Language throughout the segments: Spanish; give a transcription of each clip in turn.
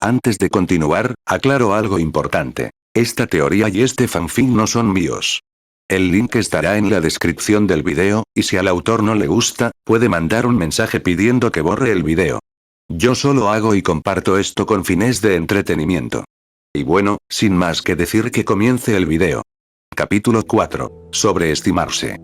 Antes de continuar, aclaro algo importante. Esta teoría y este fanfic no son míos. El link estará en la descripción del video, y si al autor no le gusta, puede mandar un mensaje pidiendo que borre el video. Yo solo hago y comparto esto con fines de entretenimiento. Y bueno, sin más que decir, que comience el video. Capítulo 4. Sobreestimarse.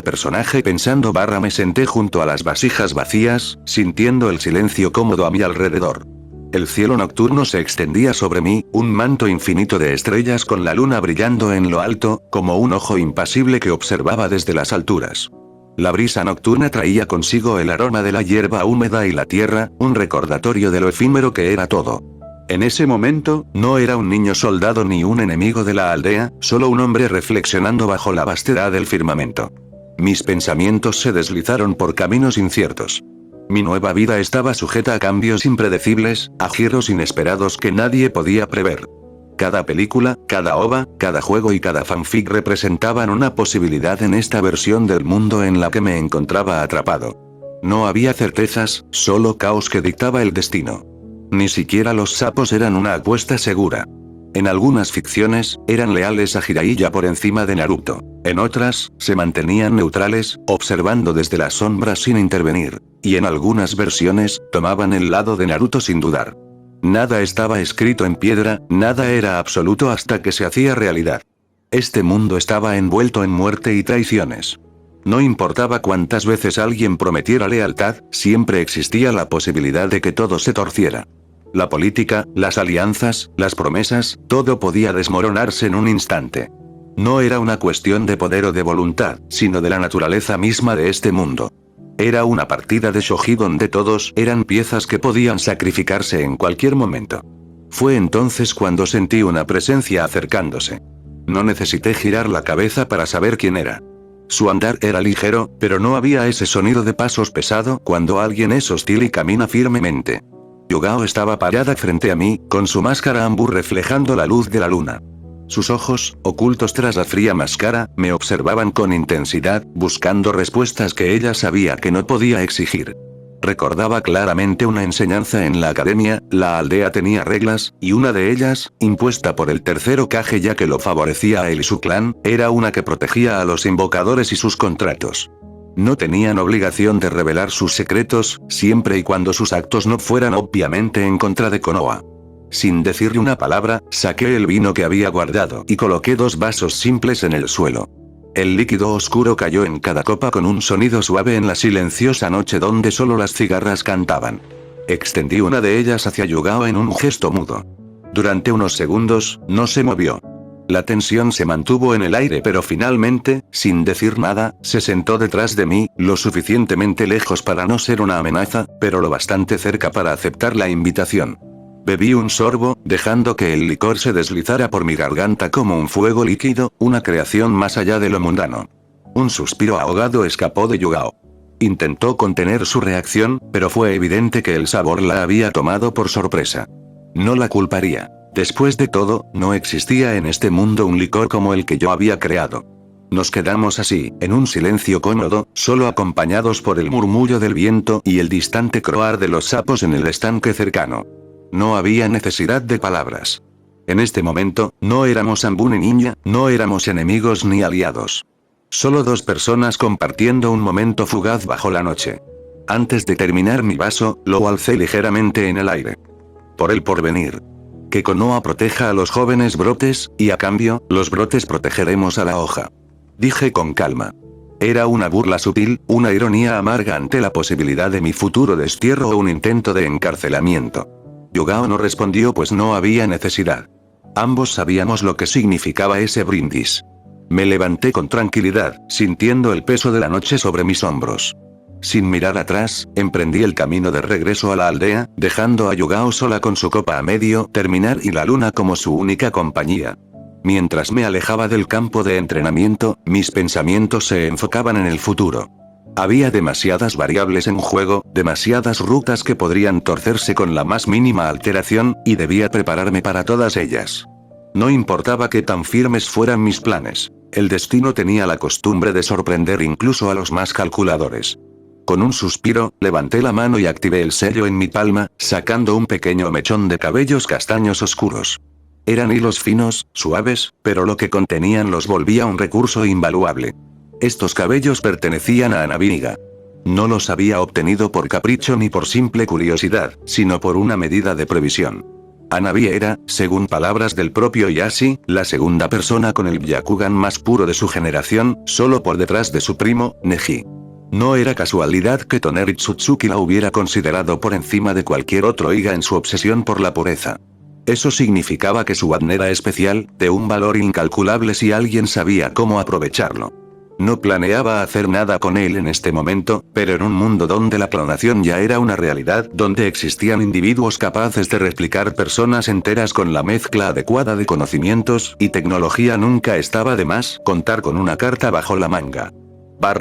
Personaje pensando / me senté junto a las vasijas vacías, sintiendo el silencio cómodo a mi alrededor. El cielo nocturno se extendía sobre mí, un manto infinito de estrellas con la luna brillando en lo alto, como un ojo impasible que observaba desde las alturas. La brisa nocturna traía consigo el aroma de la hierba húmeda y la tierra, un recordatorio de lo efímero que era todo. En ese momento, no era un niño soldado ni un enemigo de la aldea, solo un hombre reflexionando bajo la vastedad del firmamento. Mis pensamientos se deslizaron por caminos inciertos. Mi nueva vida estaba sujeta a cambios impredecibles, a giros inesperados que nadie podía prever. Cada película, cada OVA, cada juego y cada fanfic representaban una posibilidad en esta versión del mundo en la que me encontraba atrapado. No había certezas, solo caos que dictaba el destino. Ni siquiera los sapos eran una apuesta segura. En algunas ficciones, eran leales a Jiraiya por encima de Naruto. En otras, se mantenían neutrales, observando desde las sombras sin intervenir. Y en algunas versiones, tomaban el lado de Naruto sin dudar. Nada estaba escrito en piedra, nada era absoluto hasta que se hacía realidad. Este mundo estaba envuelto en muerte y traiciones. No importaba cuántas veces alguien prometiera lealtad, siempre existía la posibilidad de que todo se torciera. La política, las alianzas, las promesas, todo podía desmoronarse en un instante. No era una cuestión de poder o de voluntad, sino de la naturaleza misma de este mundo. Era una partida de shogi donde todos eran piezas que podían sacrificarse en cualquier momento. Fue entonces cuando sentí una presencia acercándose. No necesité girar la cabeza para saber quién era. Su andar era ligero, pero no había ese sonido de pasos pesado cuando alguien es hostil y camina firmemente. Yugao estaba parada frente a mí, con su máscara ambú reflejando la luz de la luna. Sus ojos, ocultos tras la fría máscara, me observaban con intensidad, buscando respuestas que ella sabía que no podía exigir. Recordaba claramente una enseñanza en la academia: la aldea tenía reglas, y una de ellas, impuesta por el tercer Hokage ya que lo favorecía a él y su clan, era una que protegía a los invocadores y sus contratos. No tenían obligación de revelar sus secretos, siempre y cuando sus actos no fueran obviamente en contra de Konoha. Sin decirle una palabra, saqué el vino que había guardado y coloqué 2 vasos simples en el suelo. El líquido oscuro cayó en cada copa con un sonido suave en la silenciosa noche donde solo las cigarras cantaban. Extendí una de ellas hacia Yugao en un gesto mudo. Durante unos segundos, no se movió. La tensión se mantuvo en el aire, pero finalmente, sin decir nada, se sentó detrás de mí, lo suficientemente lejos para no ser una amenaza, pero lo bastante cerca para aceptar la invitación. Bebí un sorbo, dejando que el licor se deslizara por mi garganta como un fuego líquido, una creación más allá de lo mundano. Un suspiro ahogado escapó de Yugao. Intentó contener su reacción, pero fue evidente que el sabor la había tomado por sorpresa. No la culparía. Después de todo, no existía en este mundo un licor como el que yo había creado. Nos quedamos así, en un silencio cómodo, solo acompañados por el murmullo del viento y el distante croar de los sapos en el estanque cercano. No había necesidad de palabras. En este momento, no éramos Anbu ni Niña, no éramos enemigos ni aliados. Solo 2 personas compartiendo un momento fugaz bajo la noche. Antes de terminar mi vaso, lo alcé ligeramente en el aire. Por el porvenir. Que Konoha proteja a los jóvenes brotes, y a cambio, los brotes protegeremos a la hoja. Dije con calma. Era una burla sutil, una ironía amarga ante la posibilidad de mi futuro destierro o un intento de encarcelamiento. Yugao no respondió pues no había necesidad. Ambos sabíamos lo que significaba ese brindis. Me levanté con tranquilidad, sintiendo el peso de la noche sobre mis hombros. Sin mirar atrás, emprendí el camino de regreso a la aldea, dejando a Yugao sola con su copa a medio terminar y la luna como su única compañía. Mientras me alejaba del campo de entrenamiento, mis pensamientos se enfocaban en el futuro. Había demasiadas variables en juego, demasiadas rutas que podrían torcerse con la más mínima alteración, y debía prepararme para todas ellas. No importaba qué tan firmes fueran mis planes. El destino tenía la costumbre de sorprender incluso a los más calculadores. Con un suspiro, levanté la mano y activé el sello en mi palma, sacando un pequeño mechón de cabellos castaños oscuros. Eran hilos finos, suaves, pero lo que contenían los volvía un recurso invaluable. Estos cabellos pertenecían a Anaviga. No los había obtenido por capricho ni por simple curiosidad, sino por una medida de previsión. Hanabi era, según palabras del propio Yashi, la segunda persona con el Byakugan más puro de su generación, solo por detrás de su primo, Neji. No era casualidad que Toneri Tsutsuki la hubiera considerado por encima de cualquier otro Iga en su obsesión por la pureza. Eso significaba que su ADN era especial, de un valor incalculable si alguien sabía cómo aprovecharlo. No planeaba hacer nada con él en este momento, pero en un mundo donde la clonación ya era una realidad, donde existían individuos capaces de replicar personas enteras con la mezcla adecuada de conocimientos y tecnología, nunca estaba de más contar con una carta bajo la manga.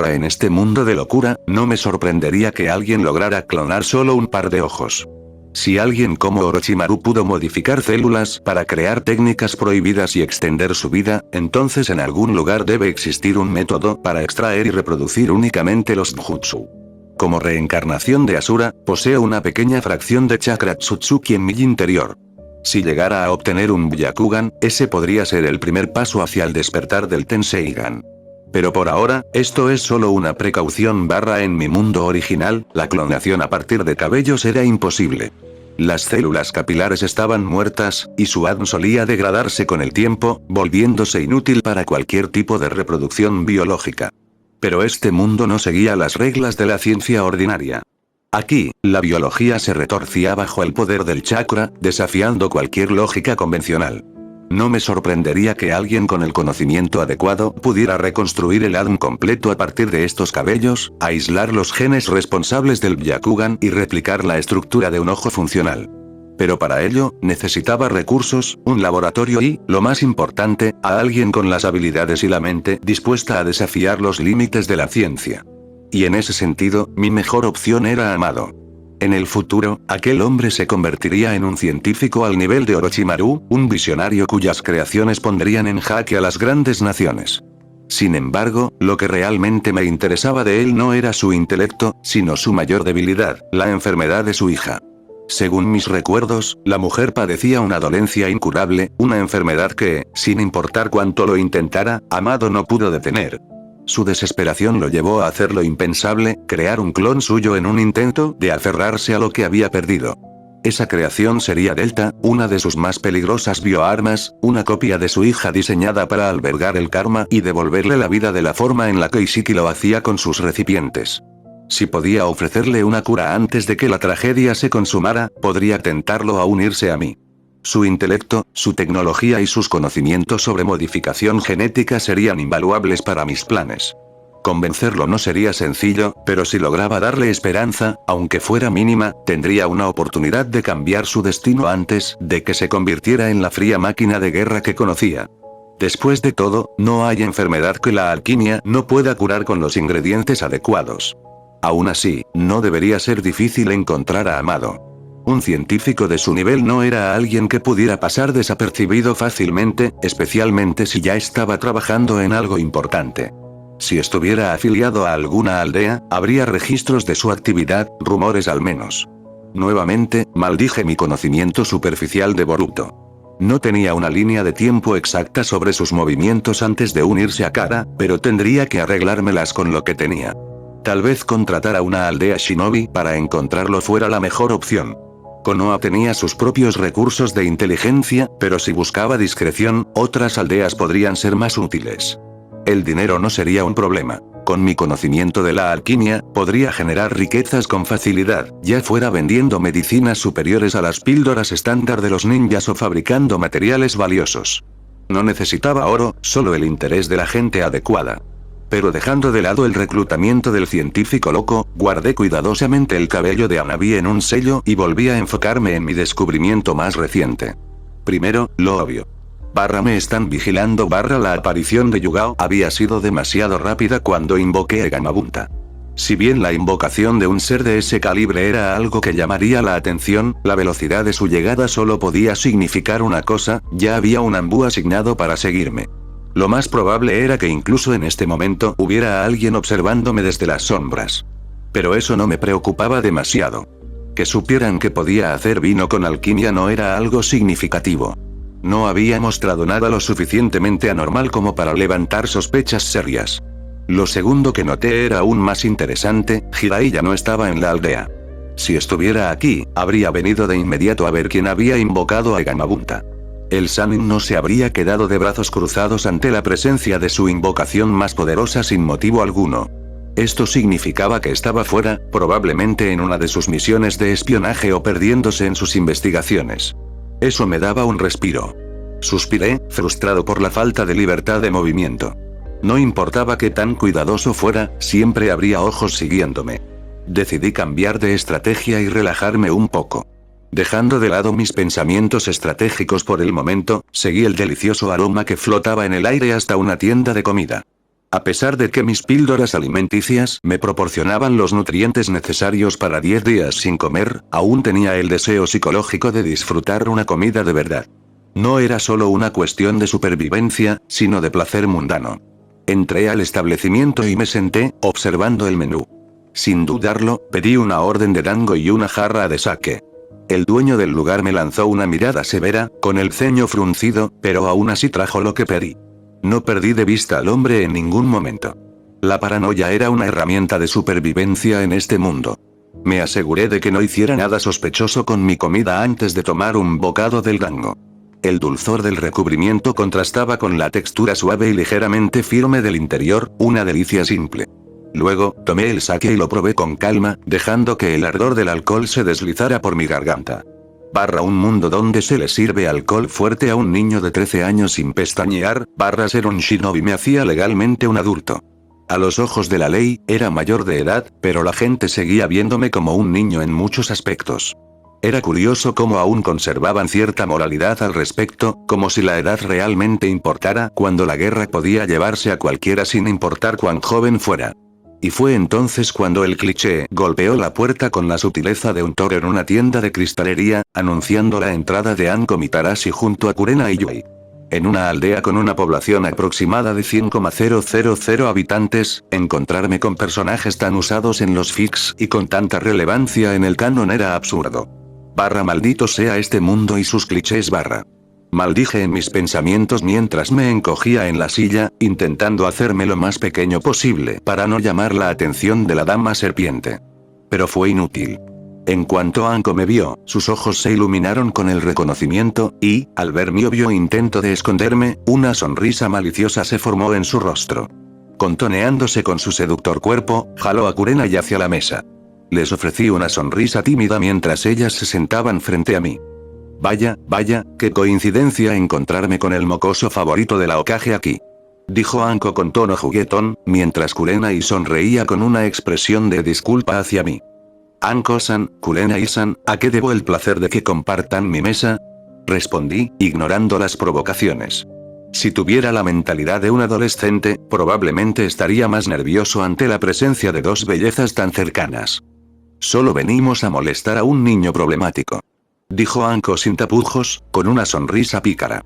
En este mundo de locura, no me sorprendería que alguien lograra clonar solo un par de ojos. Si alguien como Orochimaru pudo modificar células para crear técnicas prohibidas y extender su vida, entonces en algún lugar debe existir un método para extraer y reproducir únicamente los Jutsu. Como reencarnación de Asura, poseo una pequeña fracción de chakra Tsutsuki en mi interior. Si llegara a obtener un Byakugan, ese podría ser el primer paso hacia el despertar del Tenseigan. Pero por ahora, esto es solo una precaución. En mi mundo original, la clonación a partir de cabellos era imposible. Las células capilares estaban muertas, y su ADN solía degradarse con el tiempo, volviéndose inútil para cualquier tipo de reproducción biológica. Pero este mundo no seguía las reglas de la ciencia ordinaria. Aquí, la biología se retorcía bajo el poder del chakra, desafiando cualquier lógica convencional. No me sorprendería que alguien con el conocimiento adecuado pudiera reconstruir el ADN completo a partir de estos cabellos, aislar los genes responsables del Byakugan y replicar la estructura de un ojo funcional. Pero para ello, necesitaba recursos, un laboratorio y, lo más importante, a alguien con las habilidades y la mente dispuesta a desafiar los límites de la ciencia. Y en ese sentido, mi mejor opción era Amado. En el futuro, aquel hombre se convertiría en un científico al nivel de Orochimaru, un visionario cuyas creaciones pondrían en jaque a las grandes naciones. Sin embargo, lo que realmente me interesaba de él no era su intelecto, sino su mayor debilidad, la enfermedad de su hija. Según mis recuerdos, la mujer padecía una dolencia incurable, una enfermedad que, sin importar cuánto lo intentara, Amado no pudo detener. Su desesperación lo llevó a hacer lo impensable, crear un clon suyo en un intento de aferrarse a lo que había perdido. Esa creación sería Delta, una de sus más peligrosas bioarmas, una copia de su hija diseñada para albergar el karma y devolverle la vida de la forma en la que Ishiki lo hacía con sus recipientes. Si podía ofrecerle una cura antes de que la tragedia se consumara, podría tentarlo a unirse a mí. Su intelecto, su tecnología y sus conocimientos sobre modificación genética serían invaluables para mis planes. Convencerlo no sería sencillo, pero si lograba darle esperanza, aunque fuera mínima, tendría una oportunidad de cambiar su destino antes de que se convirtiera en la fría máquina de guerra que conocía. Después de todo, no hay enfermedad que la alquimia no pueda curar con los ingredientes adecuados. Aún así, no debería ser difícil encontrar a Amado. Un científico de su nivel no era alguien que pudiera pasar desapercibido fácilmente, especialmente si ya estaba trabajando en algo importante. Si estuviera afiliado a alguna aldea, habría registros de su actividad, rumores al menos. Nuevamente, maldije mi conocimiento superficial de Boruto. No tenía una línea de tiempo exacta sobre sus movimientos antes de unirse a Kara, pero tendría que arreglármelas con lo que tenía. Tal vez contratar a una aldea shinobi para encontrarlo fuera la mejor opción. Konoha tenía sus propios recursos de inteligencia, pero si buscaba discreción, otras aldeas podrían ser más útiles. El dinero no sería un problema. Con mi conocimiento de la alquimia, podría generar riquezas con facilidad, ya fuera vendiendo medicinas superiores a las píldoras estándar de los ninjas o fabricando materiales valiosos. No necesitaba oro, solo el interés de la gente adecuada. Pero dejando de lado el reclutamiento del científico loco, guardé cuidadosamente el cabello de Hanabi en un sello y volví a enfocarme en mi descubrimiento más reciente. Primero, lo obvio. Me están vigilando. La aparición de Yugao había sido demasiado rápida cuando invoqué a Gamabunta. Si bien la invocación de un ser de ese calibre era algo que llamaría la atención, la velocidad de su llegada solo podía significar una cosa: ya había un ambú asignado para seguirme. Lo más probable era que incluso en este momento hubiera alguien observándome desde las sombras. Pero eso no me preocupaba demasiado. Que supieran que podía hacer vino con alquimia no era algo significativo. No había mostrado nada lo suficientemente anormal como para levantar sospechas serias. Lo segundo que noté era aún más interesante, Hirai ya no estaba en la aldea. Si estuviera aquí, habría venido de inmediato a ver quién había invocado a Gamabunta. El Sannin no se habría quedado de brazos cruzados ante la presencia de su invocación más poderosa sin motivo alguno. Esto significaba que estaba fuera, probablemente en una de sus misiones de espionaje o perdiéndose en sus investigaciones. Eso me daba un respiro. Suspiré, frustrado por la falta de libertad de movimiento. No importaba qué tan cuidadoso fuera, siempre habría ojos siguiéndome. Decidí cambiar de estrategia y relajarme un poco. Dejando de lado mis pensamientos estratégicos por el momento, seguí el delicioso aroma que flotaba en el aire hasta una tienda de comida. A pesar de que mis píldoras alimenticias me proporcionaban los nutrientes necesarios para 10 días sin comer, aún tenía el deseo psicológico de disfrutar una comida de verdad. No era solo una cuestión de supervivencia, sino de placer mundano. Entré al establecimiento y me senté, observando el menú. Sin dudarlo, pedí una orden de dango y una jarra de sake. El dueño del lugar me lanzó una mirada severa, con el ceño fruncido, pero aún así trajo lo que pedí. No perdí de vista al hombre en ningún momento. La paranoia era una herramienta de supervivencia en este mundo. Me aseguré de que no hiciera nada sospechoso con mi comida antes de tomar un bocado del dango. El dulzor del recubrimiento contrastaba con la textura suave y ligeramente firme del interior, una delicia simple. Luego, tomé el sake y lo probé con calma, dejando que el ardor del alcohol se deslizara por mi garganta. Un mundo donde se le sirve alcohol fuerte a un niño de 13 años sin pestañear, ser un shinobi me hacía legalmente un adulto. A los ojos de la ley, era mayor de edad, pero la gente seguía viéndome como un niño en muchos aspectos. Era curioso cómo aún conservaban cierta moralidad al respecto, como si la edad realmente importara, cuando la guerra podía llevarse a cualquiera sin importar cuán joven fuera. Y fue entonces cuando el cliché golpeó la puerta con la sutileza de un toro en una tienda de cristalería, anunciando la entrada de Anko Mitarashi junto a Kurena y Yui. En una aldea con una población aproximada de 100,000 habitantes, encontrarme con personajes tan usados en los fics y con tanta relevancia en el canon era absurdo. Maldito sea este mundo y sus clichés . Maldije en mis pensamientos mientras me encogía en la silla, intentando hacerme lo más pequeño posible para no llamar la atención de la dama serpiente. Pero fue inútil. En cuanto Anko me vio, sus ojos se iluminaron con el reconocimiento, y, al ver mi obvio intento de esconderme, una sonrisa maliciosa se formó en su rostro. Contoneándose con su seductor cuerpo, jaló a Kurena y hacia la mesa. Les ofrecí una sonrisa tímida mientras ellas se sentaban frente a mí. Vaya, qué coincidencia encontrarme con el mocoso favorito de la Hokage aquí. Dijo Anko con tono juguetón, mientras Kurenai sonreía con una expresión de disculpa hacia mí. Anko-san, Kurenai-san, ¿a qué debo el placer de que compartan mi mesa? Respondí, ignorando las provocaciones. Si tuviera la mentalidad de un adolescente, probablemente estaría más nervioso ante la presencia de dos bellezas tan cercanas. Solo venimos a molestar a un niño problemático. Dijo Anko sin tapujos, con una sonrisa pícara.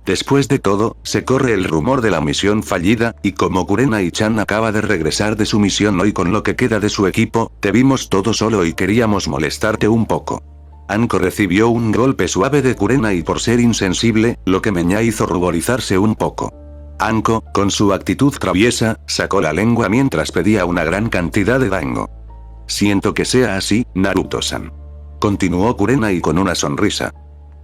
Después de todo, se corre el rumor de la misión fallida, y como Kurenai-chan acaba de regresar de su misión hoy con lo que queda de su equipo, te vimos todo solo y queríamos molestarte un poco. Anko recibió un golpe suave de Kurenai por ser insensible, lo que Meña hizo ruborizarse un poco. Anko, con su actitud traviesa, sacó la lengua mientras pedía una gran cantidad de dango. Siento que sea así, Naruto-san. Continuó Kurenai con una sonrisa.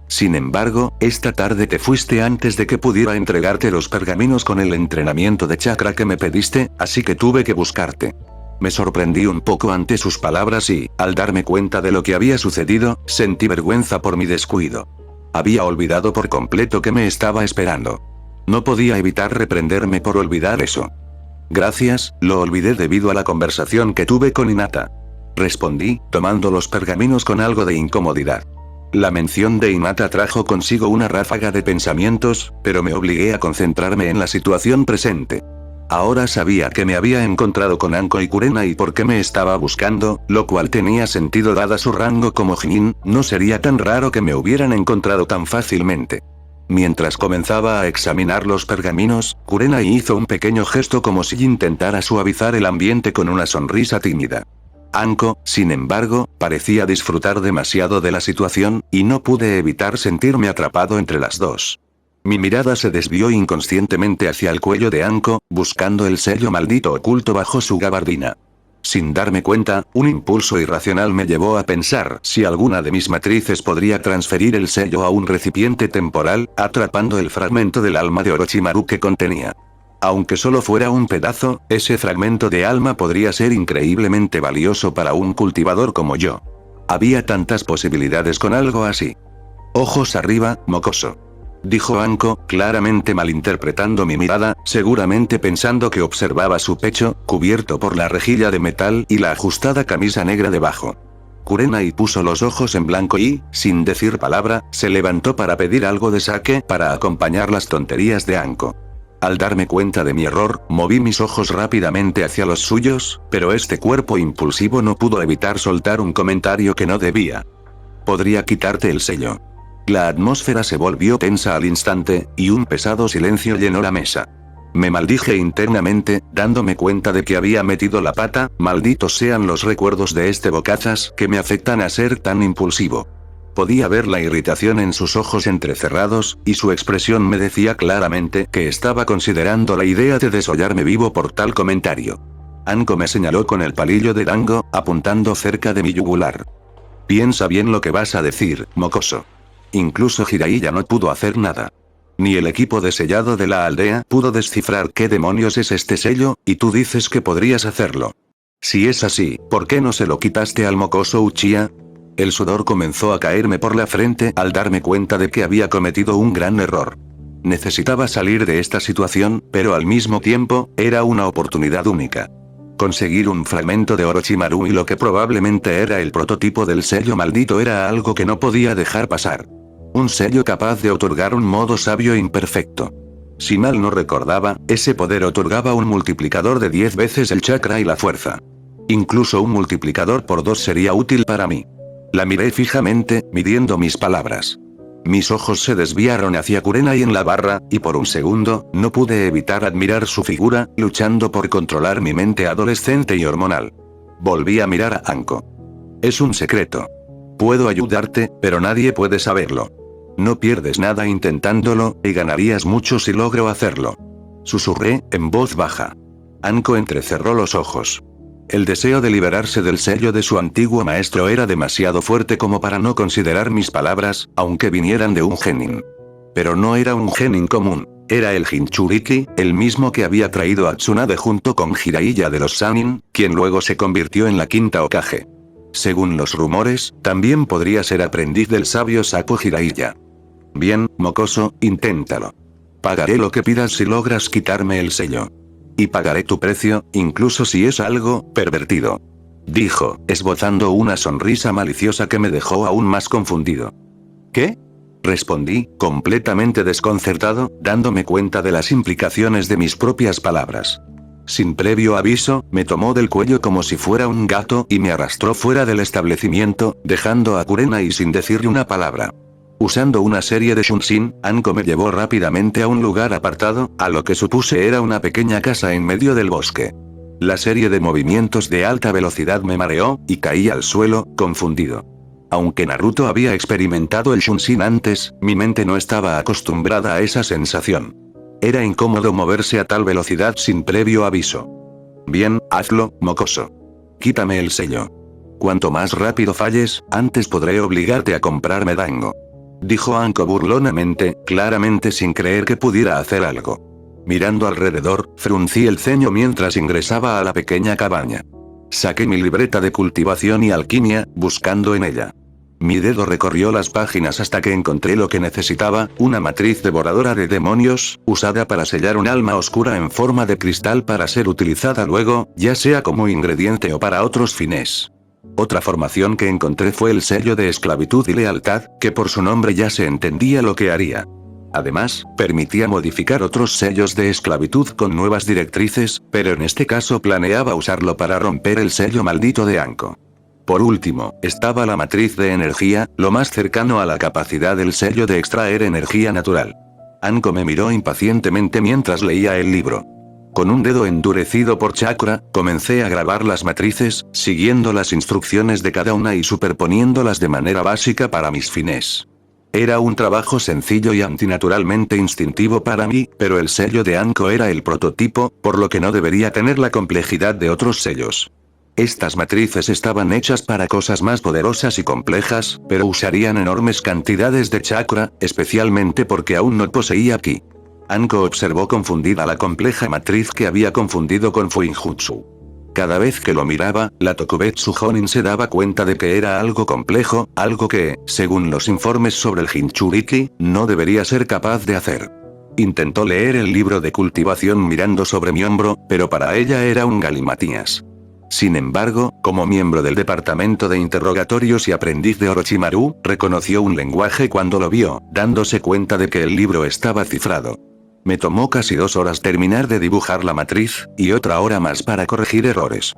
Sin embargo, esta tarde te fuiste antes de que pudiera entregarte los pergaminos con el entrenamiento de chakra que me pediste, así que tuve que buscarte. Me sorprendí un poco ante sus palabras y, al darme cuenta de lo que había sucedido, sentí vergüenza por mi descuido. Había olvidado por completo que me estaba esperando. No podía evitar reprenderme por olvidar eso. Gracias, lo olvidé debido a la conversación que tuve con Hinata. Respondí, tomando los pergaminos con algo de incomodidad. La mención de Hinata trajo consigo una ráfaga de pensamientos, pero me obligué a concentrarme en la situación presente. Ahora sabía que me había encontrado con Anko y Kurenai por qué me estaba buscando, lo cual tenía sentido dada su rango como Jinin, no sería tan raro que me hubieran encontrado tan fácilmente. Mientras comenzaba a examinar los pergaminos, Kurenai hizo un pequeño gesto como si intentara suavizar el ambiente con una sonrisa tímida. Anko, sin embargo, parecía disfrutar demasiado de la situación, y no pude evitar sentirme atrapado entre las dos. Mi mirada se desvió inconscientemente hacia el cuello de Anko, buscando el sello maldito oculto bajo su gabardina. Sin darme cuenta, un impulso irracional me llevó a pensar si alguna de mis matrices podría transferir el sello a un recipiente temporal, atrapando el fragmento del alma de Orochimaru que contenía. Aunque solo fuera un pedazo, ese fragmento de alma podría ser increíblemente valioso para un cultivador como yo. Había tantas posibilidades con algo así. Ojos arriba, mocoso. Dijo Anko, claramente malinterpretando mi mirada, seguramente pensando que observaba su pecho, cubierto por la rejilla de metal y la ajustada camisa negra debajo. Kurenai puso los ojos en blanco y, sin decir palabra, se levantó para pedir algo de sake para acompañar las tonterías de Anko. Al darme cuenta de mi error, moví mis ojos rápidamente hacia los suyos, pero este cuerpo impulsivo no pudo evitar soltar un comentario que no debía. Podría quitarte el sello. La atmósfera se volvió tensa al instante, y un pesado silencio llenó la mesa. Me maldije internamente, dándome cuenta de que había metido la pata, malditos sean los recuerdos de este bocazas que me afectan a ser tan impulsivo. Podía ver la irritación en sus ojos entrecerrados, y su expresión me decía claramente que estaba considerando la idea de desollarme vivo por tal comentario. Anko me señaló con el palillo de Dango, apuntando cerca de mi yugular. Piensa bien lo que vas a decir, mocoso. Incluso Jiraiya no pudo hacer nada. Ni el equipo de sellado de la aldea pudo descifrar qué demonios es este sello, y tú dices que podrías hacerlo. Si es así, ¿por qué no se lo quitaste al mocoso Uchiha? El sudor comenzó a caerme por la frente al darme cuenta de que había cometido un gran error. Necesitaba salir de esta situación, pero al mismo tiempo, era una oportunidad única. Conseguir un fragmento de Orochimaru y lo que probablemente era el prototipo del sello maldito era algo que no podía dejar pasar. Un sello capaz de otorgar un modo sabio imperfecto. Si mal no recordaba, ese poder otorgaba un multiplicador de 10 veces el chakra y la fuerza. Incluso un multiplicador por 2 sería útil para mí. La miré fijamente, midiendo mis palabras. Mis ojos se desviaron hacia Kurenai en la barra, y por un segundo, no pude evitar admirar su figura, luchando por controlar mi mente adolescente y hormonal. Volví a mirar a Anko. Es un secreto. Puedo ayudarte, pero nadie puede saberlo. No pierdes nada intentándolo, y ganarías mucho si logro hacerlo. Susurré, en voz baja. Anko entrecerró los ojos. El deseo de liberarse del sello de su antiguo maestro era demasiado fuerte como para no considerar mis palabras, aunque vinieran de un genin. Pero no era un genin común, era el Jinchuriki, el mismo que había traído a Tsunade junto con Jiraiya de los Sannin, quien luego se convirtió en la quinta Hokage. Según los rumores, también podría ser aprendiz del sabio sapo Jiraiya. Bien, mocoso, inténtalo. Pagaré lo que pidas si logras quitarme el sello. Y pagaré tu precio, incluso si es algo pervertido. Dijo, esbozando una sonrisa maliciosa que me dejó aún más confundido. ¿Qué? Respondí, completamente desconcertado, dándome cuenta de las implicaciones de mis propias palabras. Sin previo aviso, me tomó del cuello como si fuera un gato y me arrastró fuera del establecimiento, dejando a Kurenai sin decirle una palabra. Usando una serie de Shunshin, Anko me llevó rápidamente a un lugar apartado, a lo que supuse era una pequeña casa en medio del bosque. La serie de movimientos de alta velocidad me mareó, y caí al suelo, confundido. Aunque Naruto había experimentado el Shunshin antes, mi mente no estaba acostumbrada a esa sensación. Era incómodo moverse a tal velocidad sin previo aviso. Bien, hazlo, mocoso. Quítame el sello. Cuanto más rápido falles, antes podré obligarte a comprarme dango. Dijo Anko burlonamente, claramente sin creer que pudiera hacer algo. Mirando alrededor, fruncí el ceño mientras ingresaba a la pequeña cabaña. Saqué mi libreta de cultivación y alquimia, buscando en ella. Mi dedo recorrió las páginas hasta que encontré lo que necesitaba, una matriz devoradora de demonios, usada para sellar un alma oscura en forma de cristal para ser utilizada luego, ya sea como ingrediente o para otros fines. Otra formación que encontré fue el sello de esclavitud y lealtad, que por su nombre ya se entendía lo que haría. Además, permitía modificar otros sellos de esclavitud con nuevas directrices, pero en este caso planeaba usarlo para romper el sello maldito de Anko. Por último, estaba la matriz de energía, lo más cercano a la capacidad del sello de extraer energía natural. Anko me miró impacientemente mientras leía el libro. Con un dedo endurecido por chakra, comencé a grabar las matrices, siguiendo las instrucciones de cada una y superponiéndolas de manera básica para mis fines. Era un trabajo sencillo y antinaturalmente instintivo para mí, pero el sello de Anko era el prototipo, por lo que no debería tener la complejidad de otros sellos. Estas matrices estaban hechas para cosas más poderosas y complejas, pero usarían enormes cantidades de chakra, especialmente porque aún no poseía ki. Anko observó confundida la compleja matriz que había confundido con Fuinjutsu. Cada vez que lo miraba, la Tokubetsu Jonin se daba cuenta de que era algo complejo, algo que, según los informes sobre el Jinchuriki, no debería ser capaz de hacer. Intentó leer el libro de cultivación mirando sobre mi hombro, pero para ella era un galimatías. Sin embargo, como miembro del departamento de interrogatorios y aprendiz de Orochimaru, reconoció un lenguaje cuando lo vio, dándose cuenta de que el libro estaba cifrado. Me tomó casi 2 horas terminar de dibujar la matriz, y otra hora más para corregir errores.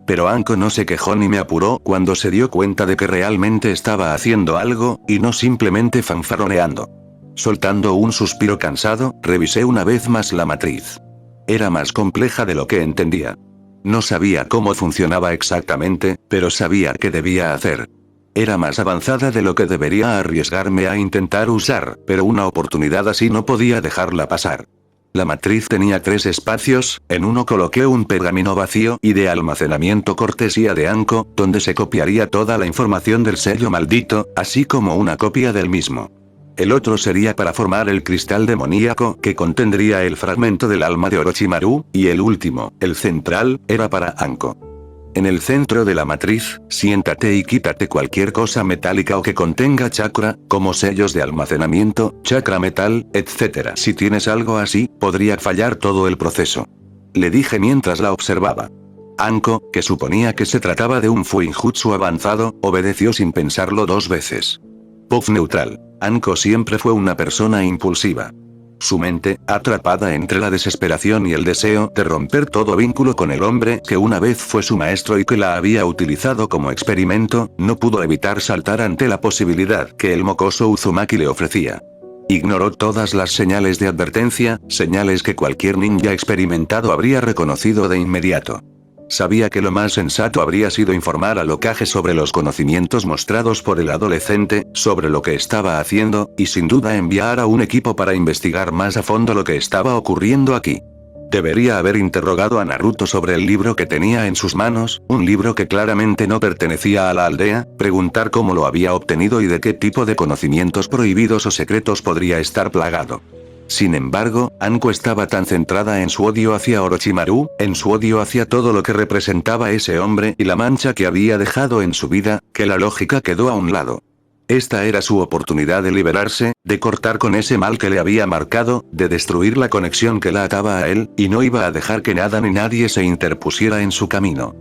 Pero Anko no se quejó ni me apuró cuando se dio cuenta de que realmente estaba haciendo algo, y no simplemente fanfarroneando. Soltando un suspiro cansado, revisé una vez más la matriz. Era más compleja de lo que entendía. No sabía cómo funcionaba exactamente, pero sabía qué debía hacer. Era más avanzada de lo que debería arriesgarme a intentar usar, pero una oportunidad así no podía dejarla pasar. La matriz tenía 3 espacios, en uno coloqué un pergamino vacío y de almacenamiento cortesía de Anko, donde se copiaría toda la información del sello maldito, así como una copia del mismo. El otro sería para formar el cristal demoníaco que contendría el fragmento del alma de Orochimaru, y el último, el central, era para Anko. En el centro de la matriz, siéntate y quítate cualquier cosa metálica o que contenga chakra, como sellos de almacenamiento, chakra metal, etc. Si tienes algo así, podría fallar todo el proceso. Le dije mientras la observaba. Anko, que suponía que se trataba de un Fuinjutsu avanzado, obedeció sin pensarlo 2 veces. Puff neutral. Anko siempre fue una persona impulsiva. Su mente, atrapada entre la desesperación y el deseo de romper todo vínculo con el hombre que una vez fue su maestro y que la había utilizado como experimento, no pudo evitar saltar ante la posibilidad que el mocoso Uzumaki le ofrecía. Ignoró todas las señales de advertencia, señales que cualquier ninja experimentado habría reconocido de inmediato. Sabía que lo más sensato habría sido informar al Hokage sobre los conocimientos mostrados por el adolescente, sobre lo que estaba haciendo, y sin duda enviar a un equipo para investigar más a fondo lo que estaba ocurriendo aquí. Debería haber interrogado a Naruto sobre el libro que tenía en sus manos, un libro que claramente no pertenecía a la aldea, preguntar cómo lo había obtenido y de qué tipo de conocimientos prohibidos o secretos podría estar plagado. Sin embargo, Anko estaba tan centrada en su odio hacia Orochimaru, en su odio hacia todo lo que representaba ese hombre y la mancha que había dejado en su vida, que la lógica quedó a un lado. Esta era su oportunidad de liberarse, de cortar con ese mal que le había marcado, de destruir la conexión que la ataba a él, y no iba a dejar que nada ni nadie se interpusiera en su camino.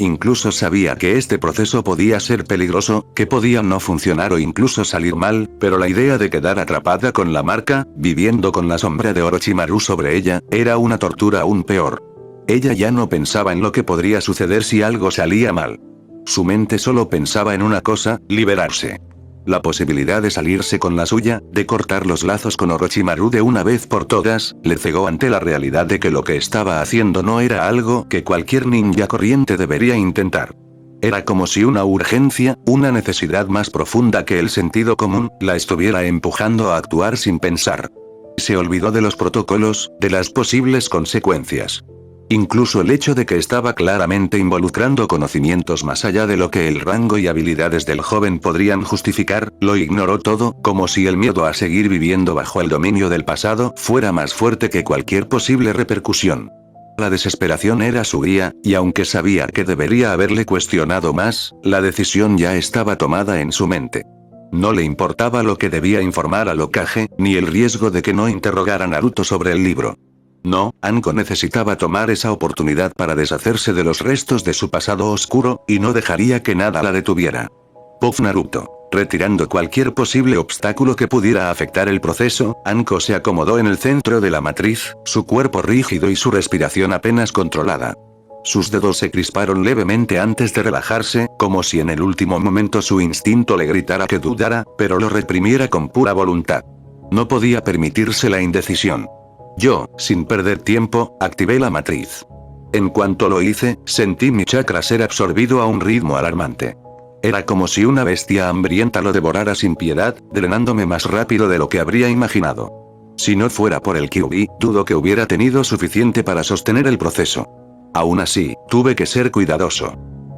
Incluso sabía que este proceso podía ser peligroso, que podía no funcionar o incluso salir mal, pero la idea de quedar atrapada con la marca, viviendo con la sombra de Orochimaru sobre ella, era una tortura aún peor. Ella ya no pensaba en lo que podría suceder si algo salía mal. Su mente solo pensaba en una cosa, liberarse. La posibilidad de salirse con la suya, de cortar los lazos con Orochimaru de una vez por todas, le cegó ante la realidad de que lo que estaba haciendo no era algo que cualquier ninja corriente debería intentar. Era como si una urgencia, una necesidad más profunda que el sentido común, la estuviera empujando a actuar sin pensar. Se olvidó de los protocolos, de las posibles consecuencias. Incluso el hecho de que estaba claramente involucrando conocimientos más allá de lo que el rango y habilidades del joven podrían justificar, lo ignoró todo, como si el miedo a seguir viviendo bajo el dominio del pasado fuera más fuerte que cualquier posible repercusión. La desesperación era su guía, y aunque sabía que debería haberle cuestionado más, la decisión ya estaba tomada en su mente. No le importaba lo que debía informar al Hokage, ni el riesgo de que no interrogara a Naruto sobre el libro. No, Anko necesitaba tomar esa oportunidad para deshacerse de los restos de su pasado oscuro, y no dejaría que nada la detuviera. Puff Naruto. Retirando cualquier posible obstáculo que pudiera afectar el proceso, Anko se acomodó en el centro de la matriz, su cuerpo rígido y su respiración apenas controlada. Sus dedos se crisparon levemente antes de relajarse, como si en el último momento su instinto le gritara que dudara, pero lo reprimiera con pura voluntad. No podía permitirse la indecisión. Yo, sin perder tiempo, activé la matriz. En cuanto lo hice, sentí mi chakra ser absorbido a un ritmo alarmante. Era como si una bestia hambrienta lo devorara sin piedad, drenándome más rápido de lo que habría imaginado. Si no fuera por el QB, dudo que hubiera tenido suficiente para sostener el proceso. Aún así, tuve que ser cuidadoso.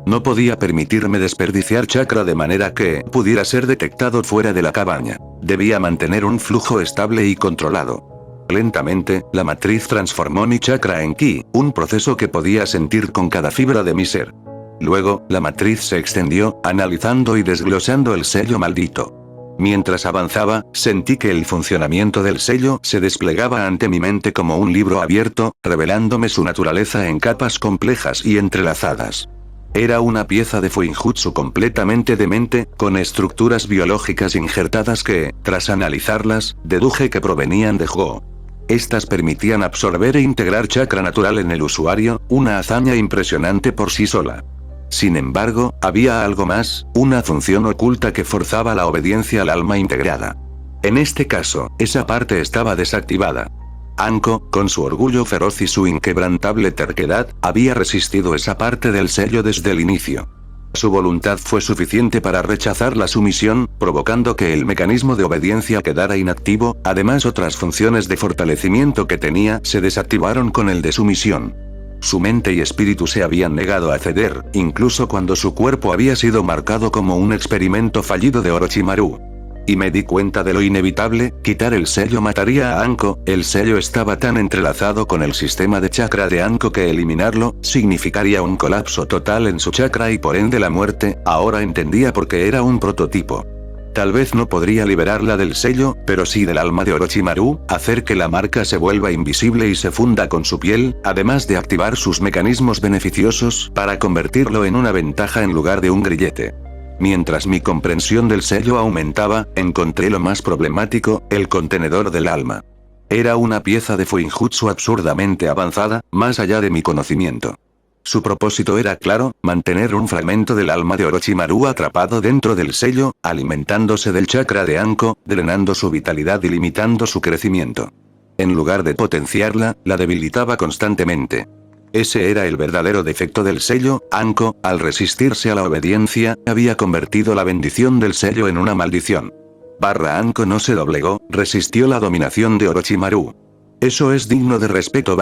No podía permitirme desperdiciar chakra de manera que pudiera ser detectado fuera de la cabaña. Debía mantener un flujo estable y controlado. Lentamente, la matriz transformó mi chakra en ki, un proceso que podía sentir con cada fibra de mi ser. Luego, la matriz se extendió, analizando y desglosando el sello maldito. Mientras avanzaba, sentí que el funcionamiento del sello se desplegaba ante mi mente como un libro abierto, revelándome su naturaleza en capas complejas y entrelazadas. Era una pieza de Fuinjutsu completamente demente, con estructuras biológicas injertadas que, tras analizarlas, deduje que provenían de Hwo. Estas permitían absorber e integrar chakra natural en el usuario, una hazaña impresionante por sí sola. Sin embargo, había algo más, una función oculta que forzaba la obediencia al alma integrada. En este caso, esa parte estaba desactivada. Anko, con su orgullo feroz y su inquebrantable terquedad, había resistido esa parte del sello desde el inicio. Su voluntad fue suficiente para rechazar la sumisión, provocando que el mecanismo de obediencia quedara inactivo, además otras funciones de fortalecimiento que tenía se desactivaron con el de sumisión. Su mente y espíritu se habían negado a ceder, incluso cuando su cuerpo había sido marcado como un experimento fallido de Orochimaru. Y me di cuenta de lo inevitable, quitar el sello mataría a Anko, el sello estaba tan entrelazado con el sistema de chakra de Anko que eliminarlo, significaría un colapso total en su chakra y por ende la muerte. Ahora entendía por qué era un prototipo. Tal vez no podría liberarla del sello, pero sí del alma de Orochimaru, hacer que la marca se vuelva invisible y se funda con su piel, además de activar sus mecanismos beneficiosos, para convertirlo en una ventaja en lugar de un grillete. Mientras mi comprensión del sello aumentaba, encontré lo más problemático, el contenedor del alma. Era una pieza de Fuinjutsu absurdamente avanzada, más allá de mi conocimiento. Su propósito era claro, mantener un fragmento del alma de Orochimaru atrapado dentro del sello, alimentándose del chakra de Anko, drenando su vitalidad y limitando su crecimiento. En lugar de potenciarla, la debilitaba constantemente. Ese era el verdadero defecto del sello. Anko, al resistirse a la obediencia, había convertido la bendición del sello en una maldición. Anko no se doblegó, resistió la dominación de Orochimaru. Eso es digno de respeto.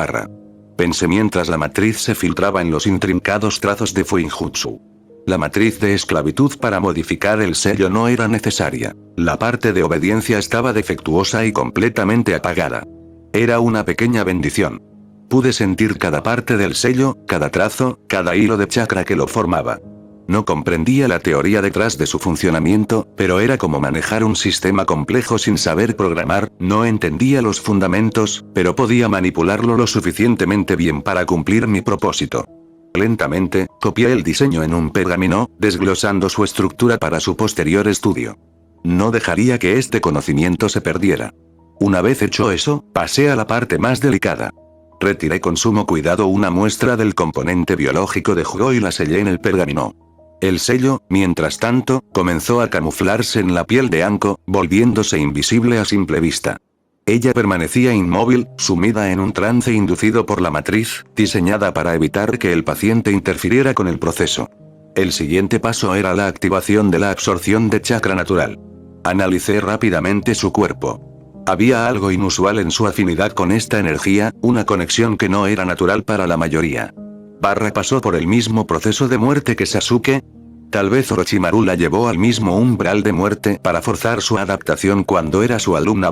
Pensé mientras la matriz se filtraba en los intrincados trazos de Fuinjutsu. La matriz de esclavitud para modificar el sello no era necesaria. La parte de obediencia estaba defectuosa y completamente apagada. Era una pequeña bendición. Pude sentir cada parte del sello, cada trazo, cada hilo de chakra que lo formaba. No comprendía la teoría detrás de su funcionamiento, pero era como manejar un sistema complejo sin saber programar. No entendía los fundamentos, pero podía manipularlo lo suficientemente bien para cumplir mi propósito. Lentamente, copié el diseño en un pergamino, desglosando su estructura para su posterior estudio. No dejaría que este conocimiento se perdiera. Una vez hecho eso, pasé a la parte más delicada. Retiré con sumo cuidado una muestra del componente biológico de Hwo y la sellé en el pergamino. El sello, mientras tanto, comenzó a camuflarse en la piel de Anko, volviéndose invisible a simple vista. Ella permanecía inmóvil, sumida en un trance inducido por la matriz, diseñada para evitar que el paciente interfiriera con el proceso. El siguiente paso era la activación de la absorción de chakra natural. Analicé rápidamente su cuerpo. Había algo inusual en su afinidad con esta energía, una conexión que no era natural para la mayoría. ¿Pasó por el mismo proceso de muerte que Sasuke? Tal vez Orochimaru la llevó al mismo umbral de muerte para forzar su adaptación cuando era su alumna.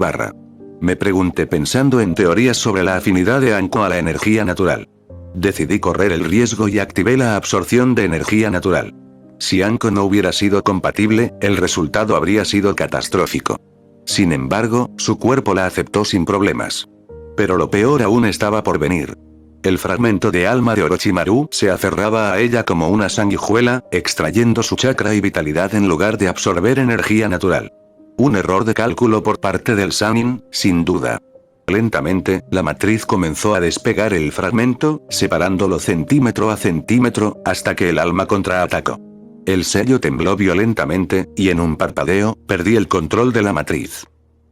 Me pregunté pensando en teorías sobre la afinidad de Anko a la energía natural. Decidí correr el riesgo y activé la absorción de energía natural. Si Anko no hubiera sido compatible, el resultado habría sido catastrófico. Sin embargo, su cuerpo la aceptó sin problemas. Pero lo peor aún estaba por venir. El fragmento de alma de Orochimaru se aferraba a ella como una sanguijuela, extrayendo su chakra y vitalidad en lugar de absorber energía natural. Un error de cálculo por parte del Sannin, sin duda. Lentamente, la matriz comenzó a despegar el fragmento, separándolo centímetro a centímetro, hasta que el alma contraatacó. El sello tembló violentamente, y en un parpadeo, perdí el control de la matriz.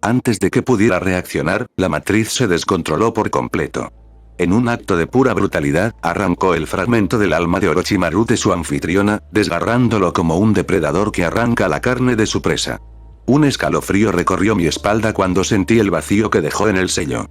Antes de que pudiera reaccionar, la matriz se descontroló por completo. En un acto de pura brutalidad, arrancó el fragmento del alma de Orochimaru de su anfitriona, desgarrándolo como un depredador que arranca la carne de su presa. Un escalofrío recorrió mi espalda cuando sentí el vacío que dejó en el sello.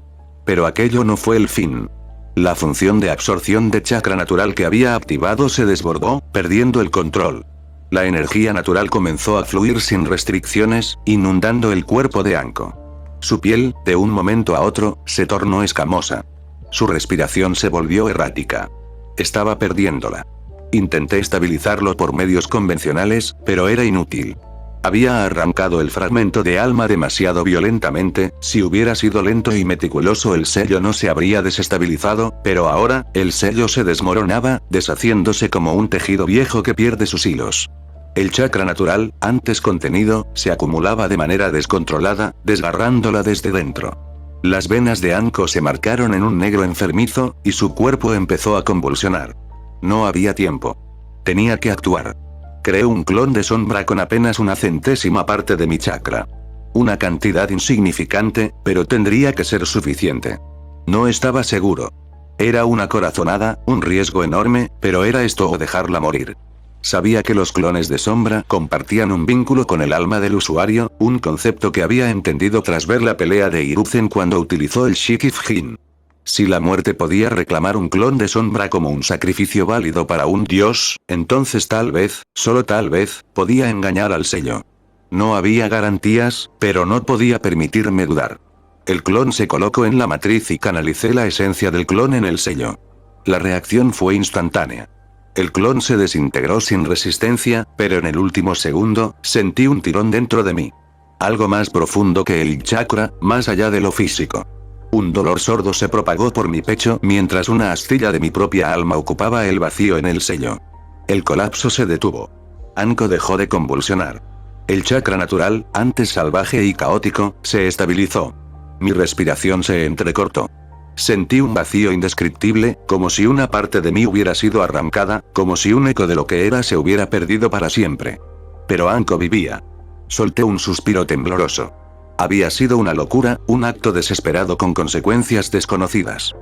Pero aquello no fue el fin. La función de absorción de chakra natural que había activado se desbordó, perdiendo el control. La energía natural comenzó a fluir sin restricciones, inundando el cuerpo de Anko. Su piel, de un momento a otro, se tornó escamosa. Su respiración se volvió errática. Estaba perdiéndola. Intenté estabilizarlo por medios convencionales, pero era inútil. Había arrancado el fragmento de alma demasiado violentamente. Si hubiera sido lento y meticuloso el sello no se habría desestabilizado, pero ahora, el sello se desmoronaba, deshaciéndose como un tejido viejo que pierde sus hilos. El chakra natural, antes contenido, se acumulaba de manera descontrolada, desgarrándola desde dentro. Las venas de Anko se marcaron en un negro enfermizo, y su cuerpo empezó a convulsionar. No había tiempo. Tenía que actuar. Creé un clon de sombra con apenas una centésima parte de mi chakra. Una cantidad insignificante, pero tendría que ser suficiente. No estaba seguro. Era una corazonada, un riesgo enorme, pero era esto o dejarla morir. Sabía que los clones de sombra compartían un vínculo con el alma del usuario, un concepto que había entendido tras ver la pelea de Hiruzen cuando utilizó el Shikifujin. Si la muerte podía reclamar un clon de sombra como un sacrificio válido para un dios, entonces tal vez, solo tal vez, podía engañar al sello. No había garantías, pero no podía permitirme dudar. El clon se colocó en la matriz y canalicé la esencia del clon en el sello. La reacción fue instantánea. El clon se desintegró sin resistencia, pero en el último segundo, sentí un tirón dentro de mí. Algo más profundo que el chakra, más allá de lo físico. Un dolor sordo se propagó por mi pecho mientras una astilla de mi propia alma ocupaba el vacío en el sello. El colapso se detuvo. Anko dejó de convulsionar. El chakra natural, antes salvaje y caótico, se estabilizó. Mi respiración se entrecortó. Sentí un vacío indescriptible, como si una parte de mí hubiera sido arrancada, como si un eco de lo que era se hubiera perdido para siempre. Pero Anko vivía. Solté un suspiro tembloroso. Había sido una locura, un acto desesperado con consecuencias desconocidas.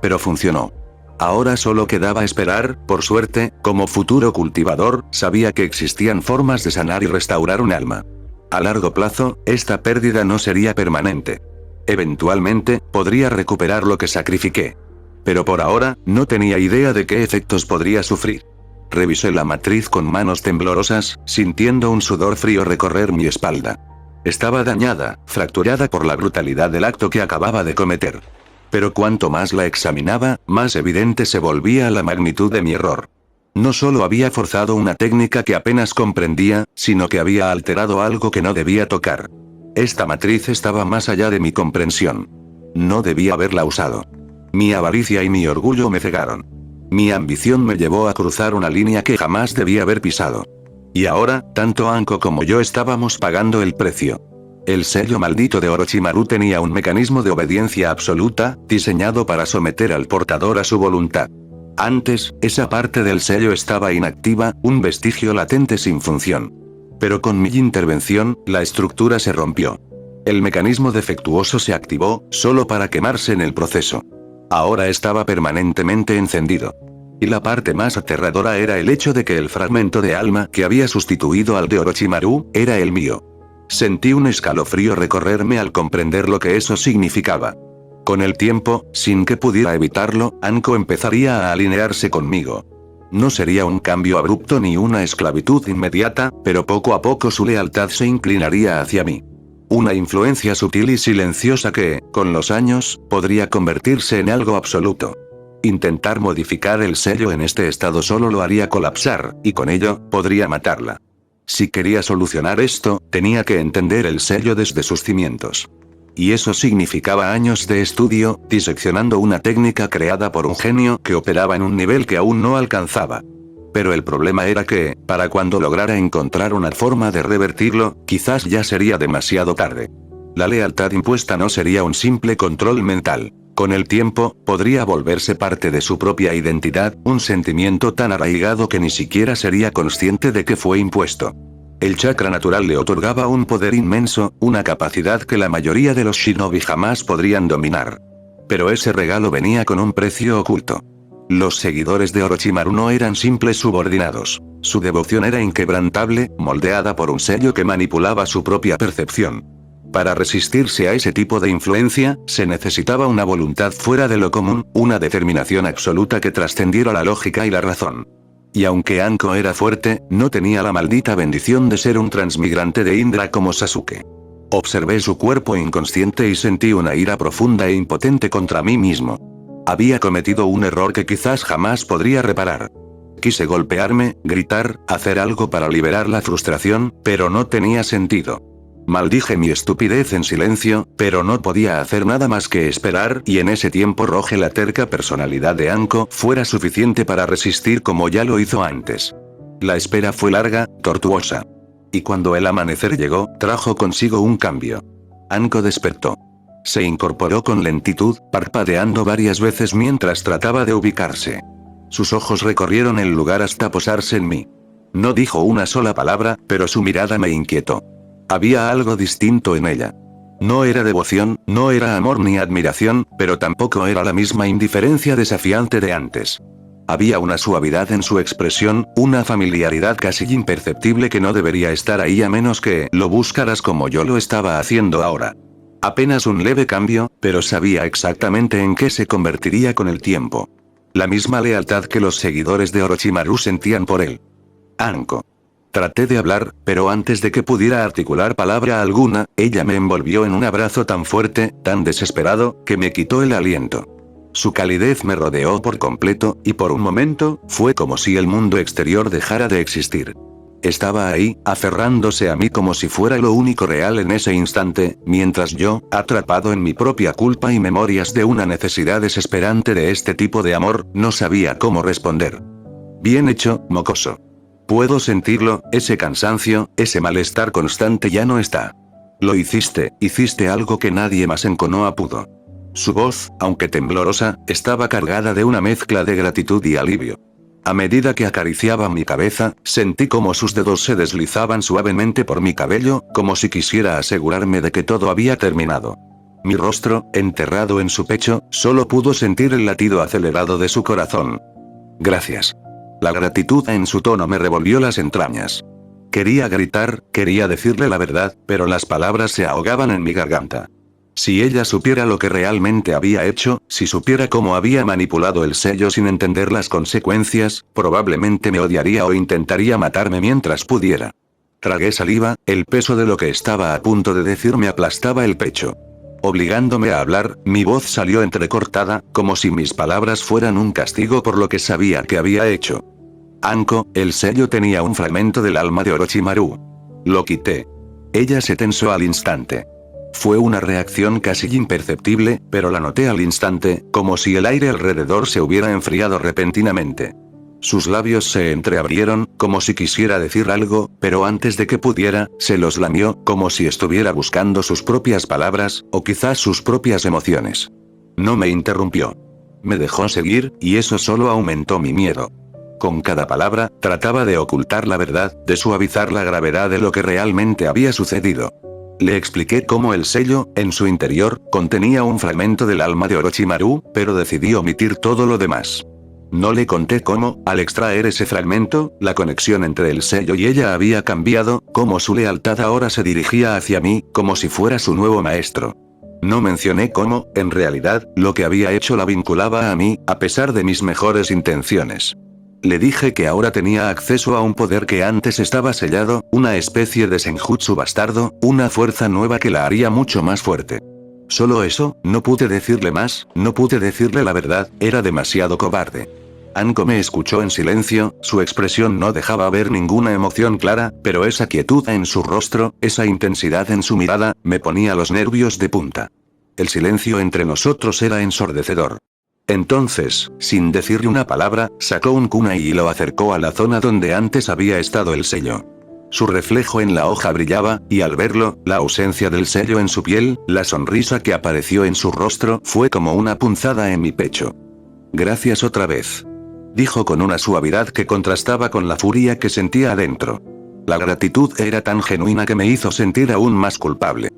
Pero funcionó. Ahora solo quedaba esperar, por suerte, como futuro cultivador, sabía que existían formas de sanar y restaurar un alma. A largo plazo, esta pérdida no sería permanente. Eventualmente, podría recuperar lo que sacrifiqué. Pero por ahora, no tenía idea de qué efectos podría sufrir. Revisé la matriz con manos temblorosas, sintiendo un sudor frío recorrer mi espalda. Estaba dañada, fracturada por la brutalidad del acto que acababa de cometer. Pero cuanto más la examinaba, más evidente se volvía la magnitud de mi error. No solo había forzado una técnica que apenas comprendía, sino que había alterado algo que no debía tocar. Esta matriz estaba más allá de mi comprensión. No debía haberla usado. Mi avaricia y mi orgullo me cegaron. Mi ambición me llevó a cruzar una línea que jamás debía haber pisado. Y ahora, tanto Anko como yo estábamos pagando el precio. El sello maldito de Orochimaru tenía un mecanismo de obediencia absoluta, diseñado para someter al portador a su voluntad. Antes, esa parte del sello estaba inactiva, un vestigio latente sin función. Pero con mi intervención, la estructura se rompió. El mecanismo defectuoso se activó, solo para quemarse en el proceso. Ahora estaba permanentemente encendido. Y la parte más aterradora era el hecho de que el fragmento de alma que había sustituido al de Orochimaru, era el mío. Sentí un escalofrío recorrerme al comprender lo que eso significaba. Con el tiempo, sin que pudiera evitarlo, Anko empezaría a alinearse conmigo. No sería un cambio abrupto ni una esclavitud inmediata, pero poco a poco su lealtad se inclinaría hacia mí. Una influencia sutil y silenciosa que, con los años, podría convertirse en algo absoluto. Intentar modificar el sello en este estado solo lo haría colapsar, y con ello, podría matarla. Si quería solucionar esto, tenía que entender el sello desde sus cimientos. Y eso significaba años de estudio, diseccionando una técnica creada por un genio que operaba en un nivel que aún no alcanzaba. Pero el problema era que, para cuando lograra encontrar una forma de revertirlo, quizás ya sería demasiado tarde. La lealtad impuesta no sería un simple control mental. Con el tiempo, podría volverse parte de su propia identidad, un sentimiento tan arraigado que ni siquiera sería consciente de que fue impuesto. El chakra natural le otorgaba un poder inmenso, una capacidad que la mayoría de los shinobi jamás podrían dominar. Pero ese regalo venía con un precio oculto. Los seguidores de Orochimaru no eran simples subordinados. Su devoción era inquebrantable, moldeada por un sello que manipulaba su propia percepción. Para resistirse a ese tipo de influencia, se necesitaba una voluntad fuera de lo común, una determinación absoluta que trascendiera la lógica y la razón. Y aunque Anko era fuerte, no tenía la maldita bendición de ser un transmigrante de Indra como Sasuke. Observé su cuerpo inconsciente y sentí una ira profunda e impotente contra mí mismo. Había cometido un error que quizás jamás podría reparar. Quise golpearme, gritar, hacer algo para liberar la frustración, pero no tenía sentido. Maldije mi estupidez en silencio, pero no podía hacer nada más que esperar, y en ese tiempo Roge, la terca personalidad de Anko, fuera suficiente para resistir como ya lo hizo antes. La espera fue larga, tortuosa. Y cuando el amanecer llegó, trajo consigo un cambio. Anko despertó. Se incorporó con lentitud, parpadeando varias veces mientras trataba de ubicarse. Sus ojos recorrieron el lugar hasta posarse en mí. No dijo una sola palabra, pero su mirada me inquietó. Había algo distinto en ella. No era devoción, no era amor ni admiración, pero tampoco era la misma indiferencia desafiante de antes. Había una suavidad en su expresión, una familiaridad casi imperceptible que no debería estar ahí a menos que lo buscaras como yo lo estaba haciendo ahora. Apenas un leve cambio, pero sabía exactamente en qué se convertiría con el tiempo. La misma lealtad que los seguidores de Orochimaru sentían por él. Anko. Traté de hablar, pero antes de que pudiera articular palabra alguna, ella me envolvió en un abrazo tan fuerte, tan desesperado, que me quitó el aliento. Su calidez me rodeó por completo, y por un momento, fue como si el mundo exterior dejara de existir. Estaba ahí, aferrándose a mí como si fuera lo único real en ese instante, mientras yo, atrapado en mi propia culpa y memorias de una necesidad desesperante de este tipo de amor, no sabía cómo responder. Bien hecho, mocoso. Puedo sentirlo, ese cansancio, ese malestar constante ya no está. Lo hiciste algo que nadie más en Konoha pudo. Su voz, aunque temblorosa, estaba cargada de una mezcla de gratitud y alivio. A medida que acariciaba mi cabeza, sentí como sus dedos se deslizaban suavemente por mi cabello, como si quisiera asegurarme de que todo había terminado. Mi rostro, enterrado en su pecho, solo pudo sentir el latido acelerado de su corazón. Gracias. La gratitud en su tono me revolvió las entrañas. Quería gritar, quería decirle la verdad, pero las palabras se ahogaban en mi garganta. Si ella supiera lo que realmente había hecho, si supiera cómo había manipulado el sello sin entender las consecuencias, probablemente me odiaría o intentaría matarme mientras pudiera. Tragué saliva, el peso de lo que estaba a punto de decir me aplastaba el pecho. Obligándome a hablar, mi voz salió entrecortada, como si mis palabras fueran un castigo por lo que sabía que había hecho. Anko, el sello tenía un fragmento del alma de Orochimaru. Lo quité. Ella se tensó al instante. Fue una reacción casi imperceptible, pero la noté al instante, como si el aire alrededor se hubiera enfriado repentinamente. Sus labios se entreabrieron, como si quisiera decir algo, pero antes de que pudiera, se los lamió, como si estuviera buscando sus propias palabras, o quizás sus propias emociones. No me interrumpió. Me dejó seguir, y eso solo aumentó mi miedo. Con cada palabra, trataba de ocultar la verdad, de suavizar la gravedad de lo que realmente había sucedido. Le expliqué cómo el sello, en su interior, contenía un fragmento del alma de Orochimaru, pero decidí omitir todo lo demás. No le conté cómo, al extraer ese fragmento, la conexión entre el sello y ella había cambiado, cómo su lealtad ahora se dirigía hacia mí, como si fuera su nuevo maestro. No mencioné cómo, en realidad, lo que había hecho la vinculaba a mí, a pesar de mis mejores intenciones. Le dije que ahora tenía acceso a un poder que antes estaba sellado, una especie de senjutsu bastardo, una fuerza nueva que la haría mucho más fuerte. Solo eso, no pude decirle más, no pude decirle la verdad, era demasiado cobarde. Anko me escuchó en silencio, su expresión no dejaba ver ninguna emoción clara, pero esa quietud en su rostro, esa intensidad en su mirada, me ponía los nervios de punta. El silencio entre nosotros era ensordecedor. Entonces, sin decirle una palabra, sacó un kunai y lo acercó a la zona donde antes había estado el sello. Su reflejo en la hoja brillaba, y al verlo, la ausencia del sello en su piel, la sonrisa que apareció en su rostro, fue como una punzada en mi pecho. Gracias otra vez. Dijo con una suavidad que contrastaba con la furia que sentía adentro. La gratitud era tan genuina que me hizo sentir aún más culpable.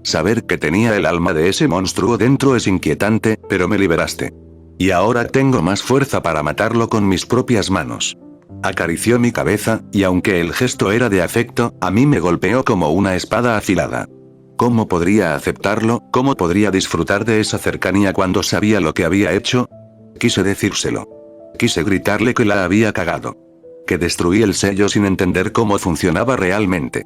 Saber que tenía el alma de ese monstruo dentro es inquietante, pero me liberaste. Y ahora tengo más fuerza para matarlo con mis propias manos. Acarició mi cabeza, y aunque el gesto era de afecto, a mí me golpeó como una espada afilada. ¿Cómo podría aceptarlo? ¿Cómo podría disfrutar de esa cercanía cuando sabía lo que había hecho? Quise decírselo. Quise gritarle que la había cagado. Que destruí el sello sin entender cómo funcionaba realmente.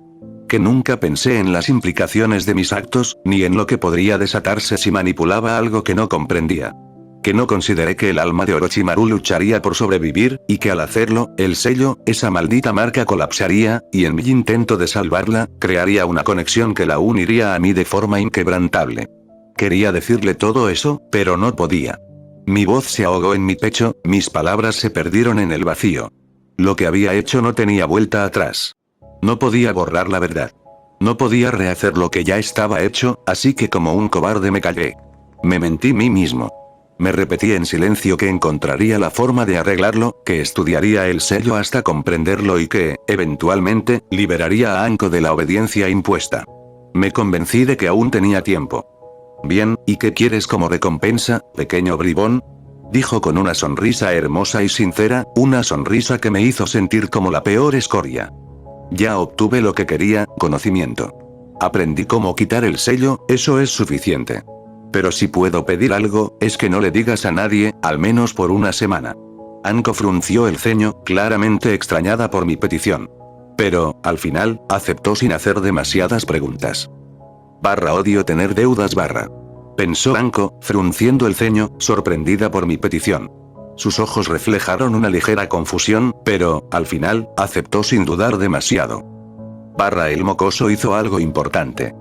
Que nunca pensé en las implicaciones de mis actos, ni en lo que podría desatarse si manipulaba algo que no comprendía. Que no consideré que el alma de Orochimaru lucharía por sobrevivir, y que al hacerlo, el sello, esa maldita marca colapsaría, y en mi intento de salvarla, crearía una conexión que la uniría a mí de forma inquebrantable. Quería decirle todo eso, pero no podía. Mi voz se ahogó en mi pecho, mis palabras se perdieron en el vacío. Lo que había hecho no tenía vuelta atrás. No podía borrar la verdad. No podía rehacer lo que ya estaba hecho, así que como un cobarde me callé. Me mentí a mí mismo. Me repetí en silencio que encontraría la forma de arreglarlo, que estudiaría el sello hasta comprenderlo y que, eventualmente, liberaría a Anko de la obediencia impuesta. Me convencí de que aún tenía tiempo. Bien, ¿y qué quieres como recompensa, pequeño bribón? Dijo con una sonrisa hermosa y sincera, una sonrisa que me hizo sentir como la peor escoria. Ya obtuve lo que quería, conocimiento. Aprendí cómo quitar el sello, eso es suficiente. Pero si puedo pedir algo, es que no le digas a nadie, al menos por una semana. Anko frunció el ceño, claramente extrañada por mi petición. Pero, al final, aceptó sin hacer demasiadas preguntas. Odio tener deudas. Pensó Anko, frunciendo el ceño, sorprendida por mi petición. Sus ojos reflejaron una ligera confusión, pero, al final, aceptó sin dudar demasiado. El mocoso hizo algo importante.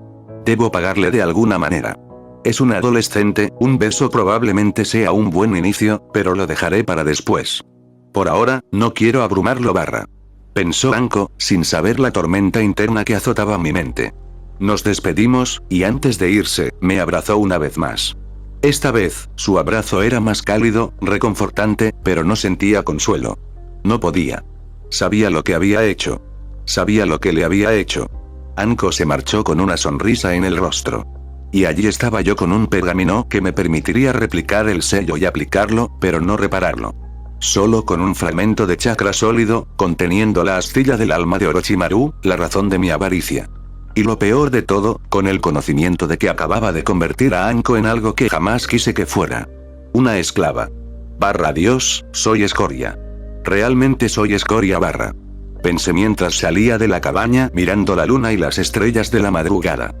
Debo pagarle de alguna manera. Es un adolescente, un beso probablemente sea un buen inicio, pero lo dejaré para después. Por ahora, no quiero abrumarlo. Pensó Anko, sin saber la tormenta interna que azotaba mi mente. Nos despedimos, y antes de irse, me abrazó una vez más. Esta vez, su abrazo era más cálido, reconfortante, pero no sentía consuelo. No podía. Sabía lo que había hecho. Sabía lo que le había hecho. Anko se marchó con una sonrisa en el rostro. Y allí estaba yo con un pergamino que me permitiría replicar el sello y aplicarlo, pero no repararlo. Solo con un fragmento de chakra sólido, conteniendo la astilla del alma de Orochimaru, la razón de mi avaricia. Y lo peor de todo, con el conocimiento de que acababa de convertir a Anko en algo que jamás quise que fuera. Una esclava. Dios, soy escoria. Realmente soy escoria. Pensé mientras salía de la cabaña mirando la luna y las estrellas de la madrugada.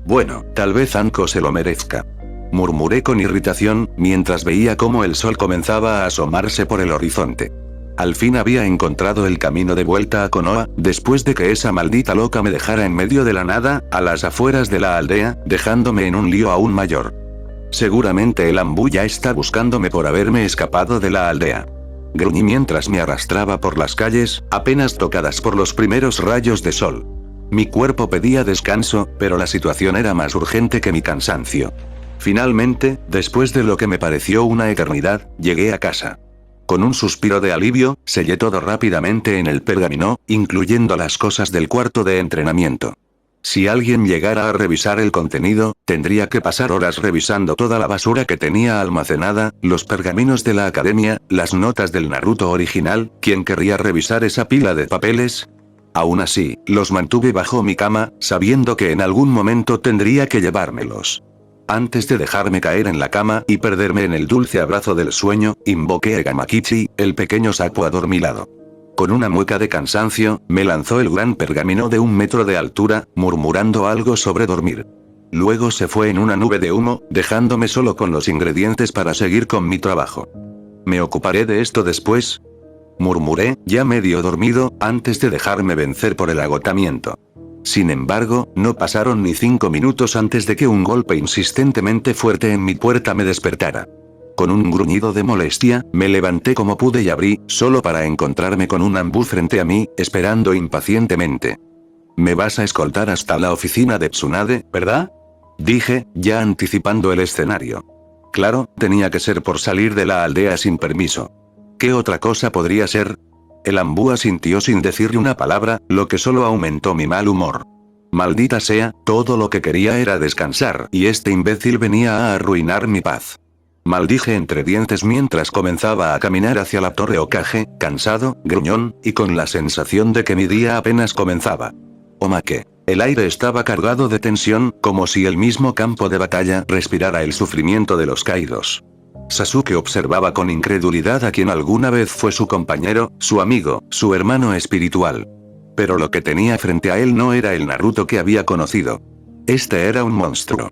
Bueno, tal vez Anko se lo merezca. Murmuré con irritación, mientras veía cómo el sol comenzaba a asomarse por el horizonte. Al fin había encontrado el camino de vuelta a Konoha, después de que esa maldita loca me dejara en medio de la nada, a las afueras de la aldea, dejándome en un lío aún mayor. Seguramente el Ambu ya está buscándome por haberme escapado de la aldea. Gruñí mientras me arrastraba por las calles, apenas tocadas por los primeros rayos de sol. Mi cuerpo pedía descanso, pero la situación era más urgente que mi cansancio. Finalmente, después de lo que me pareció una eternidad, llegué a casa. Con un suspiro de alivio, sellé todo rápidamente en el pergamino, incluyendo las cosas del cuarto de entrenamiento. Si alguien llegara a revisar el contenido, tendría que pasar horas revisando toda la basura que tenía almacenada, los pergaminos de la academia, las notas del Naruto original. ¿Quién querría revisar esa pila de papeles? Aún así, los mantuve bajo mi cama, sabiendo que en algún momento tendría que llevármelos. Antes de dejarme caer en la cama y perderme en el dulce abrazo del sueño, invoqué a Gamakichi, el pequeño sapo adormilado. Con una mueca de cansancio, me lanzó el gran pergamino de 1 metro de altura, murmurando algo sobre dormir. Luego se fue en una nube de humo, dejándome solo con los ingredientes para seguir con mi trabajo. Me ocuparé de esto después, murmuré, ya medio dormido, antes de dejarme vencer por el agotamiento. Sin embargo, no pasaron ni 5 minutos antes de que un golpe insistentemente fuerte en mi puerta me despertara. Con un gruñido de molestia, me levanté como pude y abrí, solo para encontrarme con un Ambu frente a mí, esperando impacientemente. «Me vas a escoltar hasta la oficina de Tsunade, ¿verdad?», dije, ya anticipando el escenario. Claro, tenía que ser por salir de la aldea sin permiso. ¿Qué otra cosa podría ser? El Ambú asintió sin decirle una palabra, lo que solo aumentó mi mal humor. Maldita sea, todo lo que quería era descansar, y este imbécil venía a arruinar mi paz. Maldije entre dientes mientras comenzaba a caminar hacia la torre Hokage, cansado, gruñón, y con la sensación de que mi día apenas comenzaba. Omake. El aire estaba cargado de tensión, como si el mismo campo de batalla respirara el sufrimiento de los caídos. Sasuke observaba con incredulidad a quien alguna vez fue su compañero, su amigo, su hermano espiritual. Pero lo que tenía frente a él no era el Naruto que había conocido. Este era un monstruo.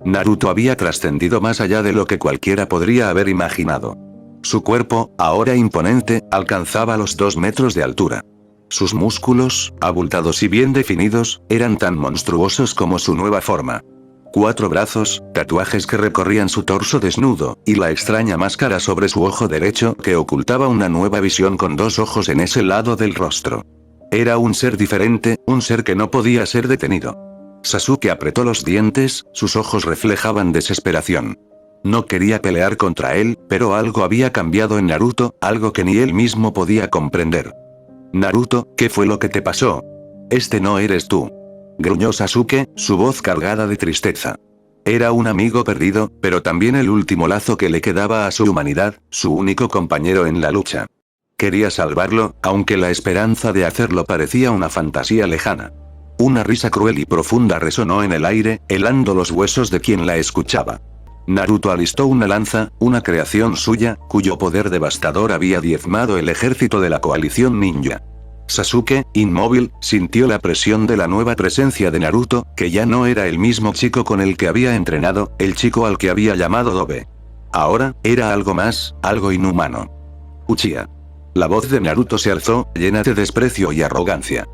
Naruto había trascendido más allá de lo que cualquiera podría haber imaginado. Su cuerpo, ahora imponente, alcanzaba los 2 metros de altura. Sus músculos, abultados y bien definidos, eran tan monstruosos como su nueva forma. 4 brazos, tatuajes que recorrían su torso desnudo, y la extraña máscara sobre su ojo derecho que ocultaba una nueva visión con 2 ojos en ese lado del rostro. Era un ser diferente, un ser que no podía ser detenido. Sasuke apretó los dientes, sus ojos reflejaban desesperación. No quería pelear contra él, pero algo había cambiado en Naruto, algo que ni él mismo podía comprender. Naruto, ¿qué fue lo que te pasó? Este no eres tú. Gruñó Sasuke, su voz cargada de tristeza. Era un amigo perdido, pero también el último lazo que le quedaba a su humanidad, su único compañero en la lucha. Quería salvarlo, aunque la esperanza de hacerlo parecía una fantasía lejana. Una risa cruel y profunda resonó en el aire, helando los huesos de quien la escuchaba. Naruto alistó una lanza, una creación suya, cuyo poder devastador había diezmado el ejército de la coalición ninja. Sasuke, inmóvil, sintió la presión de la nueva presencia de Naruto, que ya no era el mismo chico con el que había entrenado, el chico al que había llamado Dobe. Ahora, era algo más, algo inhumano. Uchiha. La voz de Naruto se alzó, llena de desprecio y arrogancia.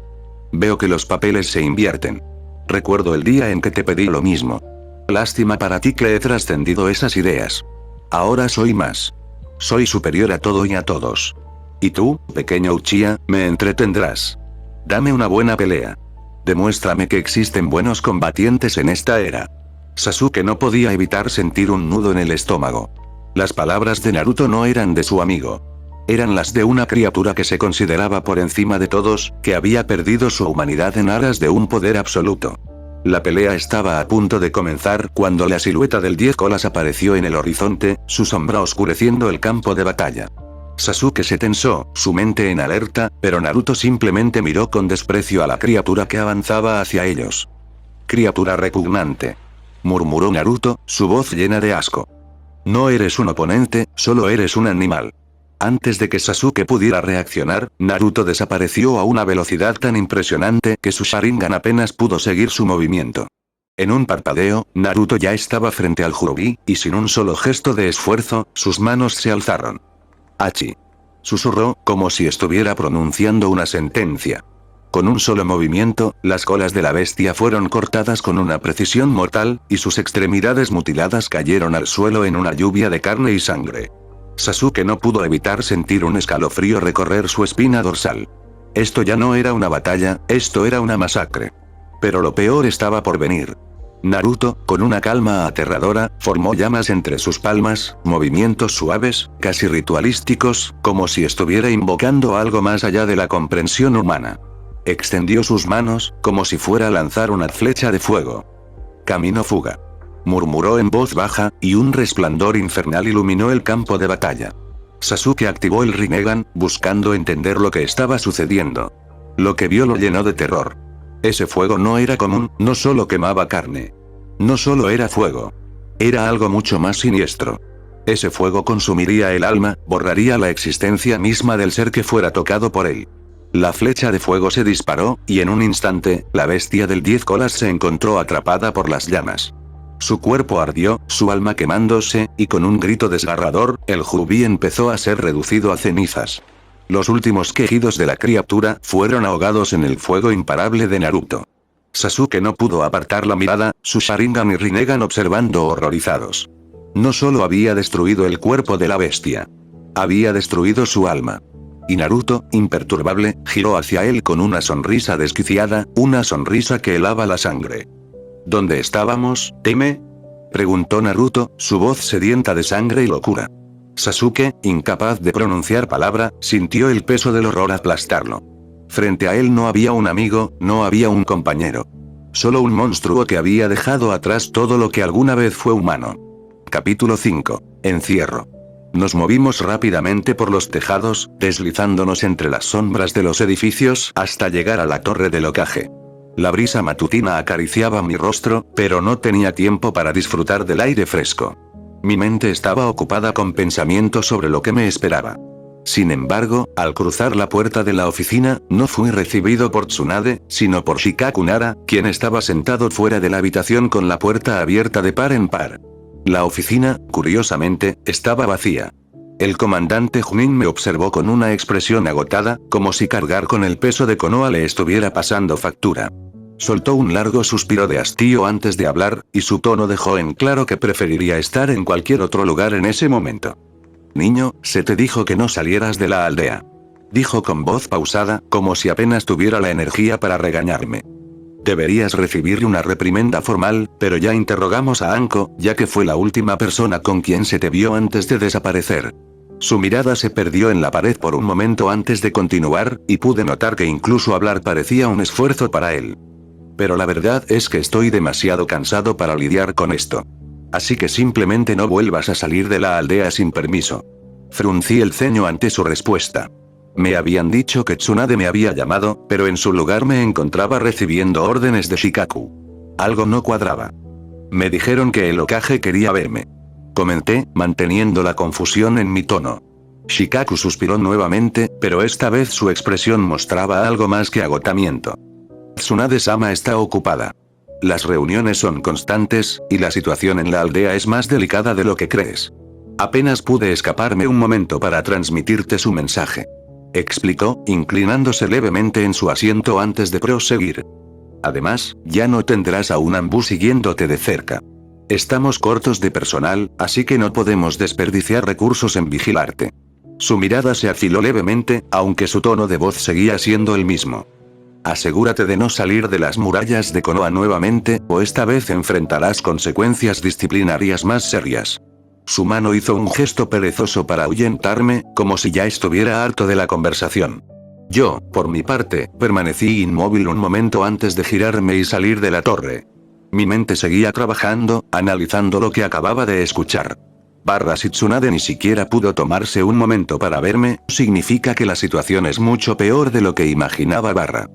Veo que los papeles se invierten. Recuerdo el día en que te pedí lo mismo. Lástima para ti que he trascendido esas ideas. Ahora soy más. Soy superior a todo y a todos. Y tú, pequeño Uchiha, me entretendrás. Dame una buena pelea. Demuéstrame que existen buenos combatientes en esta era. Sasuke no podía evitar sentir un nudo en el estómago. Las palabras de Naruto no eran de su amigo. Eran las de una criatura que se consideraba por encima de todos, que había perdido su humanidad en aras de un poder absoluto. La pelea estaba a punto de comenzar cuando la silueta del 10 colas apareció en el horizonte, su sombra oscureciendo el campo de batalla. Sasuke se tensó, su mente en alerta, pero Naruto simplemente miró con desprecio a la criatura que avanzaba hacia ellos. Criatura repugnante. Murmuró Naruto, su voz llena de asco. No eres un oponente, solo eres un animal. Antes de que Sasuke pudiera reaccionar, Naruto desapareció a una velocidad tan impresionante que su Sharingan apenas pudo seguir su movimiento. En un parpadeo, Naruto ya estaba frente al Hyobi, y sin un solo gesto de esfuerzo, sus manos se alzaron. Hachi. Susurró, como si estuviera pronunciando una sentencia. Con un solo movimiento, las colas de la bestia fueron cortadas con una precisión mortal, y sus extremidades mutiladas cayeron al suelo en una lluvia de carne y sangre. Sasuke no pudo evitar sentir un escalofrío recorrer su espina dorsal. Esto ya no era una batalla, esto era una masacre. Pero lo peor estaba por venir. Naruto, con una calma aterradora, formó llamas entre sus palmas, movimientos suaves, casi ritualísticos, como si estuviera invocando algo más allá de la comprensión humana. Extendió sus manos, como si fuera a lanzar una flecha de fuego. Camino fuga. Murmuró en voz baja, y un resplandor infernal iluminó el campo de batalla. Sasuke activó el Rinnegan, buscando entender lo que estaba sucediendo. Lo que vio lo llenó de terror. Ese fuego no era común, no solo quemaba carne. No solo era fuego. Era algo mucho más siniestro. Ese fuego consumiría el alma, borraría la existencia misma del ser que fuera tocado por él. La flecha de fuego se disparó, y en un instante, la bestia del 10 colas se encontró atrapada por las llamas. Su cuerpo ardió, su alma quemándose, y con un grito desgarrador, el Hyobi empezó a ser reducido a cenizas. Los últimos quejidos de la criatura fueron ahogados en el fuego imparable de Naruto. Sasuke no pudo apartar la mirada, su Sharingan y Rinnegan observando horrorizados. No solo había destruido el cuerpo de la bestia. Había destruido su alma. Y Naruto, imperturbable, giró hacia él con una sonrisa desquiciada, una sonrisa que helaba la sangre. ¿Dónde estábamos, Teme? Preguntó Naruto, su voz sedienta de sangre y locura. Sasuke, incapaz de pronunciar palabra, sintió el peso del horror aplastarlo. Frente a él no había un amigo, no había un compañero. Solo un monstruo que había dejado atrás todo lo que alguna vez fue humano. Capítulo 5. Encierro. Nos movimos rápidamente por los tejados, deslizándonos entre las sombras de los edificios hasta llegar a la torre del Hokage. La brisa matutina acariciaba mi rostro, pero no tenía tiempo para disfrutar del aire fresco. Mi mente estaba ocupada con pensamientos sobre lo que me esperaba. Sin embargo, al cruzar la puerta de la oficina, no fui recibido por Tsunade, sino por Shikaku Nara, quien estaba sentado fuera de la habitación con la puerta abierta de par en par. La oficina, curiosamente, estaba vacía. El comandante Junin me observó con una expresión agotada, como si cargar con el peso de Konoha le estuviera pasando factura. Soltó un largo suspiro de hastío antes de hablar, y su tono dejó en claro que preferiría estar en cualquier otro lugar en ese momento. Niño, se te dijo que no salieras de la aldea. Dijo con voz pausada, como si apenas tuviera la energía para regañarme. Deberías recibir una reprimenda formal, pero ya interrogamos a Anko, ya que fue la última persona con quien se te vio antes de desaparecer. Su mirada se perdió en la pared por un momento antes de continuar, y pude notar que incluso hablar parecía un esfuerzo para él. Pero la verdad es que estoy demasiado cansado para lidiar con esto. Así que simplemente no vuelvas a salir de la aldea sin permiso. Fruncí el ceño ante su respuesta. Me habían dicho que Tsunade me había llamado, pero en su lugar me encontraba recibiendo órdenes de Shikaku. Algo no cuadraba. Me dijeron que el Hokage quería verme. Comenté, manteniendo la confusión en mi tono. Shikaku suspiró nuevamente, pero esta vez su expresión mostraba algo más que agotamiento. Tsunade-sama está ocupada. Las reuniones son constantes, y la situación en la aldea es más delicada de lo que crees. Apenas pude escaparme un momento para transmitirte su mensaje. Explicó, inclinándose levemente en su asiento antes de proseguir. Además, ya no tendrás a un Anbu siguiéndote de cerca. Estamos cortos de personal, así que no podemos desperdiciar recursos en vigilarte. Su mirada se afiló levemente, aunque su tono de voz seguía siendo el mismo. Asegúrate de no salir de las murallas de Konoha nuevamente, o esta vez enfrentarás consecuencias disciplinarias más serias. Su mano hizo un gesto perezoso para ahuyentarme, como si ya estuviera harto de la conversación. Yo, por mi parte, permanecí inmóvil un momento antes de girarme y salir de la torre. Mi mente seguía trabajando, analizando lo que acababa de escuchar. Si Tsunade ni siquiera pudo tomarse un momento para verme, significa que la situación es mucho peor de lo que imaginaba Barra.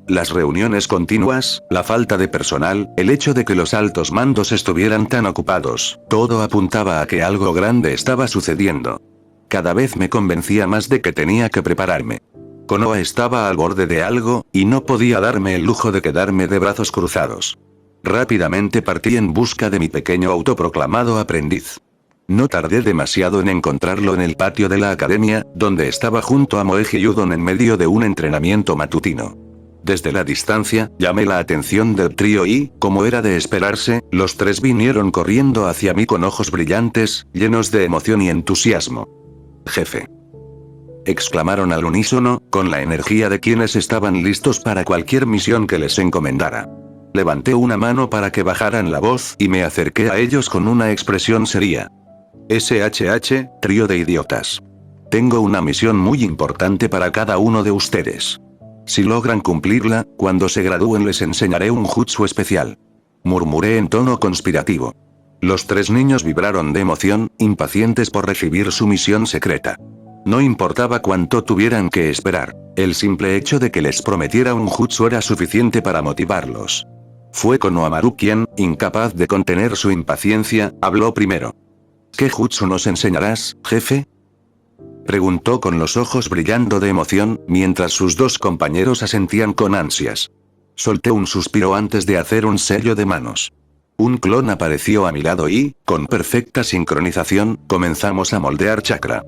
Las reuniones continuas, la falta de personal, el hecho de que los altos mandos estuvieran tan ocupados, todo apuntaba a que algo grande estaba sucediendo. Cada vez me convencía más de que tenía que prepararme. Konoha estaba al borde de algo, y no podía darme el lujo de quedarme de brazos cruzados. Rápidamente partí en busca de mi pequeño autoproclamado aprendiz. No tardé demasiado en encontrarlo en el patio de la academia, donde estaba junto a Moeji Udon en medio de un entrenamiento matutino. Desde la distancia, llamé la atención del trío y, como era de esperarse, los tres vinieron corriendo hacia mí con ojos brillantes, llenos de emoción y entusiasmo. «Jefe», exclamaron al unísono, con la energía de quienes estaban listos para cualquier misión que les encomendara. Levanté una mano para que bajaran la voz y me acerqué a ellos con una expresión seria. «SHH, trío de idiotas. Tengo una misión muy importante para cada uno de ustedes. Si logran cumplirla, cuando se gradúen les enseñaré un jutsu especial», murmuré en tono conspirativo. Los tres niños vibraron de emoción, impacientes por recibir su misión secreta. No importaba cuánto tuvieran que esperar, el simple hecho de que les prometiera un jutsu era suficiente para motivarlos. Fue Konohamaru quien, incapaz de contener su impaciencia, habló primero. «¿Qué jutsu nos enseñarás, jefe?», preguntó con los ojos brillando de emoción, mientras sus dos compañeros asentían con ansias. Solté un suspiro antes de hacer un sello de manos. Un clon apareció a mi lado y, con perfecta sincronización, comenzamos a moldear chakra.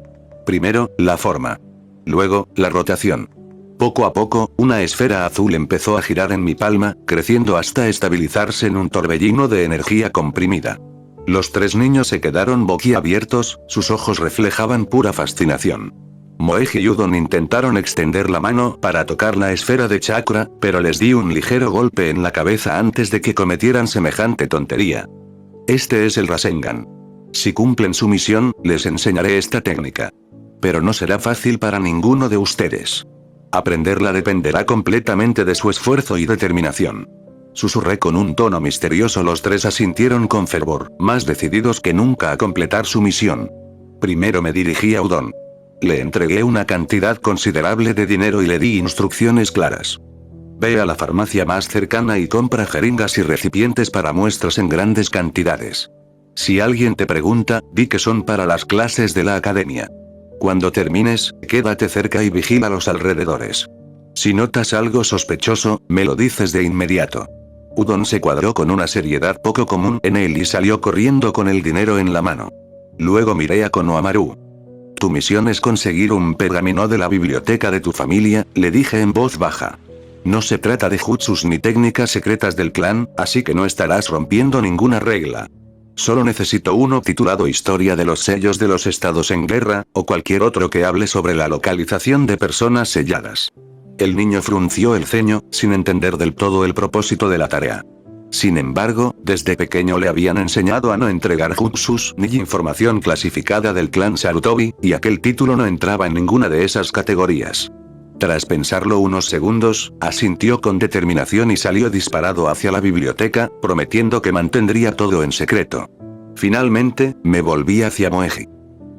Primero, la forma. Luego, la rotación. Poco a poco, una esfera azul empezó a girar en mi palma, creciendo hasta estabilizarse en un torbellino de energía comprimida. Los tres niños se quedaron boquiabiertos, sus ojos reflejaban pura fascinación. Moeji y Udon intentaron extender la mano para tocar la esfera de chakra, pero les di un ligero golpe en la cabeza antes de que cometieran semejante tontería. «Este es el Rasengan. Si cumplen su misión, les enseñaré esta técnica. Pero no será fácil para ninguno de ustedes. Aprenderla dependerá completamente de su esfuerzo y determinación. Susurré con un tono misterioso. Los tres asintieron con fervor, más decididos que nunca a completar su misión. Primero me dirigí a Udon. Le entregué una cantidad considerable de dinero y le di instrucciones claras. Ve a la farmacia más cercana y compra jeringas y recipientes para muestras en grandes cantidades. Si alguien te pregunta, di que son para las clases de la academia. Cuando termines, quédate cerca y vigila los alrededores. Si notas algo sospechoso, me lo dices de inmediato. Udon se cuadró con una seriedad poco común en él y salió corriendo con el dinero en la mano. Luego miré a Konohamaru. Tu misión es conseguir un pergamino de la biblioteca de tu familia, le dije en voz baja. No se trata de jutsus ni técnicas secretas del clan, así que no estarás rompiendo ninguna regla. Solo necesito uno titulado Historia de los sellos de los estados en guerra, o cualquier otro que hable sobre la localización de personas selladas. El niño frunció el ceño, sin entender del todo el propósito de la tarea. Sin embargo, desde pequeño le habían enseñado a no entregar jutsus ni información clasificada del clan Sarutobi, y aquel título no entraba en ninguna de esas categorías. Tras pensarlo unos segundos, asintió con determinación y salió disparado hacia la biblioteca, prometiendo que mantendría todo en secreto. Finalmente, me volví hacia Moeji.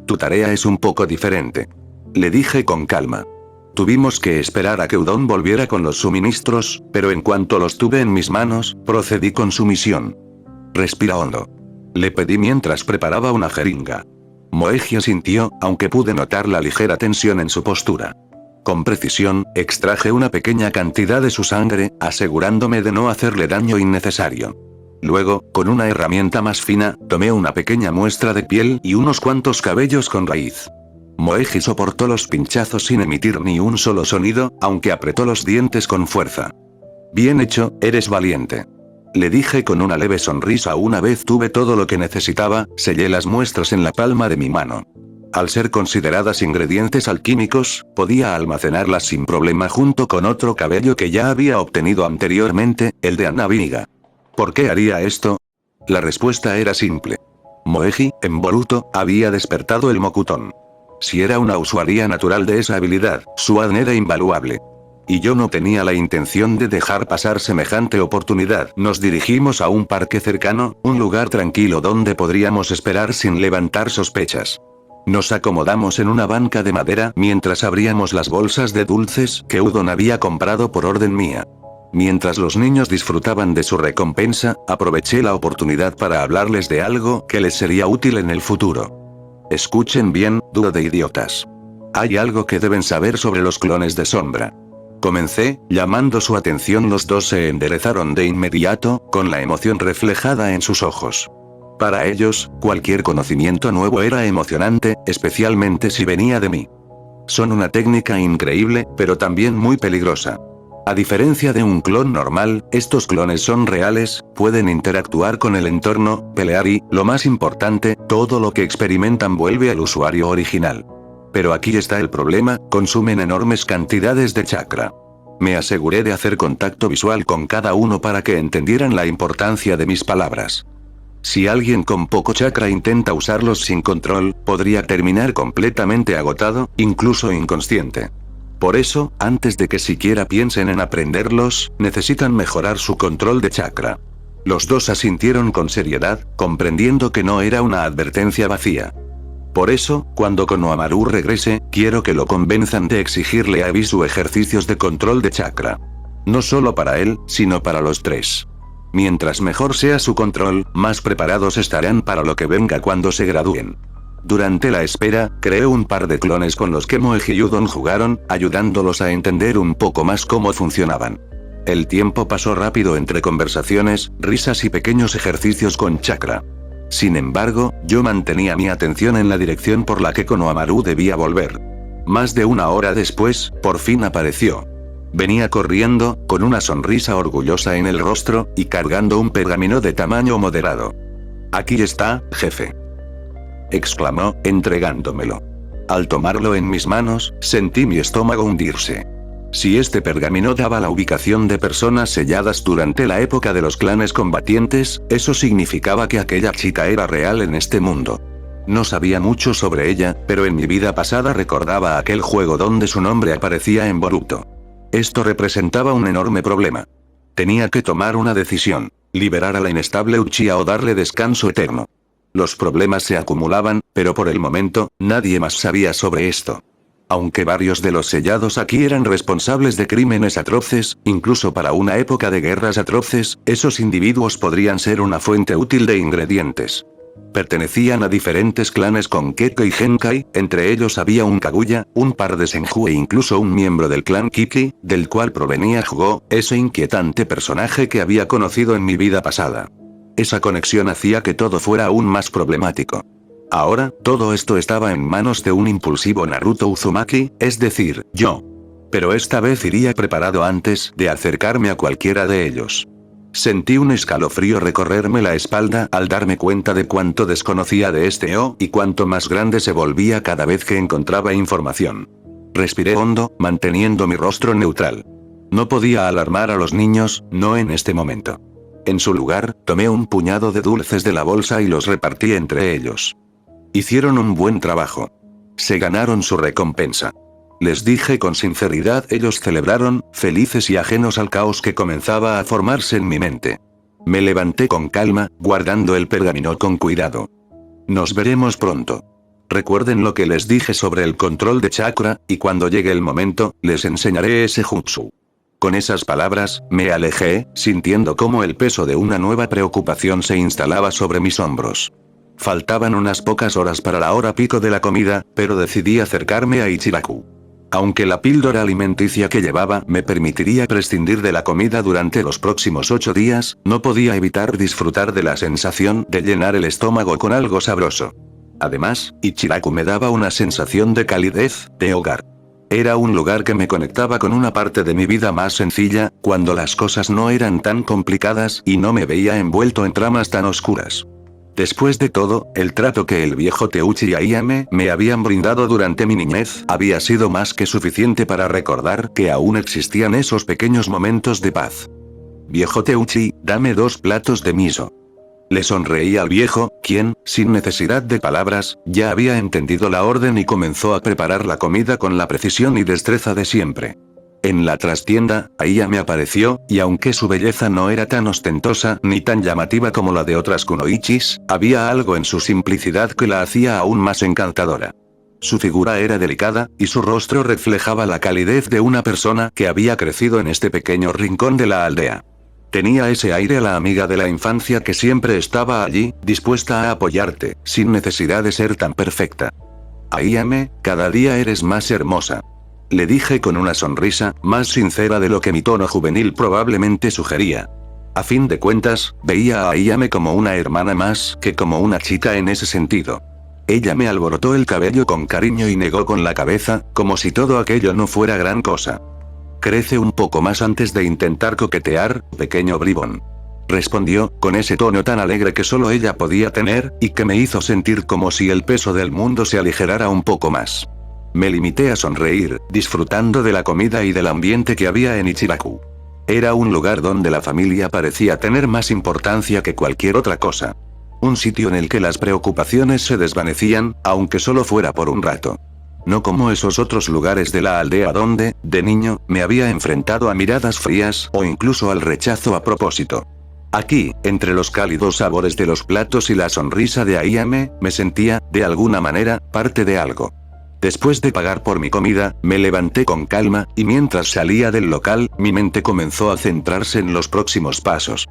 Tu tarea es un poco diferente. Le dije con calma. Tuvimos que esperar a que Udon volviera con los suministros, pero en cuanto los tuve en mis manos, procedí con su misión. Respira hondo. Le pedí mientras preparaba una jeringa. Moeji asintió, aunque pude notar la ligera tensión en su postura. Con precisión, extraje una pequeña cantidad de su sangre, asegurándome de no hacerle daño innecesario. Luego, con una herramienta más fina, tomé una pequeña muestra de piel y unos cuantos cabellos con raíz. Moeji soportó los pinchazos sin emitir ni un solo sonido, aunque apretó los dientes con fuerza. Bien hecho, eres valiente. Le dije con una leve sonrisa. Una vez tuve todo lo que necesitaba, sellé las muestras en la palma de mi mano. Al ser consideradas ingredientes alquímicos, podía almacenarlas sin problema junto con otro cabello que ya había obtenido anteriormente, el de Anabiga. ¿Por qué haría esto? La respuesta era simple. Moeji, en Boruto, había despertado el Mokuton. Si era una usuaria natural de esa habilidad, su ADN era invaluable. Y yo no tenía la intención de dejar pasar semejante oportunidad. Nos dirigimos a un parque cercano, un lugar tranquilo donde podríamos esperar sin levantar sospechas. Nos acomodamos en una banca de madera mientras abríamos las bolsas de dulces que Udon había comprado por orden mía. Mientras los niños disfrutaban de su recompensa, aproveché la oportunidad para hablarles de algo que les sería útil en el futuro. Escuchen bien, dúo de idiotas. Hay algo que deben saber sobre los clones de sombra. Comencé, llamando su atención. Los dos se enderezaron de inmediato, con la emoción reflejada en sus ojos. Para ellos, cualquier conocimiento nuevo era emocionante, especialmente si venía de mí. Son una técnica increíble, pero también muy peligrosa. A diferencia de un clon normal, estos clones son reales, pueden interactuar con el entorno, pelear y, lo más importante, todo lo que experimentan vuelve al usuario original. Pero aquí está el problema, consumen enormes cantidades de chakra. Me aseguré de hacer contacto visual con cada uno para que entendieran la importancia de mis palabras. Si alguien con poco chakra intenta usarlos sin control, podría terminar completamente agotado, incluso inconsciente. Por eso, antes de que siquiera piensen en aprenderlos, necesitan mejorar su control de chakra. Los dos asintieron con seriedad, comprendiendo que no era una advertencia vacía. Por eso, cuando Konohamaru regrese, quiero que lo convenzan de exigirle a Bisu ejercicios de control de chakra. No solo para él, sino para los tres. Mientras mejor sea su control, más preparados estarán para lo que venga cuando se gradúen. Durante la espera, creé un par de clones con los que Moeji y Udon jugaron, ayudándolos a entender un poco más cómo funcionaban. El tiempo pasó rápido entre conversaciones, risas y pequeños ejercicios con chakra. Sin embargo, yo mantenía mi atención en la dirección por la que Konohamaru debía volver. Más de una hora después, por fin apareció. Venía corriendo, con una sonrisa orgullosa en el rostro, y cargando un pergamino de tamaño moderado. «Aquí está, jefe», exclamó, entregándomelo. Al tomarlo en mis manos, sentí mi estómago hundirse. Si este pergamino daba la ubicación de personas selladas durante la época de los clanes combatientes, eso significaba que aquella chica era real en este mundo. No sabía mucho sobre ella, pero en mi vida pasada recordaba aquel juego donde su nombre aparecía en Boruto. Esto representaba un enorme problema. Tenía que tomar una decisión: liberar a la inestable Uchiha o darle descanso eterno. Los problemas se acumulaban, pero por el momento, nadie más sabía sobre esto. Aunque varios de los sellados aquí eran responsables de crímenes atroces, incluso para una época de guerras atroces, esos individuos podrían ser una fuente útil de ingredientes. Pertenecían a diferentes clanes con Kekko y Genkai, entre ellos había un Kaguya, un par de Senju e incluso un miembro del clan Kiki, del cual provenía Jugo, ese inquietante personaje que había conocido en mi vida pasada. Esa conexión hacía que todo fuera aún más problemático. Ahora, todo esto estaba en manos de un impulsivo Naruto Uzumaki, es decir, yo. Pero esta vez iría preparado antes de acercarme a cualquiera de ellos. Sentí un escalofrío recorrerme la espalda al darme cuenta de cuánto desconocía de este O y cuánto más grande se volvía cada vez que encontraba información. Respiré hondo, manteniendo mi rostro neutral. No podía alarmar a los niños, no en este momento. En su lugar, tomé un puñado de dulces de la bolsa y los repartí entre ellos. Hicieron un buen trabajo. Se ganaron su recompensa. Les dije con sinceridad. Ellos celebraron, felices y ajenos al caos que comenzaba a formarse en mi mente. Me levanté con calma, guardando el pergamino con cuidado. Nos veremos pronto. Recuerden lo que les dije sobre el control de chakra, y cuando llegue el momento, les enseñaré ese jutsu. Con esas palabras, me alejé, sintiendo cómo el peso de una nueva preocupación se instalaba sobre mis hombros. Faltaban unas pocas horas para la hora pico de la comida, pero decidí acercarme a Ichiraku. Aunque la píldora alimenticia que llevaba me permitiría prescindir de la comida durante los próximos 8 días, no podía evitar disfrutar de la sensación de llenar el estómago con algo sabroso. Además, Ichiraku me daba una sensación de calidez, de hogar. Era un lugar que me conectaba con una parte de mi vida más sencilla, cuando las cosas no eran tan complicadas y no me veía envuelto en tramas tan oscuras. Después de todo, el trato que el viejo Teuchi y Ayame me habían brindado durante mi niñez había sido más que suficiente para recordar que aún existían esos pequeños momentos de paz. Viejo Teuchi, dame 2 platos de miso. Le sonreí al viejo, quien, sin necesidad de palabras, ya había entendido la orden y comenzó a preparar la comida con la precisión y destreza de siempre. En la trastienda, Ayame apareció, y aunque su belleza no era tan ostentosa ni tan llamativa como la de otras kunoichis, había algo en su simplicidad que la hacía aún más encantadora. Su figura era delicada, y su rostro reflejaba la calidez de una persona que había crecido en este pequeño rincón de la aldea. Tenía ese aire a la amiga de la infancia que siempre estaba allí, dispuesta a apoyarte, sin necesidad de ser tan perfecta. Ayame, cada día eres más hermosa. Le dije con una sonrisa, más sincera de lo que mi tono juvenil probablemente sugería. A fin de cuentas, veía a Ayame como una hermana más que como una chica en ese sentido. Ella me alborotó el cabello con cariño y negó con la cabeza, como si todo aquello no fuera gran cosa. Crece un poco más antes de intentar coquetear, pequeño bribón. Respondió, con ese tono tan alegre que solo ella podía tener, y que me hizo sentir como si el peso del mundo se aligerara un poco más. Me limité a sonreír, disfrutando de la comida y del ambiente que había en Ichiraku. Era un lugar donde la familia parecía tener más importancia que cualquier otra cosa. Un sitio en el que las preocupaciones se desvanecían, aunque solo fuera por un rato. No como esos otros lugares de la aldea donde, de niño, me había enfrentado a miradas frías o incluso al rechazo a propósito. Aquí, entre los cálidos sabores de los platos y la sonrisa de Ayame, me sentía, de alguna manera, parte de algo. Después de pagar por mi comida, me levanté con calma, y mientras salía del local, mi mente comenzó a centrarse en los próximos pasos.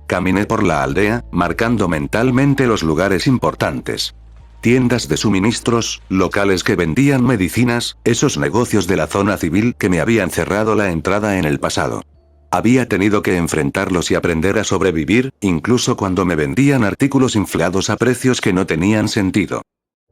Caminé por la aldea, marcando mentalmente los lugares importantes. Tiendas de suministros, locales que vendían medicinas, esos negocios de la zona civil que me habían cerrado la entrada en el pasado. Había tenido que enfrentarlos y aprender a sobrevivir, incluso cuando me vendían artículos inflados a precios que no tenían sentido.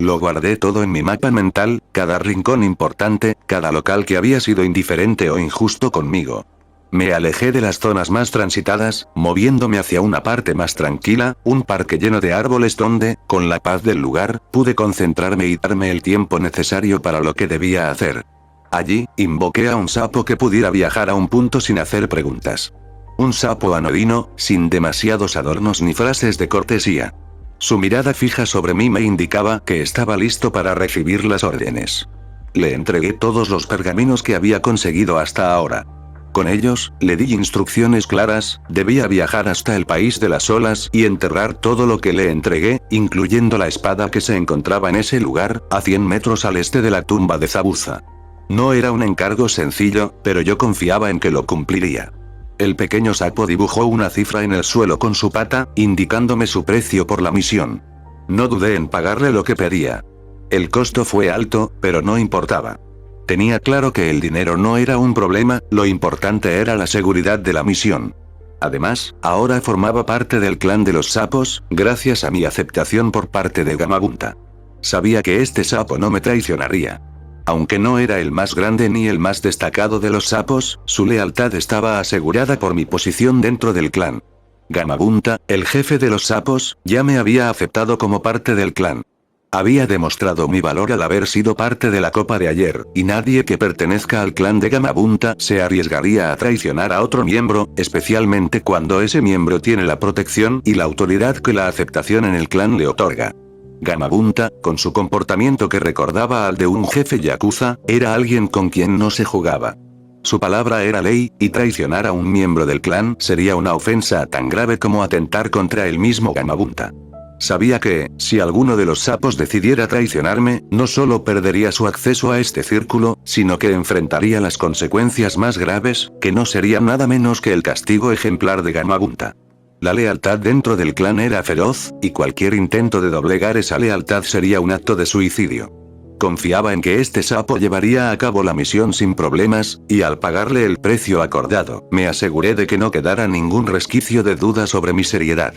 Lo guardé todo en mi mapa mental, cada rincón importante, cada local que había sido indiferente o injusto conmigo. Me alejé de las zonas más transitadas, moviéndome hacia una parte más tranquila, un parque lleno de árboles donde, con la paz del lugar, pude concentrarme y darme el tiempo necesario para lo que debía hacer. Allí, invoqué a un sapo que pudiera viajar a un punto sin hacer preguntas. Un sapo anodino, sin demasiados adornos ni frases de cortesía. Su mirada fija sobre mí me indicaba que estaba listo para recibir las órdenes. Le entregué todos los pergaminos que había conseguido hasta ahora. Con ellos, le di instrucciones claras: debía viajar hasta el país de las olas y enterrar todo lo que le entregué, incluyendo la espada que se encontraba en ese lugar, a 100 metros al este de la tumba de Zabuza. No era un encargo sencillo, pero yo confiaba en que lo cumpliría. El pequeño sapo dibujó una cifra en el suelo con su pata, indicándome su precio por la misión. No dudé en pagarle lo que pedía. El costo fue alto, pero no importaba. Tenía claro que el dinero no era un problema, lo importante era la seguridad de la misión. Además, ahora formaba parte del clan de los sapos, gracias a mi aceptación por parte de Gamabunta. Sabía que este sapo no me traicionaría. Aunque no era el más grande ni el más destacado de los sapos, su lealtad estaba asegurada por mi posición dentro del clan. Gamabunta, el jefe de los sapos, ya me había aceptado como parte del clan. Había demostrado mi valor al haber sido parte de la copa de ayer, y nadie que pertenezca al clan de Gamabunta se arriesgaría a traicionar a otro miembro, especialmente cuando ese miembro tiene la protección y la autoridad que la aceptación en el clan le otorga. Gamabunta, con su comportamiento que recordaba al de un jefe yakuza, era alguien con quien no se jugaba. Su palabra era ley, y traicionar a un miembro del clan sería una ofensa tan grave como atentar contra el mismo Gamabunta. Sabía que, si alguno de los sapos decidiera traicionarme, no solo perdería su acceso a este círculo, sino que enfrentaría las consecuencias más graves, que no serían nada menos que el castigo ejemplar de Gamabunta. La lealtad dentro del clan era feroz, y cualquier intento de doblegar esa lealtad sería un acto de suicidio. Confiaba en que este sapo llevaría a cabo la misión sin problemas, y al pagarle el precio acordado, me aseguré de que no quedara ningún resquicio de duda sobre mi seriedad.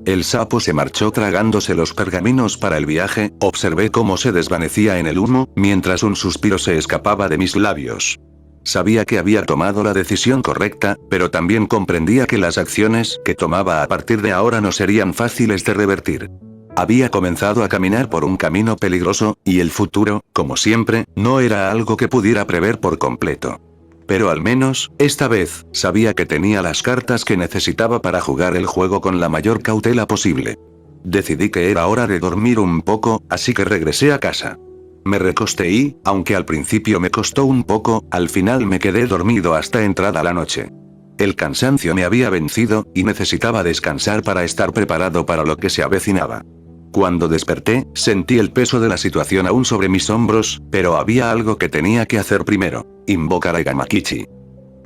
El sapo se marchó tragándose los pergaminos para el viaje, observé cómo se desvanecía en el humo, mientras un suspiro se escapaba de mis labios. Sabía que había tomado la decisión correcta, pero también comprendía que las acciones que tomaba a partir de ahora no serían fáciles de revertir. Había comenzado a caminar por un camino peligroso, y el futuro, como siempre, no era algo que pudiera prever por completo. Pero al menos, esta vez, sabía que tenía las cartas que necesitaba para jugar el juego con la mayor cautela posible. Decidí que era hora de dormir un poco, así que regresé a casa. Me recosté y, aunque al principio me costó un poco, al final me quedé dormido hasta entrada la noche. El cansancio me había vencido, y necesitaba descansar para estar preparado para lo que se avecinaba. Cuando desperté, sentí el peso de la situación aún sobre mis hombros, pero había algo que tenía que hacer primero: invocar a Gamakichi.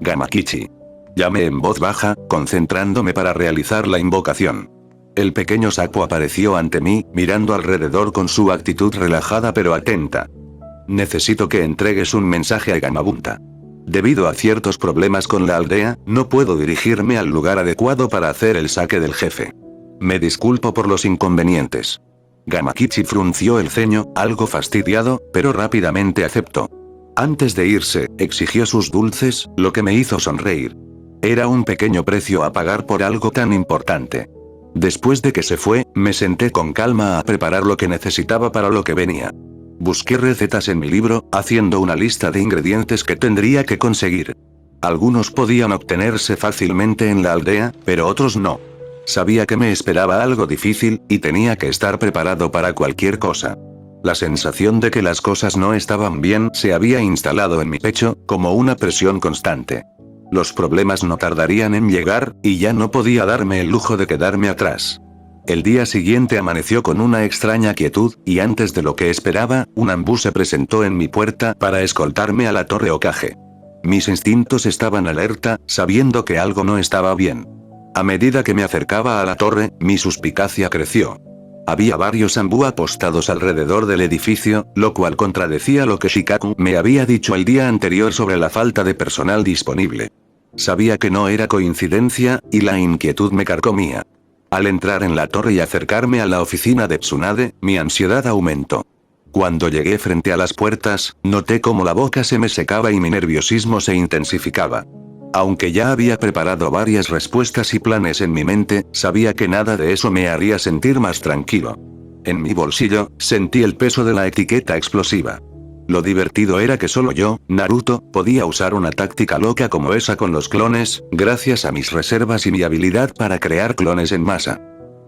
Gamakichi. Llamé en voz baja, concentrándome para realizar la invocación. El pequeño sapo apareció ante mí, mirando alrededor con su actitud relajada pero atenta. Necesito que entregues un mensaje a Gamabunta. Debido a ciertos problemas con la aldea, no puedo dirigirme al lugar adecuado para hacer el saque del jefe. Me disculpo por los inconvenientes. Gamakichi frunció el ceño, algo fastidiado, pero rápidamente aceptó. Antes de irse, exigió sus dulces, lo que me hizo sonreír. Era un pequeño precio a pagar por algo tan importante. Después de que se fue, me senté con calma a preparar lo que necesitaba para lo que venía. Busqué recetas en mi libro, haciendo una lista de ingredientes que tendría que conseguir. Algunos podían obtenerse fácilmente en la aldea, pero otros no. Sabía que me esperaba algo difícil, y tenía que estar preparado para cualquier cosa. La sensación de que las cosas no estaban bien se había instalado en mi pecho, como una presión constante. Los problemas no tardarían en llegar, y ya no podía darme el lujo de quedarme atrás. El día siguiente amaneció con una extraña quietud, y antes de lo que esperaba, un ambú se presentó en mi puerta para escoltarme a la Torre Hokage. Mis instintos estaban alerta, sabiendo que algo no estaba bien. A medida que me acercaba a la torre, mi suspicacia creció. Había varios ambú apostados alrededor del edificio, lo cual contradecía lo que Shikaku me había dicho el día anterior sobre la falta de personal disponible. Sabía que no era coincidencia, y la inquietud me carcomía. Al entrar en la torre y acercarme a la oficina de Tsunade, mi ansiedad aumentó. Cuando llegué frente a las puertas, noté cómo la boca se me secaba y mi nerviosismo se intensificaba. Aunque ya había preparado varias respuestas y planes en mi mente, sabía que nada de eso me haría sentir más tranquilo. En mi bolsillo, sentí el peso de la etiqueta explosiva. Lo divertido era que solo yo, Naruto, podía usar una táctica loca como esa con los clones, gracias a mis reservas y mi habilidad para crear clones en masa.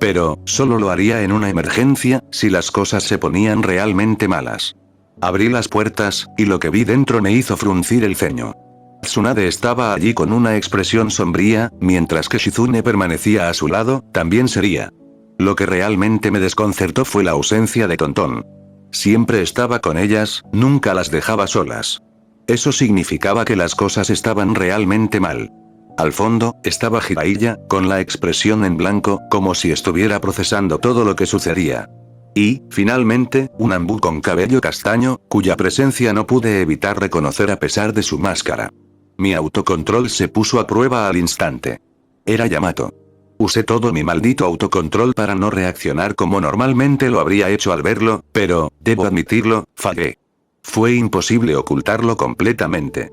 Pero, solo lo haría en una emergencia, si las cosas se ponían realmente malas. Abrí las puertas, y lo que vi dentro me hizo fruncir el ceño. Tsunade estaba allí con una expresión sombría, mientras que Shizune permanecía a su lado, también seria. Lo que realmente me desconcertó fue la ausencia de Tonton. Siempre estaba con ellas, nunca las dejaba solas. Eso significaba que las cosas estaban realmente mal. Al fondo, estaba Jiraiya, con la expresión en blanco, como si estuviera procesando todo lo que sucedía. Y, finalmente, un Anbu con cabello castaño, cuya presencia no pude evitar reconocer a pesar de su máscara. Mi autocontrol se puso a prueba al instante. Era Yamato. Usé todo mi maldito autocontrol para no reaccionar como normalmente lo habría hecho al verlo, pero, debo admitirlo, fallé. Fue imposible ocultarlo completamente.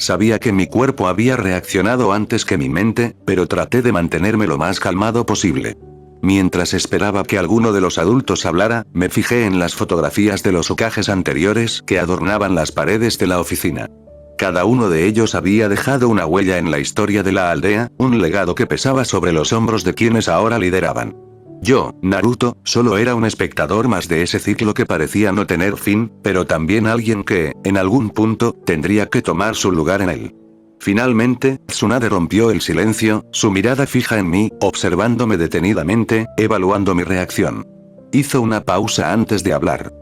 Sabía que mi cuerpo había reaccionado antes que mi mente, pero traté de mantenerme lo más calmado posible. Mientras esperaba que alguno de los adultos hablara, me fijé en las fotografías de los Hokages anteriores que adornaban las paredes de la oficina. Cada uno de ellos había dejado una huella en la historia de la aldea, un legado que pesaba sobre los hombros de quienes ahora lideraban. Yo, Naruto, solo era un espectador más de ese ciclo que parecía no tener fin, pero también alguien que, en algún punto, tendría que tomar su lugar en él. Finalmente, Tsunade rompió el silencio, su mirada fija en mí, observándome detenidamente, evaluando mi reacción. Hizo una pausa antes de hablar.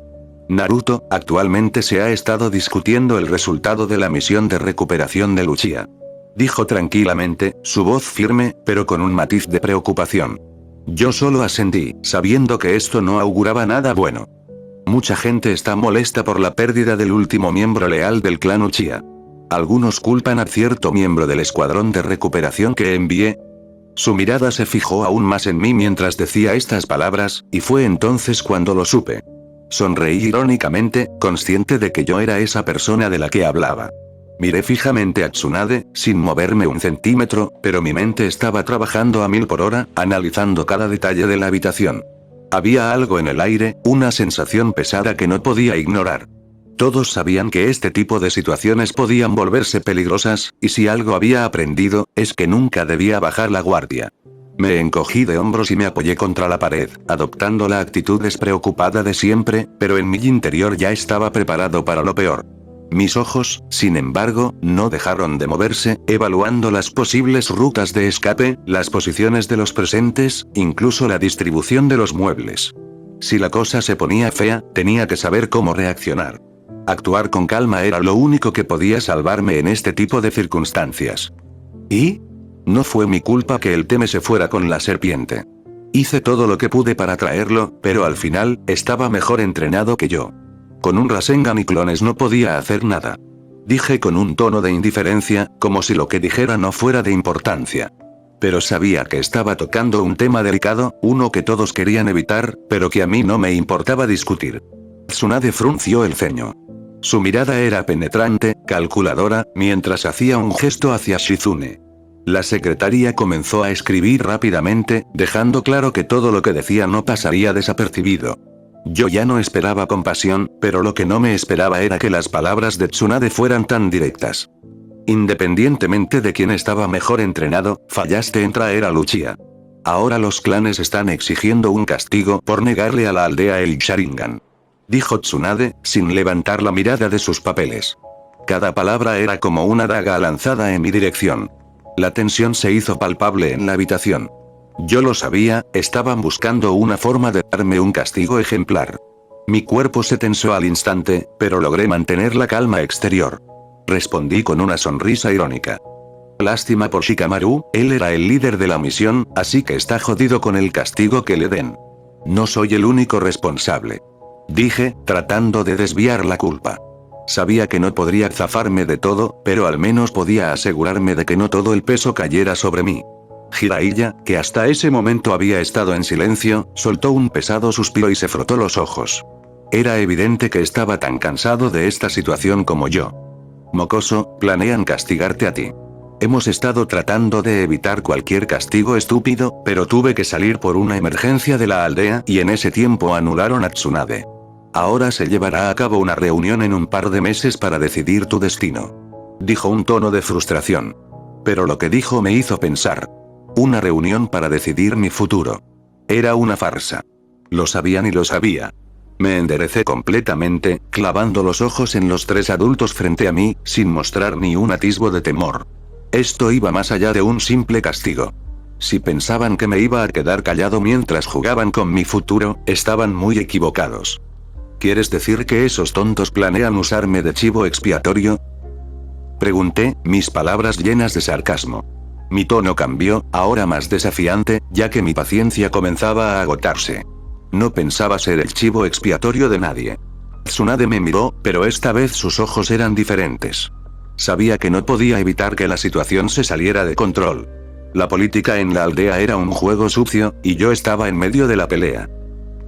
Naruto, actualmente se ha estado discutiendo el resultado de la misión de recuperación de Uchiha. Dijo tranquilamente, su voz firme, pero con un matiz de preocupación. Yo solo asentí, sabiendo que esto no auguraba nada bueno. Mucha gente está molesta por la pérdida del último miembro leal del clan Uchiha. Algunos culpan a cierto miembro del escuadrón de recuperación que envié. Su mirada se fijó aún más en mí mientras decía estas palabras, y fue entonces cuando lo supe. Sonreí irónicamente, consciente de que yo era esa persona de la que hablaba. Miré fijamente a Tsunade, sin moverme un centímetro, pero mi mente estaba trabajando a 1000 por hora, analizando cada detalle de la habitación. Había algo en el aire, una sensación pesada que no podía ignorar. Todos sabían que este tipo de situaciones podían volverse peligrosas, y si algo había aprendido, es que nunca debía bajar la guardia. Me encogí de hombros y me apoyé contra la pared, adoptando la actitud despreocupada de siempre, pero en mi interior ya estaba preparado para lo peor. Mis ojos, sin embargo, no dejaron de moverse, evaluando las posibles rutas de escape, las posiciones de los presentes, incluso la distribución de los muebles. Si la cosa se ponía fea, tenía que saber cómo reaccionar. Actuar con calma era lo único que podía salvarme en este tipo de circunstancias. ¿Y? No fue mi culpa que el Teme se fuera con la serpiente. Hice todo lo que pude para traerlo, pero al final, estaba mejor entrenado que yo. Con un Rasengan y clones no podía hacer nada. Dije con un tono de indiferencia, como si lo que dijera no fuera de importancia. Pero sabía que estaba tocando un tema delicado, uno que todos querían evitar, pero que a mí no me importaba discutir. Tsunade frunció el ceño. Su mirada era penetrante, calculadora, mientras hacía un gesto hacia Shizune. La secretaria comenzó a escribir rápidamente, dejando claro que todo lo que decía no pasaría desapercibido. Yo ya no esperaba compasión, pero lo que no me esperaba era que las palabras de Tsunade fueran tan directas. Independientemente de quién estaba mejor entrenado, fallaste en traer a Uchiha. Ahora los clanes están exigiendo un castigo por negarle a la aldea el Sharingan. Dijo Tsunade, sin levantar la mirada de sus papeles. Cada palabra era como una daga lanzada en mi dirección. La tensión se hizo palpable en la habitación. Yo lo sabía, estaban buscando una forma de darme un castigo ejemplar. Mi cuerpo se tensó al instante, pero logré mantener la calma exterior. Respondí con una sonrisa irónica. Lástima por Shikamaru, él era el líder de la misión, así que está jodido con el castigo que le den. No soy el único responsable. Dije, tratando de desviar la culpa. Sabía que no podría zafarme de todo, pero al menos podía asegurarme de que no todo el peso cayera sobre mí. Jiraiya, que hasta ese momento había estado en silencio, soltó un pesado suspiro y se frotó los ojos. Era evidente que estaba tan cansado de esta situación como yo. Mocoso, planean castigarte a ti. Hemos estado tratando de evitar cualquier castigo estúpido, pero tuve que salir por una emergencia de la aldea y en ese tiempo anularon a Tsunade. Ahora se llevará a cabo una reunión en un par de meses para decidir tu destino. Dijo un tono de frustración. Pero lo que dijo me hizo pensar. Una reunión para decidir mi futuro. Era una farsa. Lo sabían y lo sabía. Me enderecé completamente, clavando los ojos en los 3 adultos frente a mí, sin mostrar ni un atisbo de temor. Esto iba más allá de un simple castigo. Si pensaban que me iba a quedar callado mientras jugaban con mi futuro, estaban muy equivocados. ¿Quieres decir que esos tontos planean usarme de chivo expiatorio? Pregunté, mis palabras llenas de sarcasmo. Mi tono cambió, ahora más desafiante, ya que mi paciencia comenzaba a agotarse. No pensaba ser el chivo expiatorio de nadie. Tsunade me miró, pero esta vez sus ojos eran diferentes. Sabía que no podía evitar que la situación se saliera de control. La política en la aldea era un juego sucio, y yo estaba en medio de la pelea.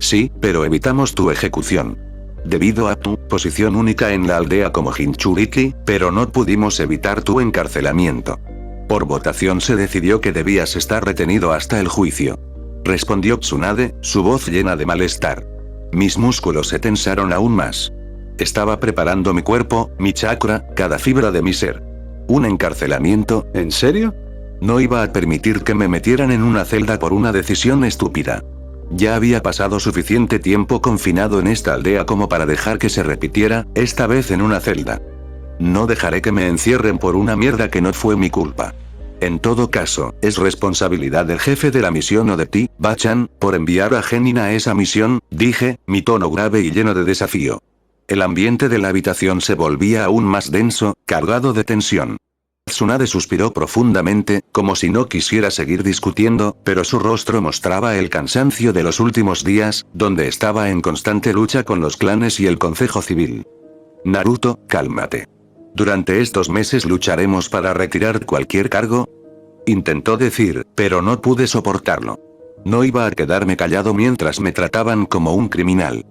Sí, pero evitamos tu ejecución. Debido a tu posición única en la aldea como Jinchuriki, pero no pudimos evitar tu encarcelamiento. Por votación se decidió que debías estar retenido hasta el juicio. Respondió Tsunade, su voz llena de malestar. Mis músculos se tensaron aún más. Estaba preparando mi cuerpo, mi chakra, cada fibra de mi ser. ¿Un encarcelamiento? ¿En serio? No iba a permitir que me metieran en una celda por una decisión estúpida. Ya había pasado suficiente tiempo confinado en esta aldea como para dejar que se repitiera, esta vez en una celda. No dejaré que me encierren por una mierda que no fue mi culpa. En todo caso, es responsabilidad del jefe de la misión o de ti, Bachan, por enviar a Genin a esa misión, dije, mi tono grave y lleno de desafío. El ambiente de la habitación se volvía aún más denso, cargado de tensión. Tsunade suspiró profundamente, como si no quisiera seguir discutiendo, pero su rostro mostraba el cansancio de los últimos días, donde estaba en constante lucha con los clanes y el Consejo Civil. Naruto, cálmate. Durante estos meses lucharemos para retirar cualquier cargo. Intentó decir, pero no pude soportarlo. No iba a quedarme callado mientras me trataban como un criminal.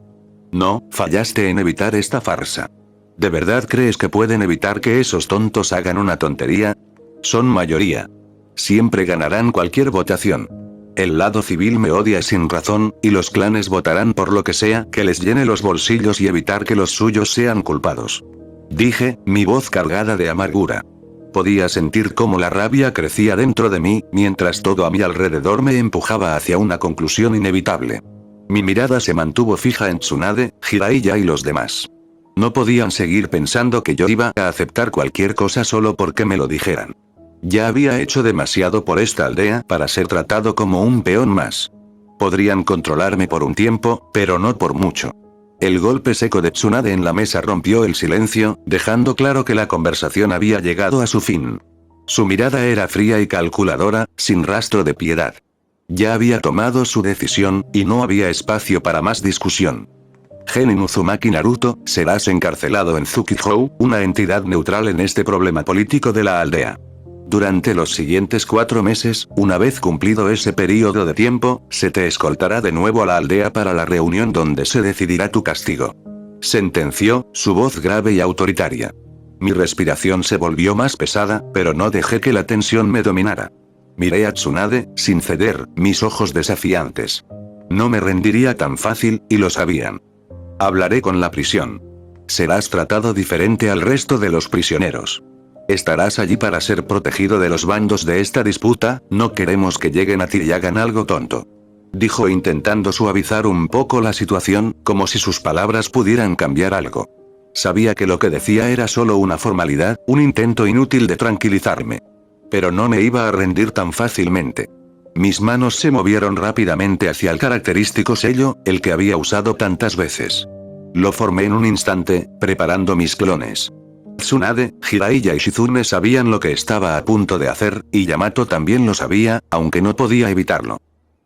No, fallaste en evitar esta farsa. ¿De verdad crees que pueden evitar que esos tontos hagan una tontería? Son mayoría. Siempre ganarán cualquier votación. El lado civil me odia sin razón, y los clanes votarán por lo que sea que les llene los bolsillos y evitar que los suyos sean culpados. Dije, mi voz cargada de amargura. Podía sentir cómo la rabia crecía dentro de mí, mientras todo a mi alrededor me empujaba hacia una conclusión inevitable. Mi mirada se mantuvo fija en Tsunade, Jiraiya y los demás. No podían seguir pensando que yo iba a aceptar cualquier cosa solo porque me lo dijeran. Ya había hecho demasiado por esta aldea para ser tratado como un peón más. Podrían controlarme por un tiempo, pero no por mucho. El golpe seco de Tsunade en la mesa rompió el silencio, dejando claro que la conversación había llegado a su fin. Su mirada era fría y calculadora, sin rastro de piedad. Ya había tomado su decisión, y no había espacio para más discusión. Genin Uzumaki Naruto, serás encarcelado en Tsukihou, una entidad neutral en este problema político de la aldea. Durante los siguientes 4 meses, una vez cumplido ese periodo de tiempo, se te escoltará de nuevo a la aldea para la reunión donde se decidirá tu castigo. Sentenció, su voz grave y autoritaria. Mi respiración se volvió más pesada, pero no dejé que la tensión me dominara. Miré a Tsunade, sin ceder, mis ojos desafiantes. No me rendiría tan fácil, y lo sabían. Hablaré con la prisión. Serás tratado diferente al resto de los prisioneros. Estarás allí para ser protegido de los bandos de esta disputa, no queremos que lleguen a ti y hagan algo tonto. Dijo intentando suavizar un poco la situación, como si sus palabras pudieran cambiar algo. Sabía que lo que decía era solo una formalidad, un intento inútil de tranquilizarme. Pero no me iba a rendir tan fácilmente. Mis manos se movieron rápidamente hacia el característico sello, el que había usado tantas veces. Lo formé en un instante, preparando mis clones. Tsunade, Jiraiya y Shizune sabían lo que estaba a punto de hacer, y Yamato también lo sabía, aunque no podía evitarlo.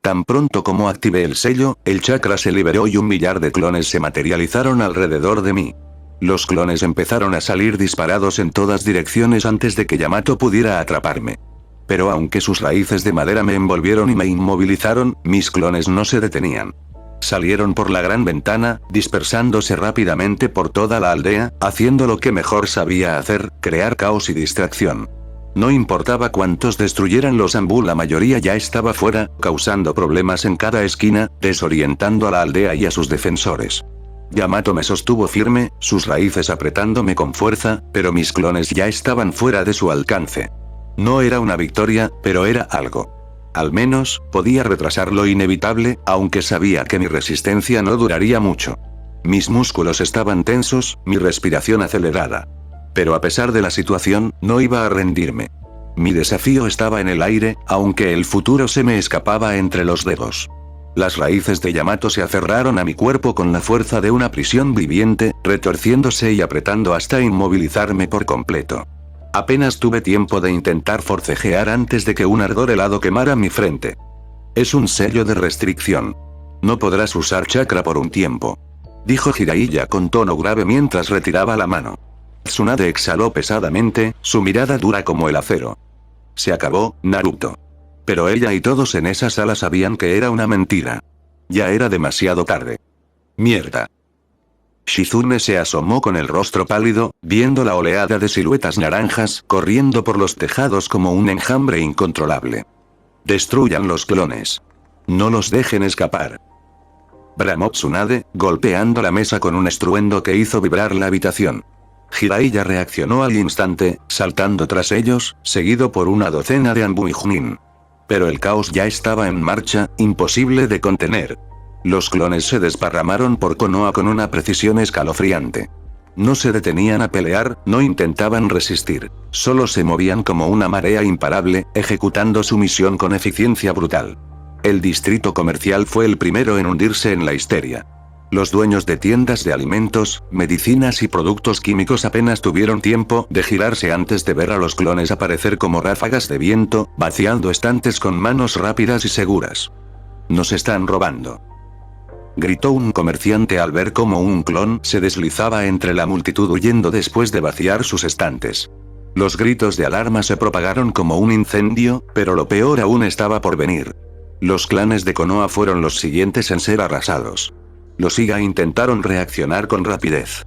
Tan pronto como activé el sello, el chakra se liberó y 1 millar de clones se materializaron alrededor de mí. Los clones empezaron a salir disparados en todas direcciones antes de que Yamato pudiera atraparme. Pero aunque sus raíces de madera me envolvieron y me inmovilizaron, mis clones no se detenían. Salieron por la gran ventana, dispersándose rápidamente por toda la aldea, haciendo lo que mejor sabía hacer, crear caos y distracción. No importaba cuántos destruyeran los Anbu, la mayoría ya estaba fuera, causando problemas en cada esquina, desorientando a la aldea y a sus defensores. Yamato me sostuvo firme, sus raíces apretándome con fuerza, pero mis clones ya estaban fuera de su alcance. No era una victoria, pero era algo. Al menos, podía retrasar lo inevitable, aunque sabía que mi resistencia no duraría mucho. Mis músculos estaban tensos, mi respiración acelerada. Pero a pesar de la situación, no iba a rendirme. Mi desafío estaba en el aire, aunque el futuro se me escapaba entre los dedos. Las raíces de Yamato se aferraron a mi cuerpo con la fuerza de una prisión viviente, retorciéndose y apretando hasta inmovilizarme por completo. Apenas tuve tiempo de intentar forcejear antes de que un ardor helado quemara mi frente. Es un sello de restricción. No podrás usar chakra por un tiempo, dijo Jiraiya con tono grave mientras retiraba la mano. Tsunade exhaló pesadamente, su mirada dura como el acero. Se acabó, Naruto. Pero ella y todos en esa sala sabían que era una mentira. Ya era demasiado tarde. Mierda. Shizune se asomó con el rostro pálido, viendo la oleada de siluetas naranjas corriendo por los tejados como un enjambre incontrolable. Destruyan los clones. No los dejen escapar. Bramó Tsunade, golpeando la mesa con un estruendo que hizo vibrar la habitación. Jiraiya reaccionó al instante, saltando tras ellos, seguido por una docena de Anbu y Junin. Pero el caos ya estaba en marcha, imposible de contener. Los clones se desparramaron por Konoha con una precisión escalofriante. No se detenían a pelear, no intentaban resistir. Solo se movían como una marea imparable, ejecutando su misión con eficiencia brutal. El distrito comercial fue el primero en hundirse en la histeria. Los dueños de tiendas de alimentos, medicinas y productos químicos apenas tuvieron tiempo de girarse antes de ver a los clones aparecer como ráfagas de viento, vaciando estantes con manos rápidas y seguras. «Nos están robando», gritó un comerciante al ver cómo un clon se deslizaba entre la multitud huyendo después de vaciar sus estantes. Los gritos de alarma se propagaron como un incendio, pero lo peor aún estaba por venir. Los clanes de Konoha fueron los siguientes en ser arrasados. Los Iga intentaron reaccionar con rapidez.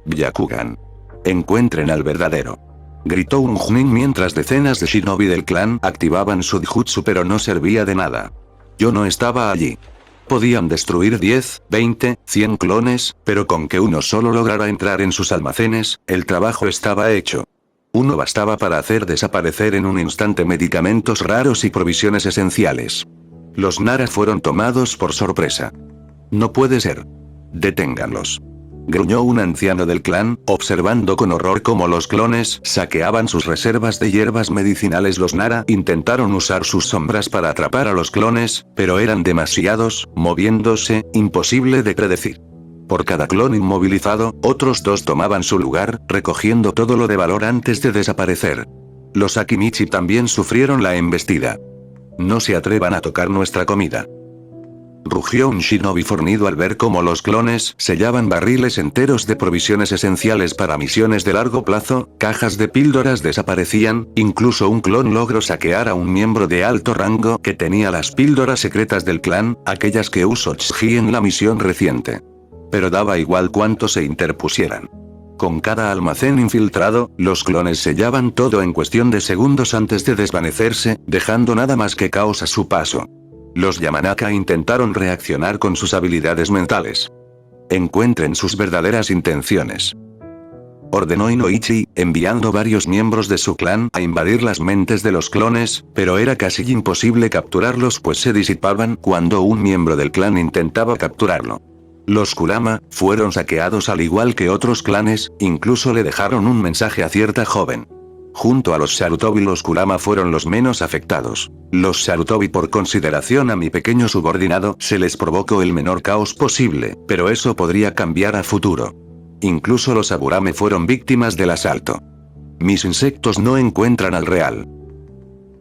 «Byakugan. Encuentren al verdadero», gritó un Junin mientras decenas de shinobi del clan activaban su Jutsu, pero no servía de nada. Yo no estaba allí. Podían destruir 10, 20, 100 clones, pero con que uno solo lograra entrar en sus almacenes, el trabajo estaba hecho. Uno bastaba para hacer desaparecer en un instante medicamentos raros y provisiones esenciales. Los Nara fueron tomados por sorpresa. «No puede ser. Deténganlos», gruñó un anciano del clan, observando con horror cómo los clones saqueaban sus reservas de hierbas medicinales. Los Nara intentaron usar sus sombras para atrapar a los clones, pero eran demasiados, moviéndose, imposible de predecir. Por cada clon inmovilizado, otros dos tomaban su lugar, recogiendo todo lo de valor antes de desaparecer. Los Akimichi también sufrieron la embestida. «No se atrevan a tocar nuestra comida», rugió un shinobi fornido al ver cómo los clones sellaban barriles enteros de provisiones esenciales para misiones de largo plazo, cajas de píldoras desaparecían, incluso un clon logró saquear a un miembro de alto rango que tenía las píldoras secretas del clan, aquellas que usó Tsuji en la misión reciente. Pero daba igual cuánto se interpusieran. Con cada almacén infiltrado, los clones sellaban todo en cuestión de segundos antes de desvanecerse, dejando nada más que caos a su paso. Los Yamanaka intentaron reaccionar con sus habilidades mentales. «Encuentren sus verdaderas intenciones», ordenó Inoichi, enviando varios miembros de su clan a invadir las mentes de los clones, pero era casi imposible capturarlos pues se disipaban cuando un miembro del clan intentaba capturarlo. Los Kurama fueron saqueados al igual que otros clanes, incluso le dejaron un mensaje a cierta joven. Junto a los Sarutobi, los Kurama fueron los menos afectados. Los Sarutobi, por consideración a mi pequeño subordinado, se les provocó el menor caos posible, pero eso podría cambiar a futuro. Incluso los Aburame fueron víctimas del asalto. «Mis insectos no encuentran al real»,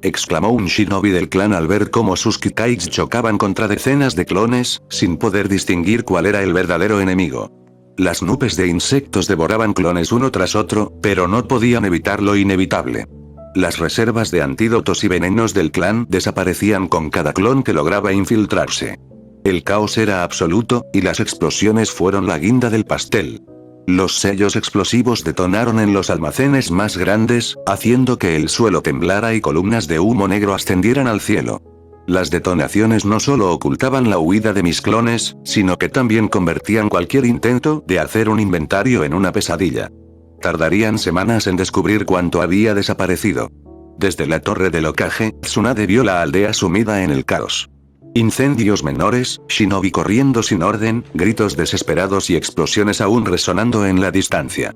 exclamó un shinobi del clan al ver cómo sus Kikaids chocaban contra decenas de clones, sin poder distinguir cuál era el verdadero enemigo. Las nubes de insectos devoraban clones uno tras otro, pero no podían evitar lo inevitable. Las reservas de antídotos y venenos del clan desaparecían con cada clon que lograba infiltrarse. El caos era absoluto, y las explosiones fueron la guinda del pastel. Los sellos explosivos detonaron en los almacenes más grandes, haciendo que el suelo temblara y columnas de humo negro ascendieran al cielo. Las detonaciones no solo ocultaban la huida de mis clones, sino que también convertían cualquier intento de hacer un inventario en una pesadilla. Tardarían semanas en descubrir cuánto había desaparecido. Desde la torre del Hokage, Tsunade vio la aldea sumida en el caos. Incendios menores, shinobi corriendo sin orden, gritos desesperados y explosiones aún resonando en la distancia.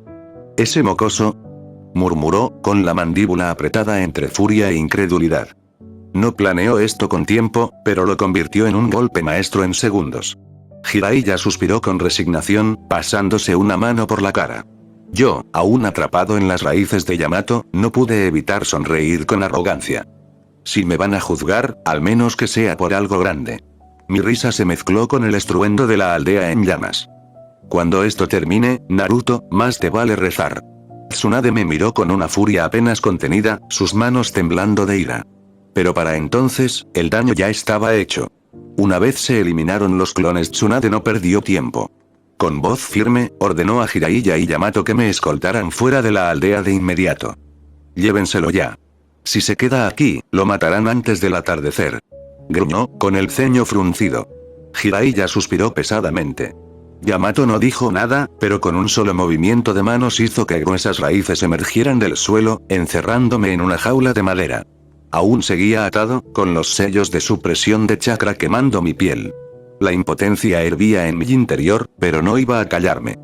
«Ese mocoso», murmuró, con la mandíbula apretada entre furia e incredulidad. No planeó esto con tiempo, pero lo convirtió en un golpe maestro en segundos. Jiraiya suspiró con resignación, pasándose una mano por la cara. Yo, aún atrapado en las raíces de Yamato, no pude evitar sonreír con arrogancia. Si me van a juzgar, al menos que sea por algo grande. Mi risa se mezcló con el estruendo de la aldea en llamas. Cuando esto termine, Naruto, más te vale rezar. Tsunade me miró con una furia apenas contenida, sus manos temblando de ira. Pero para entonces, el daño ya estaba hecho. Una vez se eliminaron los clones, Tsunade no perdió tiempo. Con voz firme, ordenó a Jiraiya y Yamato que me escoltaran fuera de la aldea de inmediato. Llévenselo ya. Si se queda aquí, lo matarán antes del atardecer. Gruñó, con el ceño fruncido. Jiraiya suspiró pesadamente. Yamato no dijo nada, pero con un solo movimiento de manos hizo que gruesas raíces emergieran del suelo, encerrándome en una jaula de madera. Aún seguía atado, con los sellos de supresión de chakra quemando mi piel. La impotencia hervía en mi interior, pero no iba a callarme.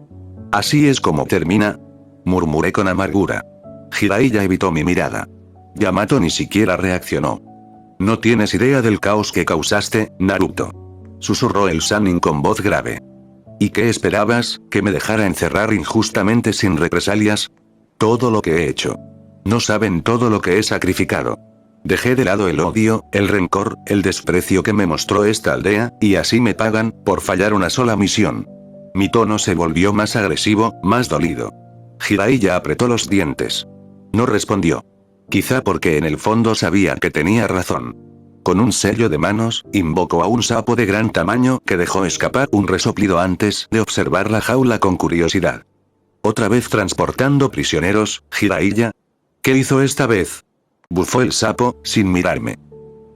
«Así es como termina», murmuré con amargura. Jiraiya evitó mi mirada. Yamato ni siquiera reaccionó. «No tienes idea del caos que causaste, Naruto», susurró el Sannin con voz grave. «¿Y qué esperabas, que me dejara encerrar injustamente sin represalias? Todo lo que he hecho. No saben todo lo que he sacrificado. Dejé de lado el odio, el rencor, el desprecio que me mostró esta aldea, y así me pagan, por fallar una sola misión». Mi tono se volvió más agresivo, más dolido. Jiraiya apretó los dientes. No respondió. Quizá porque en el fondo sabía que tenía razón. Con un sello de manos, invocó a un sapo de gran tamaño que dejó escapar un resoplido antes de observar la jaula con curiosidad. ¿Otra vez transportando prisioneros, Jiraiya? ¿Qué hizo esta vez? Bufó el sapo, sin mirarme.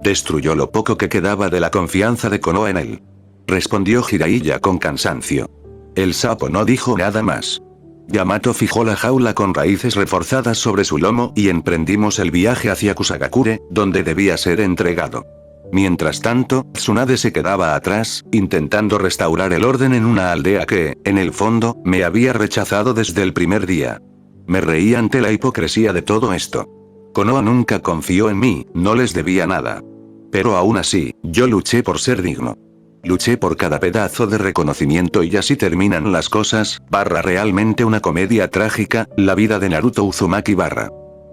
Destruyó lo poco que quedaba de la confianza de Konoha en él. Respondió Jiraiya con cansancio. El sapo no dijo nada más. Yamato fijó la jaula con raíces reforzadas sobre su lomo y emprendimos el viaje hacia Kusagakure, donde debía ser entregado. Mientras tanto, Tsunade se quedaba atrás, intentando restaurar el orden en una aldea que, en el fondo, me había rechazado desde el primer día. Me reí ante la hipocresía de todo esto. Konoha nunca confió en mí, no les debía nada. Pero aún así, yo luché por ser digno. Luché por cada pedazo de reconocimiento y así terminan las cosas, realmente una comedia trágica, la vida de Naruto Uzumaki .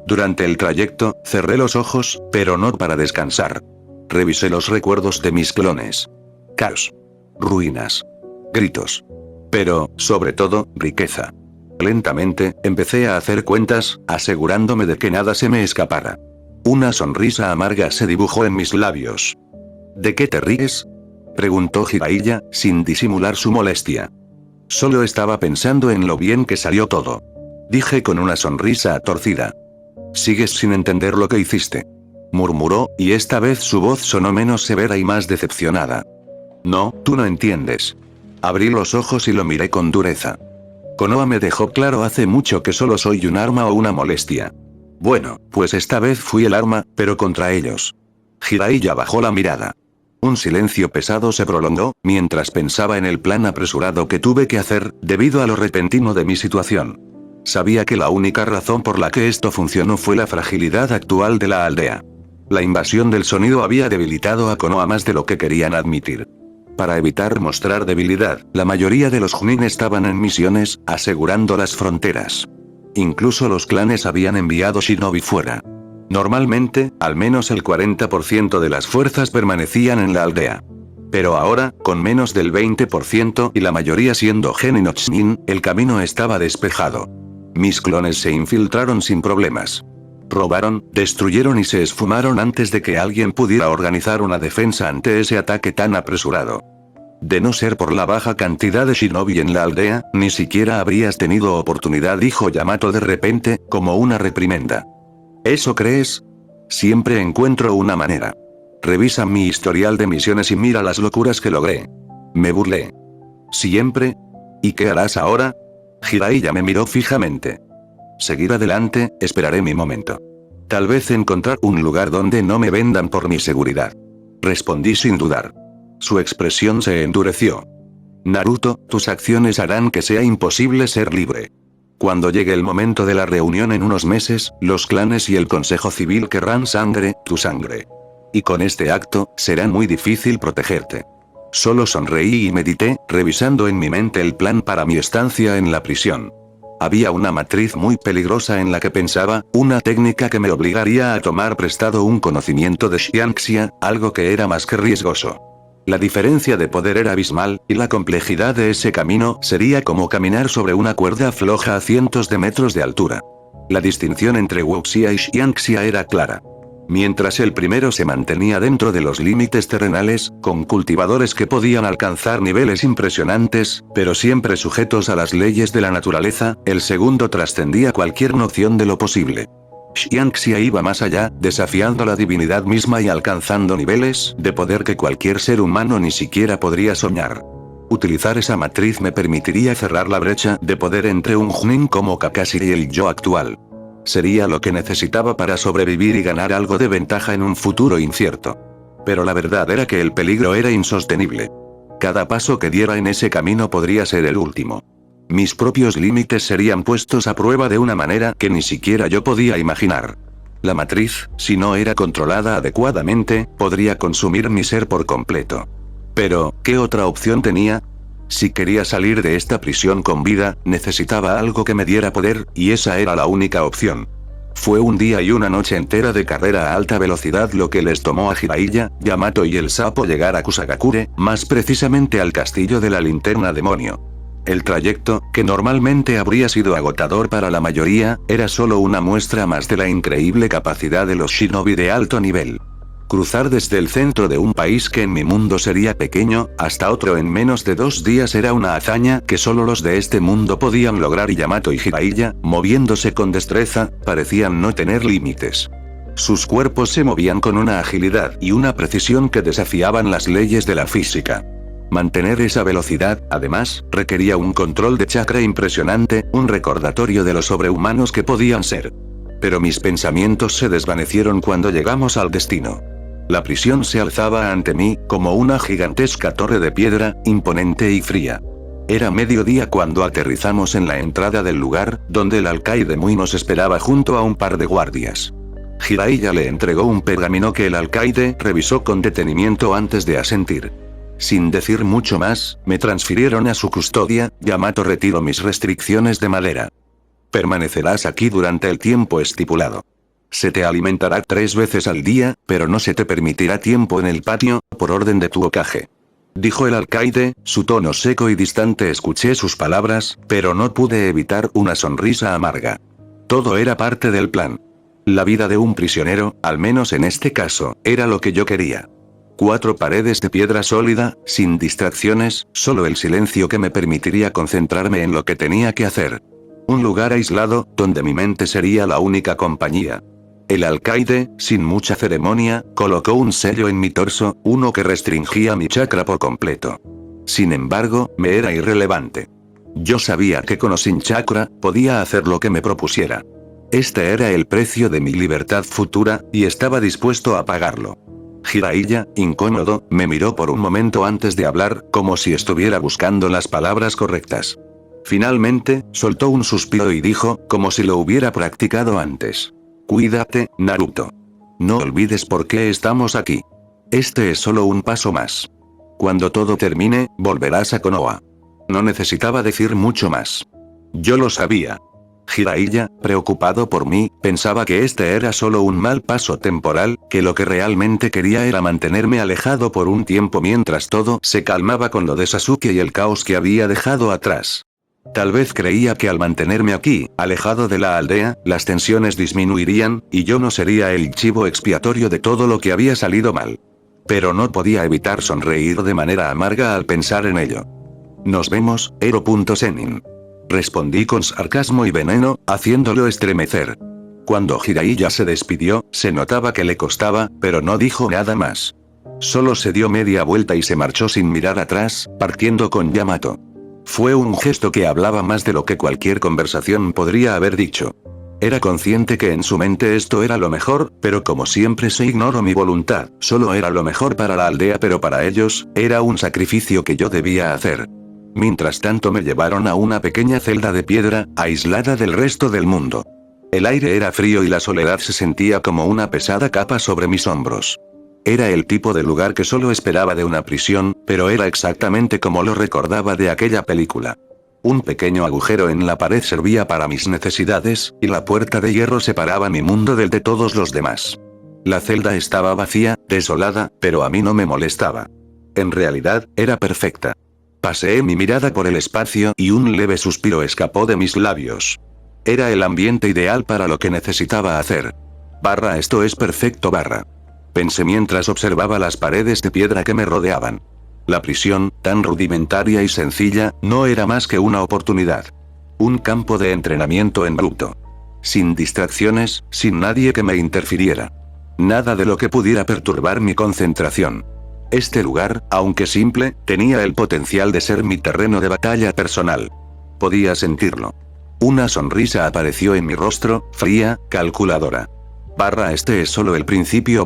Durante el trayecto, cerré los ojos, pero no para descansar. Revisé los recuerdos de mis clones. Caos. Ruinas. Gritos. Pero, sobre todo, riqueza. Lentamente, empecé a hacer cuentas, asegurándome de que nada se me escapara. Una sonrisa amarga se dibujó en mis labios. ¿De qué te ríes?, preguntó Jiraiya, sin disimular su molestia. Solo estaba pensando en lo bien que salió todo. Dije con una sonrisa torcida. Sigues sin entender lo que hiciste. Murmuró, y esta vez su voz sonó menos severa y más decepcionada. No, tú no entiendes. Abrí los ojos y lo miré con dureza. Konoha me dejó claro hace mucho que solo soy un arma o una molestia. Bueno, pues esta vez fui el arma, pero contra ellos. Jiraiya bajó la mirada. Un silencio pesado se prolongó, mientras pensaba en el plan apresurado que tuve que hacer, debido a lo repentino de mi situación. Sabía que la única razón por la que esto funcionó fue la fragilidad actual de la aldea. La invasión del sonido había debilitado a Konoha más de lo que querían admitir. Para evitar mostrar debilidad, la mayoría de los Chunin estaban en misiones, asegurando las fronteras. Incluso los clanes habían enviado shinobi fuera. Normalmente, al menos el 40% de las fuerzas permanecían en la aldea. Pero ahora, con menos del 20% y la mayoría siendo Genin o Chunin, el camino estaba despejado. Mis clones se infiltraron sin problemas. Robaron, destruyeron y se esfumaron antes de que alguien pudiera organizar una defensa ante ese ataque tan apresurado. De no ser por la baja cantidad de shinobi en la aldea, ni siquiera habrías tenido oportunidad, dijo Yamato de repente, como una reprimenda. ¿Eso crees? Siempre encuentro una manera. Revisa mi historial de misiones y mira las locuras que logré. Me burlé. ¿Siempre? ¿Y qué harás ahora? Jiraiya me miró fijamente. Seguir adelante, esperaré mi momento. Tal vez encontrar un lugar donde no me vendan por mi seguridad. Respondí sin dudar. Su expresión se endureció. Naruto, tus acciones harán que sea imposible ser libre. Cuando llegue el momento de la reunión en unos meses, los clanes y el Consejo Civil querrán sangre, tu sangre. Y con este acto, será muy difícil protegerte. Solo sonreí y medité, revisando en mi mente el plan para mi estancia en la prisión. Había una matriz muy peligrosa en la que pensaba, una técnica que me obligaría a tomar prestado un conocimiento de Xianxia, algo que era más que riesgoso. La diferencia de poder era abismal, y la complejidad de ese camino sería como caminar sobre una cuerda floja a cientos de metros de altura. La distinción entre Wuxia y Xianxia era clara. Mientras el primero se mantenía dentro de los límites terrenales, con cultivadores que podían alcanzar niveles impresionantes, pero siempre sujetos a las leyes de la naturaleza, el segundo trascendía cualquier noción de lo posible. Xianxia iba más allá, desafiando la divinidad misma y alcanzando niveles de poder que cualquier ser humano ni siquiera podría soñar. Utilizar esa matriz me permitiría cerrar la brecha de poder entre un Chunin como Kakashi y el yo actual. Sería lo que necesitaba para sobrevivir y ganar algo de ventaja en un futuro incierto. Pero la verdad era que el peligro era insostenible. Cada paso que diera en ese camino podría ser el último. Mis propios límites serían puestos a prueba de una manera que ni siquiera yo podía imaginar. La matriz, si no era controlada adecuadamente, podría consumir mi ser por completo. Pero, ¿qué otra opción tenía? Si quería salir de esta prisión con vida, necesitaba algo que me diera poder, y esa era la única opción. Fue un día y una noche entera de carrera a alta velocidad lo que les tomó a Jiraiya, Yamato y el sapo llegar a Kusagakure, más precisamente al castillo de la linterna demonio. El trayecto, que normalmente habría sido agotador para la mayoría, era solo una muestra más de la increíble capacidad de los shinobi de alto nivel. Cruzar desde el centro de un país que en mi mundo sería pequeño, hasta otro en menos de 2 días era una hazaña que solo los de este mundo podían lograr y Yamato y Jiraiya, moviéndose con destreza, parecían no tener límites. Sus cuerpos se movían con una agilidad y una precisión que desafiaban las leyes de la física. Mantener esa velocidad, además, requería un control de chakra impresionante, un recordatorio de los sobrehumanos que podían ser. Pero mis pensamientos se desvanecieron cuando llegamos al destino. La prisión se alzaba ante mí, como una gigantesca torre de piedra, imponente y fría. Era mediodía cuando aterrizamos en la entrada del lugar, donde el alcaide Mui nos esperaba junto a un par de guardias. Jiraiya le entregó un pergamino que el alcaide revisó con detenimiento antes de asentir. Sin decir mucho más, me transfirieron a su custodia. Yamato retiró mis restricciones de madera. Permanecerás aquí durante el tiempo estipulado. Se te alimentará 3 veces al día, pero no se te permitirá tiempo en el patio, por orden de tu Hokage. Dijo el alcaide, su tono seco y distante. Escuché sus palabras, pero no pude evitar una sonrisa amarga. Todo era parte del plan. La vida de un prisionero, al menos en este caso, era lo que yo quería. 4 paredes de piedra sólida, sin distracciones, solo el silencio que me permitiría concentrarme en lo que tenía que hacer. Un lugar aislado, donde mi mente sería la única compañía. El alcaide, sin mucha ceremonia, colocó un sello en mi torso, uno que restringía mi chakra por completo. Sin embargo, me era irrelevante. Yo sabía que con o sin chakra, podía hacer lo que me propusiera. Este era el precio de mi libertad futura, y estaba dispuesto a pagarlo. Jiraiya, incómodo, me miró por un momento antes de hablar, como si estuviera buscando las palabras correctas. Finalmente, soltó un suspiro y dijo, como si lo hubiera practicado antes. Cuídate, Naruto. No olvides por qué estamos aquí. Este es solo un paso más. Cuando todo termine, volverás a Konoha. No necesitaba decir mucho más. Yo lo sabía. Jiraiya, preocupado por mí, pensaba que este era solo un mal paso temporal, que lo que realmente quería era mantenerme alejado por un tiempo mientras todo se calmaba con lo de Sasuke y el caos que había dejado atrás. Tal vez creía que al mantenerme aquí, alejado de la aldea, las tensiones disminuirían, y yo no sería el chivo expiatorio de todo lo que había salido mal. Pero no podía evitar sonreír de manera amarga al pensar en ello. Nos vemos, Ero. Senin. Respondí con sarcasmo y veneno, haciéndolo estremecer. Cuando Jiraiya se despidió, se notaba que le costaba, pero no dijo nada más. Solo se dio media vuelta y se marchó sin mirar atrás, partiendo con Yamato. Fue un gesto que hablaba más de lo que cualquier conversación podría haber dicho. Era consciente que en su mente esto era lo mejor, pero como siempre se ignoró mi voluntad, solo era lo mejor para la aldea, pero para ellos, era un sacrificio que yo debía hacer. Mientras tanto me llevaron a una pequeña celda de piedra, aislada del resto del mundo. El aire era frío y la soledad se sentía como una pesada capa sobre mis hombros. Era el tipo de lugar que solo esperaba de una prisión, pero era exactamente como lo recordaba de aquella película. Un pequeño agujero en la pared servía para mis necesidades, y la puerta de hierro separaba mi mundo del de todos los demás. La celda estaba vacía, desolada, pero a mí no me molestaba. En realidad, era perfecta. Paseé mi mirada por el espacio y un leve suspiro escapó de mis labios. Era el ambiente ideal para lo que necesitaba hacer. Esto es perfecto. Pensé mientras observaba las paredes de piedra que me rodeaban. La prisión, tan rudimentaria y sencilla, no era más que una oportunidad. Un campo de entrenamiento en bruto. Sin distracciones, sin nadie que me interfiriera. Nada de lo que pudiera perturbar mi concentración. Este lugar, aunque simple, tenía el potencial de ser mi terreno de batalla personal. Podía sentirlo. Una sonrisa apareció en mi rostro, fría, calculadora. Este es solo el principio.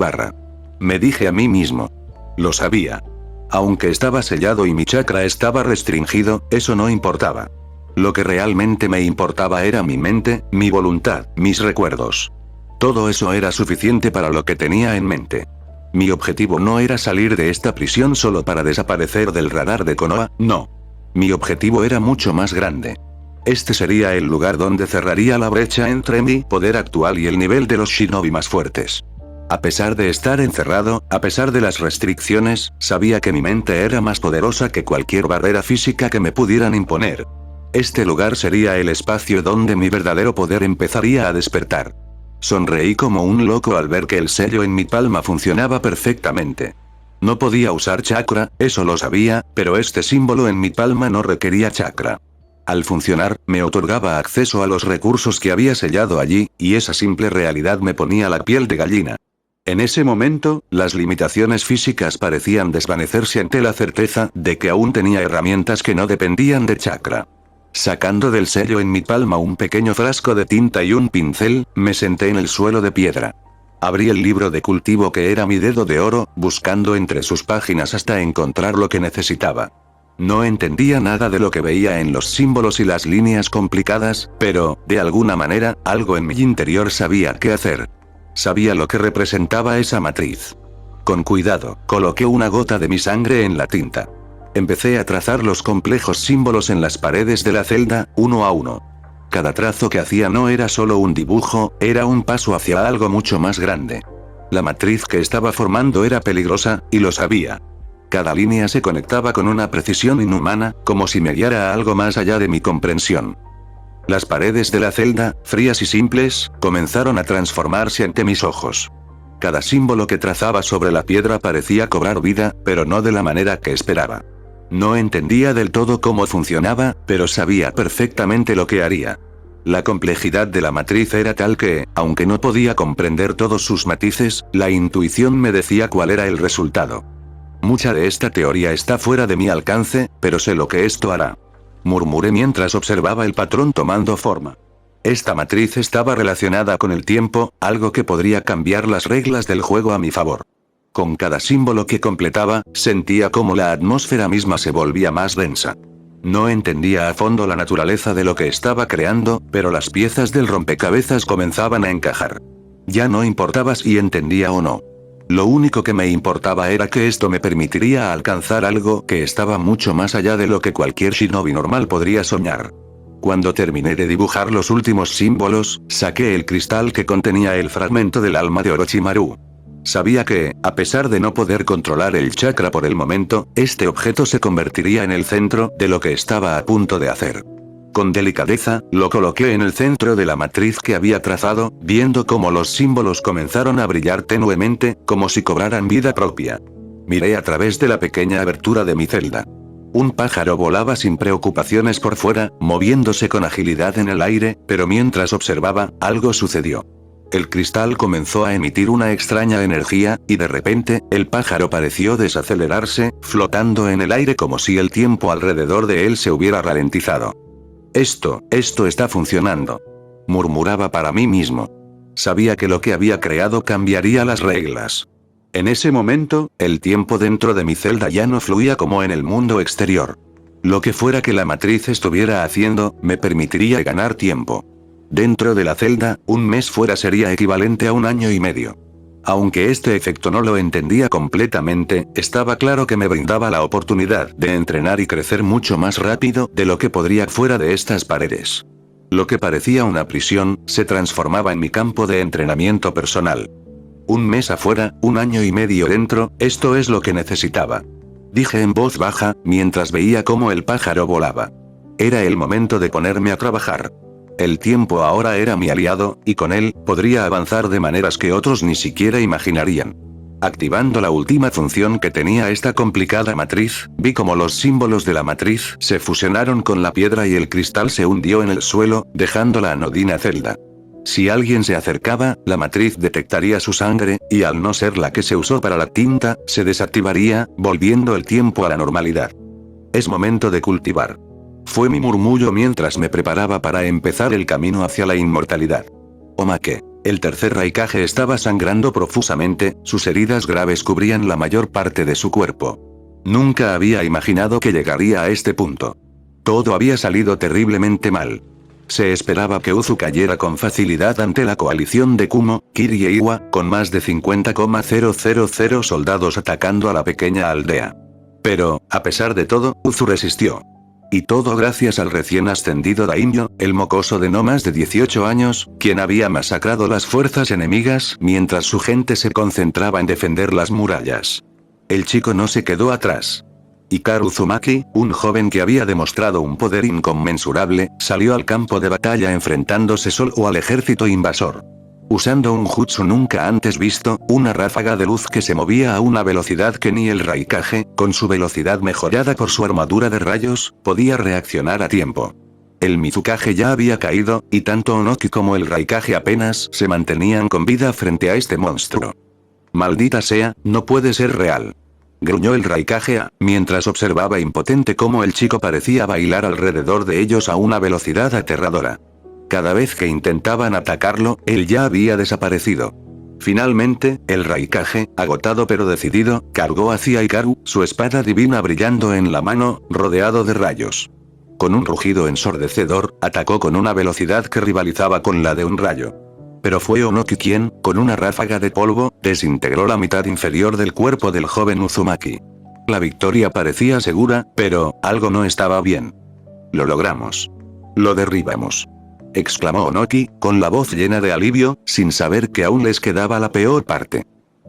Me dije a mí mismo. Lo sabía. Aunque estaba sellado y mi chakra estaba restringido, eso no importaba. Lo que realmente me importaba era mi mente, mi voluntad, mis recuerdos. Todo eso era suficiente para lo que tenía en mente. Mi objetivo no era salir de esta prisión solo para desaparecer del radar de Konoha, no. Mi objetivo era mucho más grande. Este sería el lugar donde cerraría la brecha entre mi poder actual y el nivel de los shinobi más fuertes. A pesar de estar encerrado, a pesar de las restricciones, sabía que mi mente era más poderosa que cualquier barrera física que me pudieran imponer. Este lugar sería el espacio donde mi verdadero poder empezaría a despertar. Sonreí como un loco al ver que el sello en mi palma funcionaba perfectamente. No podía usar chakra, eso lo sabía, pero este símbolo en mi palma no requería chakra. Al funcionar, me otorgaba acceso a los recursos que había sellado allí, y esa simple realidad me ponía la piel de gallina. En ese momento, las limitaciones físicas parecían desvanecerse ante la certeza de que aún tenía herramientas que no dependían de chakra. Sacando del sello en mi palma un pequeño frasco de tinta y un pincel, me senté en el suelo de piedra. Abrí el libro de cultivo que era mi dedo de oro, buscando entre sus páginas hasta encontrar lo que necesitaba. No entendía nada de lo que veía en los símbolos y las líneas complicadas, pero, de alguna manera, algo en mi interior sabía qué hacer. Sabía lo que representaba esa matriz. Con cuidado, coloqué una gota de mi sangre en la tinta. Empecé a trazar los complejos símbolos en las paredes de la celda, uno a uno. Cada trazo que hacía no era solo un dibujo, era un paso hacia algo mucho más grande. La matriz que estaba formando era peligrosa, y lo sabía. Cada línea se conectaba con una precisión inhumana, como si me guiara a algo más allá de mi comprensión. Las paredes de la celda, frías y simples, comenzaron a transformarse ante mis ojos. Cada símbolo que trazaba sobre la piedra parecía cobrar vida, pero no de la manera que esperaba. No entendía del todo cómo funcionaba, pero sabía perfectamente lo que haría. La complejidad de la matriz era tal que, aunque no podía comprender todos sus matices, la intuición me decía cuál era el resultado. Mucha de esta teoría está fuera de mi alcance, pero sé lo que esto hará. Murmuré mientras observaba el patrón tomando forma. Esta matriz estaba relacionada con el tiempo, algo que podría cambiar las reglas del juego a mi favor. Con cada símbolo que completaba, sentía como la atmósfera misma se volvía más densa. No entendía a fondo la naturaleza de lo que estaba creando, pero las piezas del rompecabezas comenzaban a encajar. Ya no importaba si entendía o no. Lo único que me importaba era que esto me permitiría alcanzar algo que estaba mucho más allá de lo que cualquier shinobi normal podría soñar. Cuando terminé de dibujar los últimos símbolos, saqué el cristal que contenía el fragmento del alma de Orochimaru. Sabía que, a pesar de no poder controlar el chakra por el momento, este objeto se convertiría en el centro de lo que estaba a punto de hacer. Con delicadeza, lo coloqué en el centro de la matriz que había trazado, viendo cómo los símbolos comenzaron a brillar tenuemente, como si cobraran vida propia. Miré a través de la pequeña abertura de mi celda. Un pájaro volaba sin preocupaciones por fuera, moviéndose con agilidad en el aire, pero mientras observaba, algo sucedió. El cristal comenzó a emitir una extraña energía, y de repente, el pájaro pareció desacelerarse, flotando en el aire como si el tiempo alrededor de él se hubiera ralentizado. Esto está funcionando. Murmuraba para mí mismo. Sabía que lo que había creado cambiaría las reglas. En ese momento, el tiempo dentro de mi celda ya no fluía como en el mundo exterior. Lo que fuera que la matriz estuviera haciendo, me permitiría ganar tiempo. Dentro de la celda, un mes fuera sería equivalente a 1 año y medio. Aunque este efecto no lo entendía completamente, estaba claro que me brindaba la oportunidad de entrenar y crecer mucho más rápido de lo que podría fuera de estas paredes. Lo que parecía una prisión, se transformaba en mi campo de entrenamiento personal. Un mes afuera, 1 año y medio dentro, esto es lo que necesitaba. Dije en voz baja, mientras veía cómo el pájaro volaba. Era el momento de ponerme a trabajar. El tiempo ahora era mi aliado, y con él, podría avanzar de maneras que otros ni siquiera imaginarían. Activando la última función que tenía esta complicada matriz, vi como los símbolos de la matriz se fusionaron con la piedra y el cristal se hundió en el suelo, dejando la anodina celda. Si alguien se acercaba, la matriz detectaría su sangre, y al no ser la que se usó para la tinta, se desactivaría, volviendo el tiempo a la normalidad. Es momento de cultivar. Fue mi murmullo mientras me preparaba para empezar el camino hacia la inmortalidad. Omake. El tercer Raikage estaba sangrando profusamente, sus heridas graves cubrían la mayor parte de su cuerpo. Nunca había imaginado que llegaría a este punto. Todo había salido terriblemente mal. Se esperaba que Uzu cayera con facilidad ante la coalición de Kumo, Kiri e Iwa, con más de 50,000 soldados atacando a la pequeña aldea. Pero, a pesar de todo, Uzu resistió. Y todo gracias al recién ascendido Daimyo, el mocoso de no más de 18 años, quien había masacrado las fuerzas enemigas mientras su gente se concentraba en defender las murallas. El chico no se quedó atrás. Hikaru Uzumaki, un joven que había demostrado un poder inconmensurable, salió al campo de batalla enfrentándose solo al ejército invasor. Usando un jutsu nunca antes visto, una ráfaga de luz que se movía a una velocidad que ni el Raikage, con su velocidad mejorada por su armadura de rayos, podía reaccionar a tiempo. El Mizukage ya había caído, y tanto Onoki como el Raikage apenas se mantenían con vida frente a este monstruo. Maldita sea, no puede ser real. Gruñó el Raikage mientras observaba impotente cómo el chico parecía bailar alrededor de ellos a una velocidad aterradora. Cada vez que intentaban atacarlo, él ya había desaparecido. Finalmente, el Raikage, agotado pero decidido, cargó hacia Hikaru, su espada divina brillando en la mano, rodeado de rayos. Con un rugido ensordecedor, atacó con una velocidad que rivalizaba con la de un rayo. Pero fue Onoki quien, con una ráfaga de polvo, desintegró la mitad inferior del cuerpo del joven Uzumaki. La victoria parecía segura, pero algo no estaba bien. Lo logramos. Lo derribamos. Exclamó Onoki, con la voz llena de alivio, sin saber que aún les quedaba la peor parte.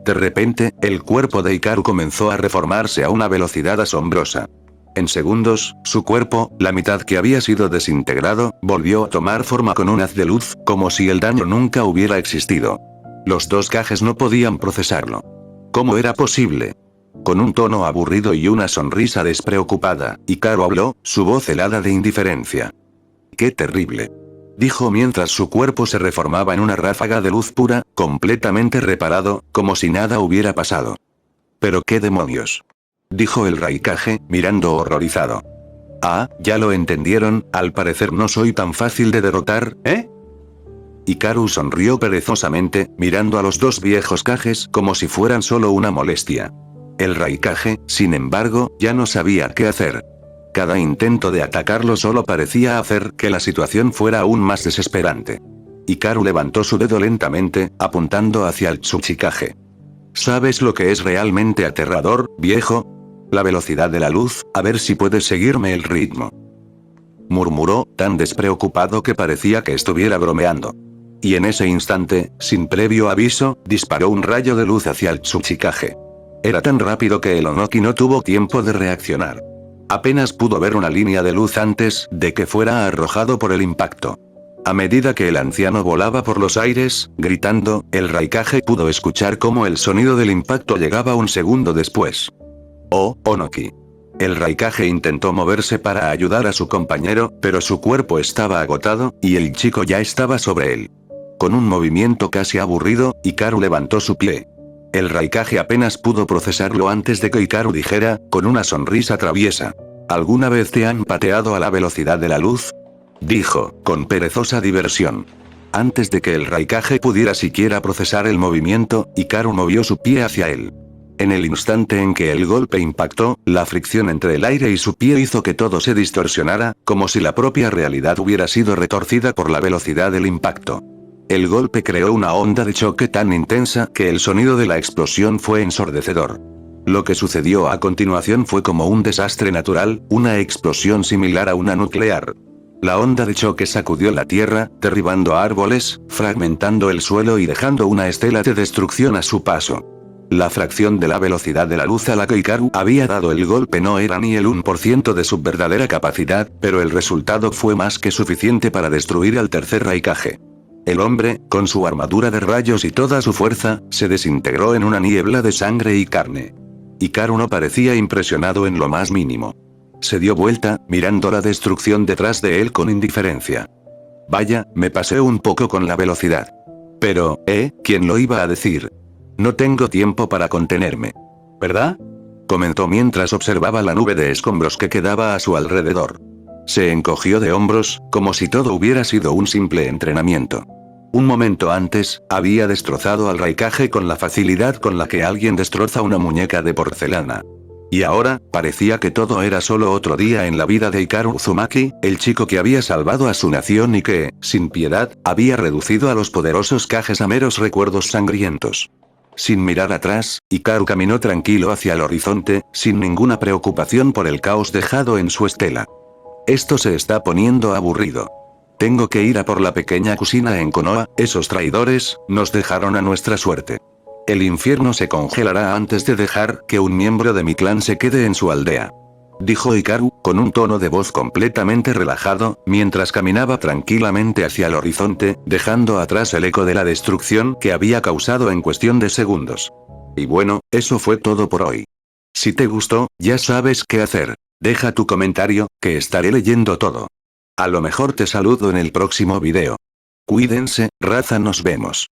De repente, el cuerpo de Hikaru comenzó a reformarse a una velocidad asombrosa. En segundos, su cuerpo, la mitad que había sido desintegrado, volvió a tomar forma con un haz de luz, como si el daño nunca hubiera existido. Los dos Kages no podían procesarlo. ¿Cómo era posible? Con un tono aburrido y una sonrisa despreocupada, Hikaru habló, su voz helada de indiferencia. ¡Qué terrible!, dijo mientras su cuerpo se reformaba en una ráfaga de luz pura, completamente reparado, como si nada hubiera pasado. ¿Pero qué demonios?, dijo el Raikage, mirando horrorizado. Ah, ya lo entendieron, al parecer no soy tan fácil de derrotar, ¿eh? Hikaru sonrió perezosamente, mirando a los dos viejos Kages como si fueran solo una molestia. El Raikage, sin embargo, ya no sabía qué hacer. Cada intento de atacarlo solo parecía hacer que la situación fuera aún más desesperante. Hikaru levantó su dedo lentamente, apuntando hacia el Tsuchikage. ¿Sabes lo que es realmente aterrador, viejo? La velocidad de la luz, a ver si puedes seguirme el ritmo. Murmuró, tan despreocupado que parecía que estuviera bromeando. Y en ese instante, sin previo aviso, disparó un rayo de luz hacia el Tsuchikage. Era tan rápido que el Onoki no tuvo tiempo de reaccionar. Apenas pudo ver una línea de luz antes de que fuera arrojado por el impacto. A medida que el anciano volaba por los aires, gritando, el Raikage pudo escuchar cómo el sonido del impacto llegaba un segundo después. Oh, Onoki. El Raikage intentó moverse para ayudar a su compañero, pero su cuerpo estaba agotado, y el chico ya estaba sobre él. Con un movimiento casi aburrido, Hikaru levantó su pie. El Raikage apenas pudo procesarlo antes de que Hikaru dijera, con una sonrisa traviesa. ¿Alguna vez te han pateado a la velocidad de la luz?, dijo, con perezosa diversión. Antes de que el Raikage pudiera siquiera procesar el movimiento, Hikaru movió su pie hacia él. En el instante en que el golpe impactó, la fricción entre el aire y su pie hizo que todo se distorsionara, como si la propia realidad hubiera sido retorcida por la velocidad del impacto. El golpe creó una onda de choque tan intensa que el sonido de la explosión fue ensordecedor. Lo que sucedió a continuación fue como un desastre natural, una explosión similar a una nuclear. La onda de choque sacudió la tierra, derribando árboles, fragmentando el suelo y dejando una estela de destrucción a su paso. La fracción de la velocidad de la luz a la que Hikaru había dado el golpe no era ni el 1% de su verdadera capacidad, pero el resultado fue más que suficiente para destruir al tercer Raikage. El hombre, con su armadura de rayos y toda su fuerza, se desintegró en una niebla de sangre y carne. Hikaru no parecía impresionado en lo más mínimo. Se dio vuelta, mirando la destrucción detrás de él con indiferencia. Vaya, me pasé un poco con la velocidad. Pero, ¿quién lo iba a decir? No tengo tiempo para contenerme. ¿Verdad? Comentó mientras observaba la nube de escombros que quedaba a su alrededor. Se encogió de hombros, como si todo hubiera sido un simple entrenamiento. Un momento antes, había destrozado al Raikage con la facilidad con la que alguien destroza una muñeca de porcelana. Y ahora, parecía que todo era solo otro día en la vida de Hikaru Uzumaki, el chico que había salvado a su nación y que, sin piedad, había reducido a los poderosos Kages a meros recuerdos sangrientos. Sin mirar atrás, Hikaru caminó tranquilo hacia el horizonte, sin ninguna preocupación por el caos dejado en su estela. Esto se está poniendo aburrido. Tengo que ir a por la pequeña Kushina en Konoha, esos traidores, nos dejaron a nuestra suerte. El infierno se congelará antes de dejar que un miembro de mi clan se quede en su aldea. Dijo Hikaru, con un tono de voz completamente relajado, mientras caminaba tranquilamente hacia el horizonte, dejando atrás el eco de la destrucción que había causado en cuestión de segundos. Y bueno, eso fue todo por hoy. Si te gustó, ya sabes qué hacer. Deja tu comentario, que estaré leyendo todo. A lo mejor te saludo en el próximo video. Cuídense, raza, nos vemos.